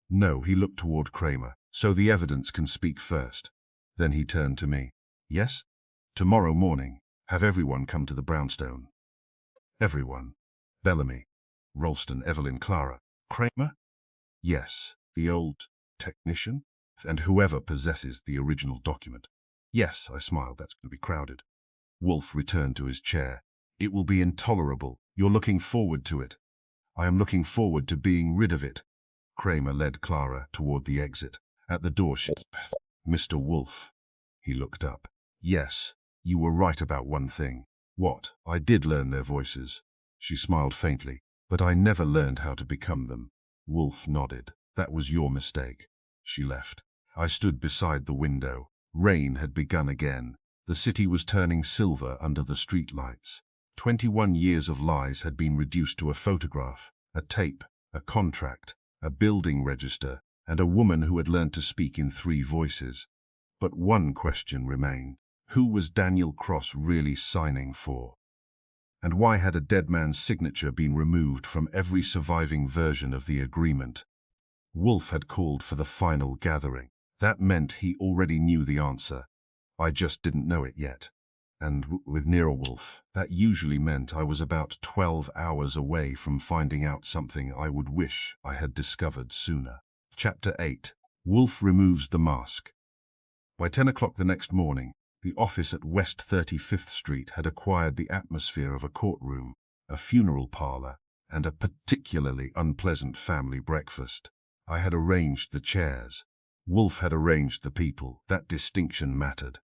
No, he looked toward Kramer. So the evidence can speak first. Then he turned to me. Yes? Tomorrow morning, have everyone come to the brownstone. Everyone. Bellamy, Ralston, Evelyn, Clara. Kramer? Yes. The old technician? And whoever possesses the original document. Yes, I smiled. That's going to be crowded. Wolfe returned to his chair. It will be intolerable. You're looking forward to it. I am looking forward to being rid of it. Kramer led Clara toward the exit. At the door she said, "Mr. Wolfe." He looked up. "Yes, you were right about one thing." "What?" "I did learn their voices." She smiled faintly. "But I never learned how to become them." Wolfe nodded. "That was your mistake." She left. I stood beside the window. Rain had begun again. The city was turning silver under the streetlights. 21 years of lies had been reduced to a photograph, a tape, a contract, a building register, and a woman who had learned to speak in 3 voices. But one question remained. Who was Daniel Cross really signing for? And why had a dead man's signature been removed from every surviving version of the agreement? Wolfe had called for the final gathering. That meant he already knew the answer. I just didn't know it yet. And with Nero Wolfe, that usually meant I was about 12 hours away from finding out something I would wish I had discovered sooner. Chapter 8. Wolfe removes the mask. By 10 o'clock the next morning, the office at West 35th Street had acquired the atmosphere of a courtroom, a funeral parlor, and a particularly unpleasant family breakfast. I had arranged the chairs. Wolfe had arranged the people. That distinction mattered.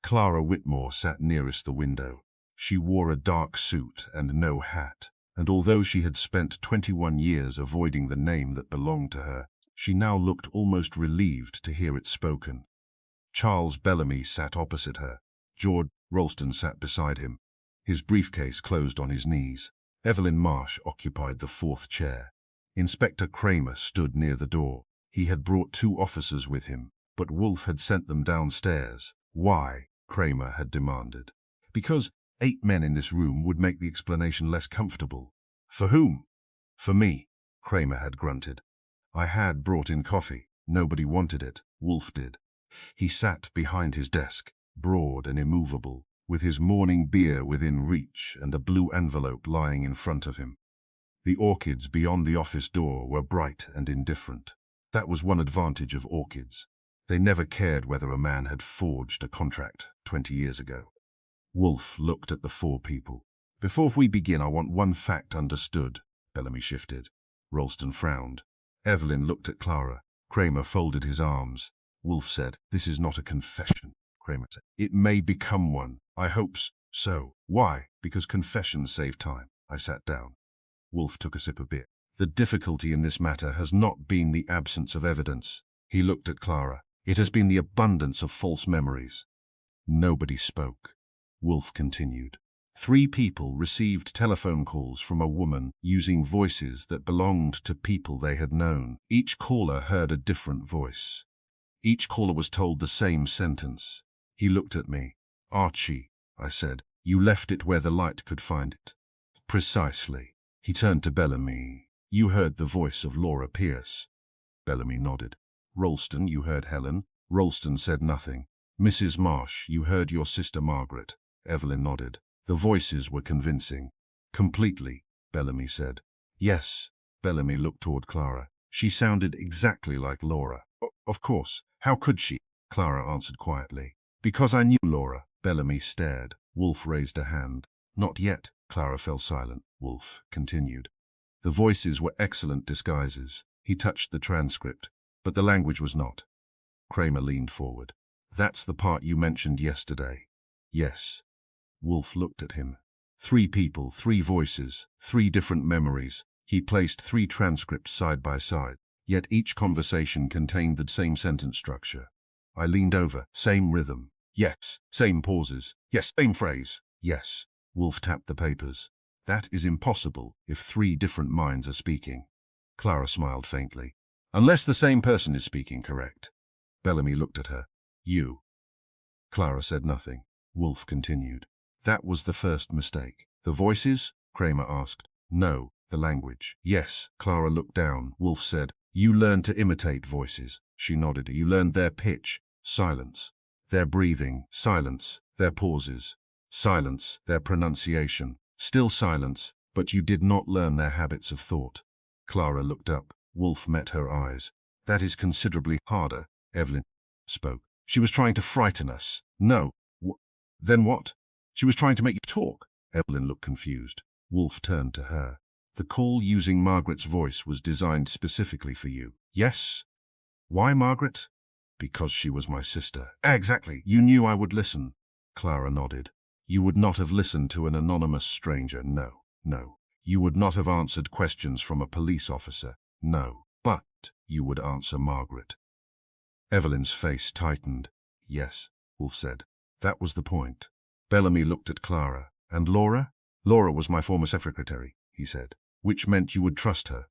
Clara Whitmore sat nearest the window. She wore a dark suit and no hat, and although she had spent 21 years avoiding the name that belonged to her, she now looked almost relieved to hear it spoken. Charles Bellamy sat opposite her. George Ralston sat beside him, his briefcase closed on his knees. Evelyn Marsh occupied the 4th chair. Inspector Kramer stood near the door. He had brought 2 officers with him, but Wolfe had sent them downstairs. Why? Kramer had demanded. Because 8 men in this room would make the explanation less comfortable. For whom? For me, Kramer had grunted. I had brought in coffee. Nobody wanted it. Wolfe did. He sat behind his desk, broad and immovable, with his morning beer within reach and a blue envelope lying in front of him. The orchids beyond the office door were bright and indifferent. That was one advantage of orchids. They never cared whether a man had forged a contract 20 years ago. Wolfe looked at the 4 people. "Before we begin, I want one fact understood." Bellamy shifted. Ralston frowned. Evelyn looked at Clara. Kramer folded his arms. Wolfe said, "This is not a confession." Kramer said, "It may become one. I hope so." "Why?" "Because confessions save time." I sat down. Wolfe took a sip of beer. "The difficulty in this matter has not been the absence of evidence." He looked at Clara. "It has been the abundance of false memories." Nobody spoke. Wolfe continued. 3 people received telephone calls from a woman using voices that belonged to people they had known. Each caller heard a different voice. Each caller was told the same sentence. He looked at me. "Archie," I said, "you left it where the light could find it." "Precisely." He turned to Bellamy. "You heard the voice of Laura Pierce." Bellamy nodded. "Ralston, you heard Helen." Ralston said nothing. "Mrs. Marsh, you heard your sister Margaret." Evelyn nodded. The voices were convincing. "Completely," Bellamy said. "Yes." Bellamy looked toward Clara. "She sounded exactly like Laura." Of course. How could she?" Clara answered quietly. "Because I knew Laura." Bellamy stared. Wolfe raised a hand. "Not yet." Clara fell silent. Wolfe continued. "The voices were excellent disguises." He touched the transcript, but the language was not. Kramer leaned forward. "That's the part you mentioned yesterday." "Yes." Wolfe looked at him. 3 people, 3 voices, 3 different memories. He placed 3 transcripts side by side, yet each conversation contained the same sentence structure. I leaned over. "Same rhythm." "Yes." "Same pauses." "Yes." "Same phrase." "Yes." Wolfe tapped the papers. "That is impossible if 3 different minds are speaking." Clara smiled faintly. "Unless the same person is speaking, correct?" Bellamy looked at her. "You." Clara said nothing. Wolfe continued. "That was the first mistake." "The voices?" Kramer asked. "No, the language." "Yes." Clara looked down. Wolfe said, "You learned to imitate voices." She nodded. "You learned their pitch." Silence. "Their breathing." Silence. "Their pauses." Silence. "Their pronunciation." Still silence. "But you did not learn their habits of thought." Clara looked up. Wolfe met her eyes. "That is considerably harder." Evelyn spoke. "She was trying to frighten us." "No." "Then what?" "She was trying to make you talk." Evelyn looked confused. Wolfe turned to her. The call using Margaret's voice was designed specifically for you. Yes? Why Margaret? Because she was my sister. Exactly. You knew I would listen. Clara nodded. You would not have listened to an anonymous stranger. No, no. You would not have answered questions from a police officer. No. But you would answer Margaret. Evelyn's face tightened. Yes, Wolfe said. That was the point. Bellamy looked at Clara. And Laura? Laura was my former secretary, he said. Which meant you would trust her.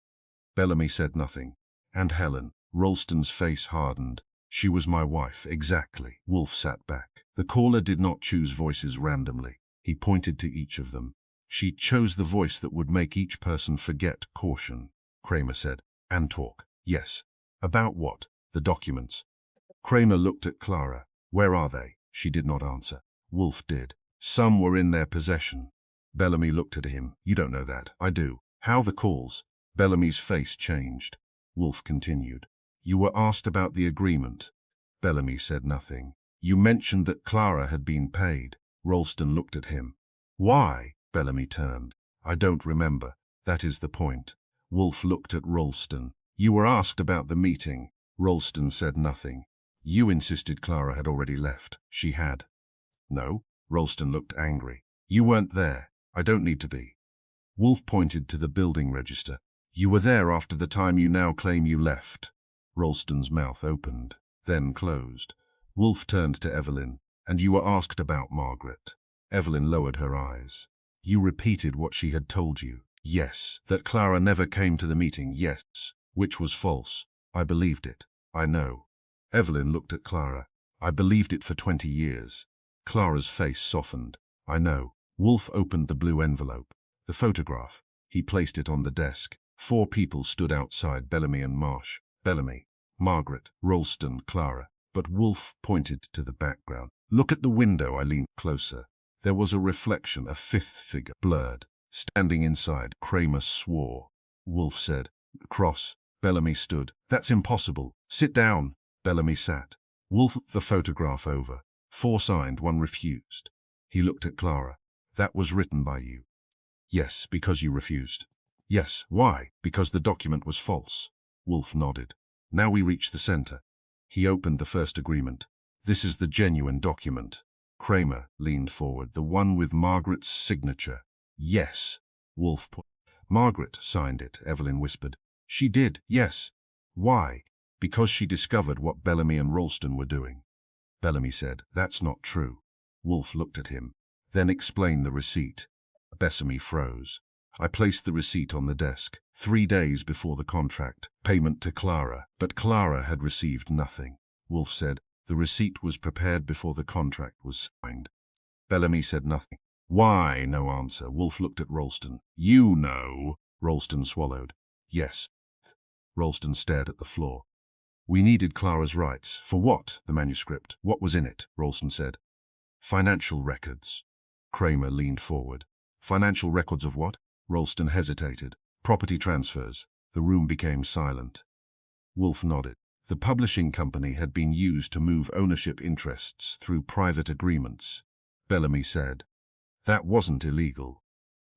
Bellamy said nothing. And Helen? Ralston's face hardened. She was my wife, exactly. Wolfe sat back. The caller did not choose voices randomly. He pointed to each of them. She chose the voice that would make each person forget caution. Kramer said. And talk. Yes. About what? The documents. Kramer looked at Clara. Where are they? She did not answer. Wolfe did. Some were in their possession. Bellamy looked at him. You don't know that. I do. How the calls? Bellamy's face changed. Wolfe continued. You were asked about the agreement. Bellamy said nothing. You mentioned that Clara had been paid. Ralston looked at him. Why? Bellamy turned. I don't remember. That is the point. Wolfe looked at Ralston. You were asked about the meeting. Ralston said nothing. You insisted Clara had already left. She had. No. Ralston looked angry. You weren't there. I don't need to be. Wolfe pointed to the building register. You were there after the time you now claim you left. Ralston's mouth opened, then closed. Wolfe turned to Evelyn. And you were asked about Margaret. Evelyn lowered her eyes. You repeated what she had told you. Yes. That Clara never came to the meeting. Yes. Which was false. I believed it. I know. Evelyn looked at Clara. I believed it for 20 years. Clara's face softened. I know. Wolfe opened the blue envelope. The photograph. He placed it on the desk. 4 people stood outside, Bellamy and Marsh. Bellamy, Margaret, Ralston, Clara. But Wolfe pointed to the background. Look at the window. I leaned closer. There was a reflection, a 5th figure, blurred. Standing inside, Kramer swore. Wolfe said, Cross. Bellamy stood. That's impossible. Sit down. Bellamy sat. Wolfe the photograph over. 4 signed, 1 refused. He looked at Clara. That was written by you. Yes, because you refused. Yes, why? Because the document was false. Wolfe nodded. Now we reach the center. He opened the first agreement. This is the genuine document. Kramer leaned forward. The one with Margaret's signature. Yes. Wolfe put. Margaret signed it, Evelyn whispered. She did, yes. Why? Because she discovered what Bellamy and Ralston were doing. Bellamy said, that's not true. Wolfe looked at him. Then explain the receipt. Bellamy froze. I placed the receipt on the desk, 3 days before the contract, payment to Clara, but Clara had received nothing. Wolfe said, the receipt was prepared before the contract was signed. Bellamy said nothing. Why? No answer. Wolfe looked at Ralston. You know. Ralston swallowed. Yes. Ralston stared at the floor. We needed Clara's rights. For what? The manuscript. What was in it? Ralston said. Financial records. Kramer leaned forward. Financial records of what? Ralston hesitated. Property transfers. The room became silent. Wolfe nodded. The publishing company had been used to move ownership interests through private agreements. Bellamy said. That wasn't illegal.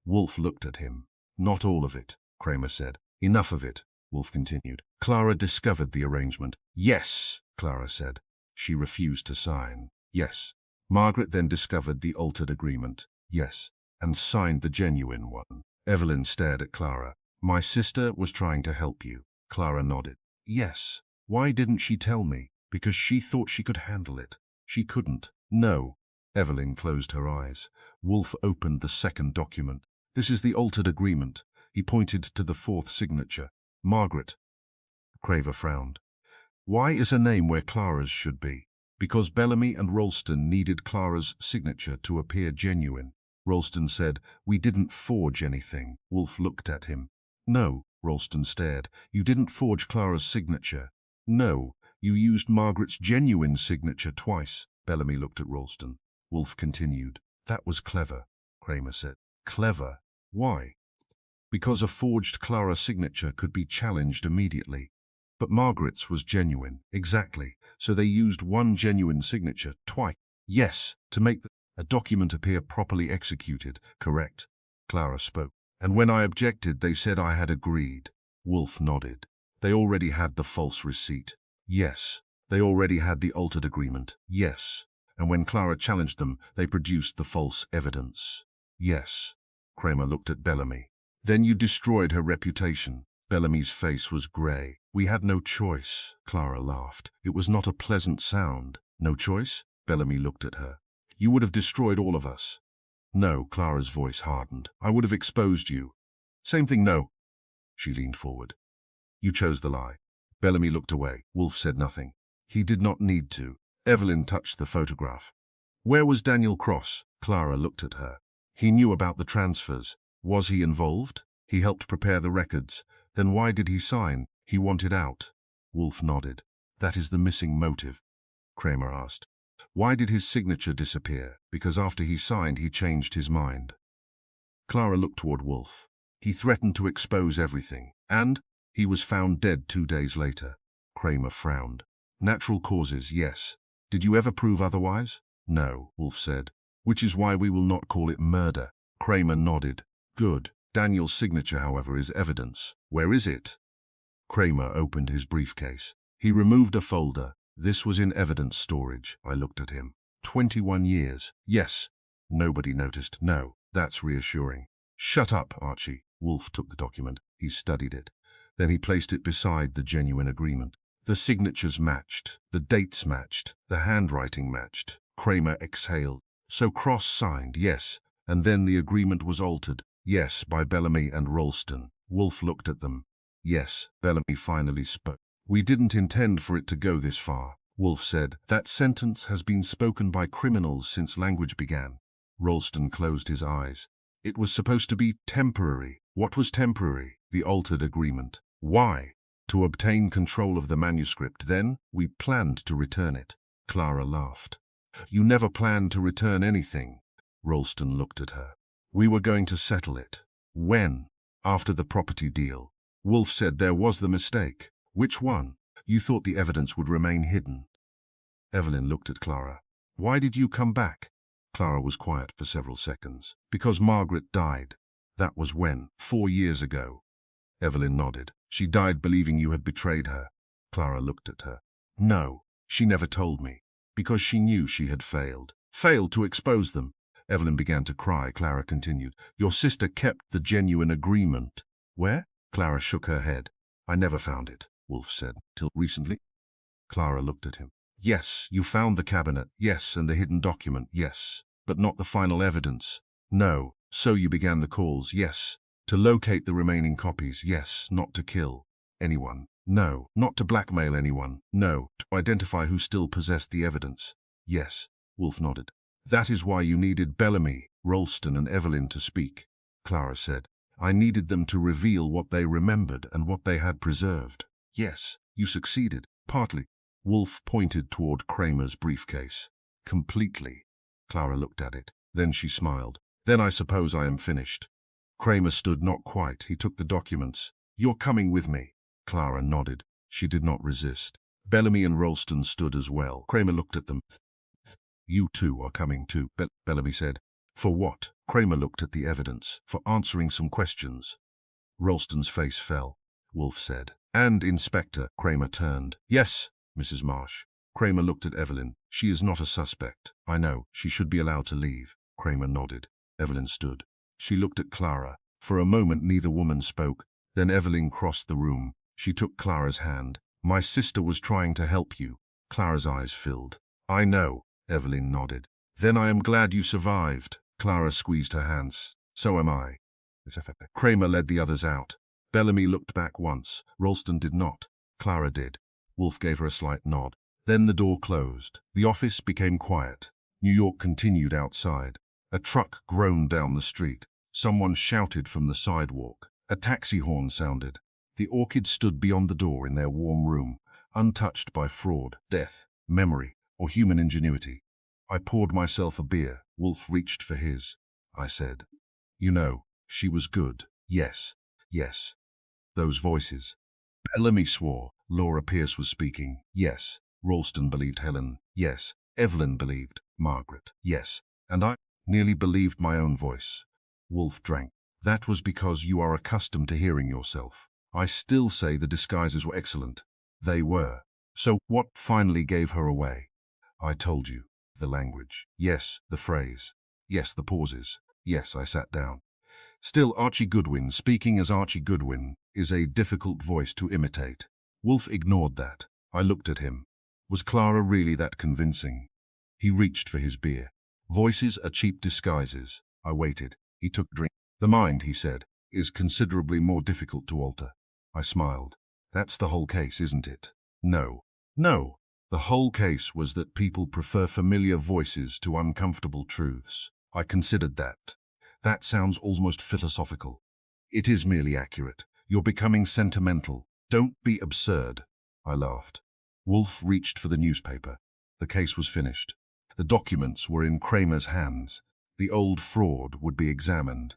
Wolfe looked at him. Not all of it, Kramer said. Enough of it, Wolfe continued. Clara discovered the arrangement. Yes, Clara said. She refused to sign. Yes. Margaret then discovered the altered agreement. Yes. And signed the genuine one. Evelyn stared at Clara. My sister was trying to help you. Clara nodded. Yes. Why didn't she tell me? Because she thought she could handle it. She couldn't. No. Evelyn closed her eyes. Wolfe opened the second document. This is the altered agreement. He pointed to the 4th signature. Margaret. Kramer frowned. Why is her name where Clara's should be? Because Bellamy and Ralston needed Clara's signature to appear genuine. Ralston said, we didn't forge anything. Wolfe looked at him. No, Ralston stared. You didn't forge Clara's signature. No, you used Margaret's genuine signature twice. Bellamy looked at Ralston. Wolfe continued. That was clever, Kramer said. Clever? Why? Because a forged Clara signature could be challenged immediately. But Margaret's was genuine. Exactly. So they used one genuine signature twice. Yes, to make a document appear properly executed. Correct. Clara spoke. And when I objected, they said I had agreed. Wolfe nodded. They already had the false receipt. Yes. They already had the altered agreement. Yes. And when Clara challenged them, they produced the false evidence. Yes. Kramer looked at Bellamy. Then you destroyed her reputation. Bellamy's face was grey. We had no choice, Clara laughed. It was not a pleasant sound. No choice? Bellamy looked at her. You would have destroyed all of us. No, Clara's voice hardened. I would have exposed you. Same thing, no. She leaned forward. You chose the lie. Bellamy looked away. Wolfe said nothing. He did not need to. Evelyn touched the photograph. Where was Daniel Cross? Clara looked at her. He knew about the transfers. Was he involved? He helped prepare the records. Then why did he sign? He wanted out. Wolfe nodded. That is the missing motive. Kramer asked. Why did his signature disappear? Because after he signed, he changed his mind. Clara looked toward Wolfe. He threatened to expose everything. And he was found dead 2 days later. Kramer frowned. Natural causes, yes. Did you ever prove otherwise? No, Wolfe said. Which is why we will not call it murder. Kramer nodded. Good. Daniel's signature, however, is evidence. Where is it? Kramer opened his briefcase. He removed a folder. This was in evidence storage. I looked at him. 21 years. Yes. Nobody noticed. No. That's reassuring. Shut up, Archie. Wolfe took the document. He studied it. Then he placed it beside the genuine agreement. The signatures matched. The dates matched. The handwriting matched. Kramer exhaled. So Cross signed, yes. And then the agreement was altered. Yes, by Bellamy and Ralston. Wolfe looked at them. Yes, Bellamy finally spoke. We didn't intend for it to go this far, Wolfe said. That sentence has been spoken by criminals since language began. Ralston closed his eyes. It was supposed to be temporary. What was temporary? The altered agreement. Why? To obtain control of the manuscript. Then we planned to return it. Clara laughed. You never planned to return anything. Ralston looked at her. We were going to settle it. When? After the property deal. Wolfe said there was the mistake. Which one? You thought the evidence would remain hidden. Evelyn looked at Clara. Why did you come back? Clara was quiet for several seconds. Because Margaret died. That was when? 4 years ago. Evelyn nodded. She died believing you had betrayed her. Clara looked at her. No, she never told me. Because she knew she had failed. Failed to expose them. Evelyn began to cry. Clara continued. Your sister kept the genuine agreement. Where? Clara shook her head. I never found it, Wolfe said. Till recently? Clara looked at him. Yes, you found the cabinet. Yes, and the hidden document. Yes. But not the final evidence. No. So you began the calls. Yes. To locate the remaining copies. Yes. Not to kill anyone. No. Not to blackmail anyone. No. To identify who still possessed the evidence. Yes. Wolfe nodded. That is why you needed Bellamy, Ralston and Evelyn to speak, Clara said. I needed them to reveal what they remembered and what they had preserved. Yes, you succeeded. Partly. Wolfe pointed toward Kramer's briefcase. Completely. Clara looked at it. Then she smiled. Then I suppose I am finished. Kramer stood. Not quite. He took the documents. You're coming with me. Clara nodded. She did not resist. Bellamy and Ralston stood as well. Kramer looked at them. You two are coming too, Bellamy said. For what? Kramer looked at the evidence. For answering some questions. Ralston's face fell. Wolfe said. And Inspector. Kramer turned. Yes, Mrs. Marsh. Kramer looked at Evelyn. She is not a suspect. I know. She should be allowed to leave. Kramer nodded. Evelyn stood. She looked at Clara. For a moment neither woman spoke. Then Evelyn crossed the room. She took Clara's hand. My sister was trying to help you. Clara's eyes filled. I know. Evelyn nodded. Then I am glad you survived. Clara squeezed her hands. So am I. Kramer led the others out. Bellamy looked back once. Ralston did not. Clara did. Wolfe gave her a slight nod. Then the door closed. The office became quiet. New York continued outside. A truck groaned down the street. Someone shouted from the sidewalk. A taxi horn sounded. The Orchids stood beyond the door in their warm room, untouched by fraud, death, memory, or human ingenuity. I poured myself a beer. Wolfe reached for his. I said, you know, she was good. Yes, yes. Those voices. Bellamy swore. Laura Pierce was speaking. Yes. Ralston believed Helen. Yes. Evelyn believed Margaret. Yes. And I nearly believed my own voice. Wolfe drank. That was because you are accustomed to hearing yourself. I still say the disguises were excellent. They were. So what finally gave her away? I told you. The language. Yes, the phrase. Yes, the pauses. Yes, I sat down. Still, Archie Goodwin, speaking as Archie Goodwin, is a difficult voice to imitate. Wolfe ignored that. I looked at him. Was Clara really that convincing? He reached for his beer. Voices are cheap disguises. I waited. He took a drink. The mind, he said, is considerably more difficult to alter. I smiled. That's the whole case, isn't it? No. No. The whole case was that people prefer familiar voices to uncomfortable truths. I considered that. That sounds almost philosophical. It is merely accurate. You're becoming sentimental. Don't be absurd. I laughed. Wolfe reached for the newspaper. The case was finished. The documents were in Kramer's hands. The old fraud would be examined.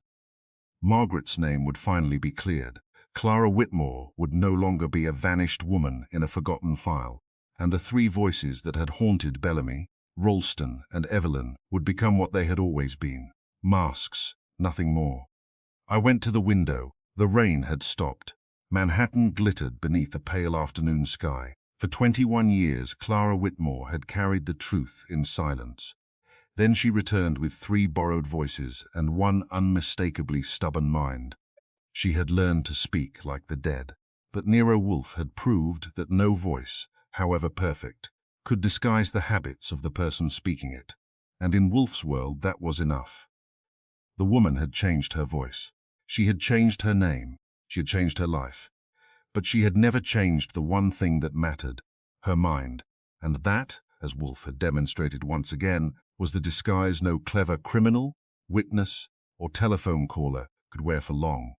Margaret's name would finally be cleared. Clara Whitmore would no longer be a vanished woman in a forgotten file. And the three voices that had haunted Bellamy, Ralston, and Evelyn would become what they had always been. Masks, nothing more. I went to the window. The rain had stopped. Manhattan glittered beneath a pale afternoon sky. For 21 years, Clara Whitmore had carried the truth in silence. Then she returned with 3 borrowed voices and 1 unmistakably stubborn mind. She had learned to speak like the dead. But Nero Wolfe had proved that no voice, however perfect, could disguise the habits of the person speaking it. And in Wolfe's world, that was enough. The woman had changed her voice. She had changed her name. She had changed her life. But she had never changed the one thing that mattered, her mind. And that, as Wolfe had demonstrated once again, was the disguise no clever criminal, witness, or telephone caller could wear for long.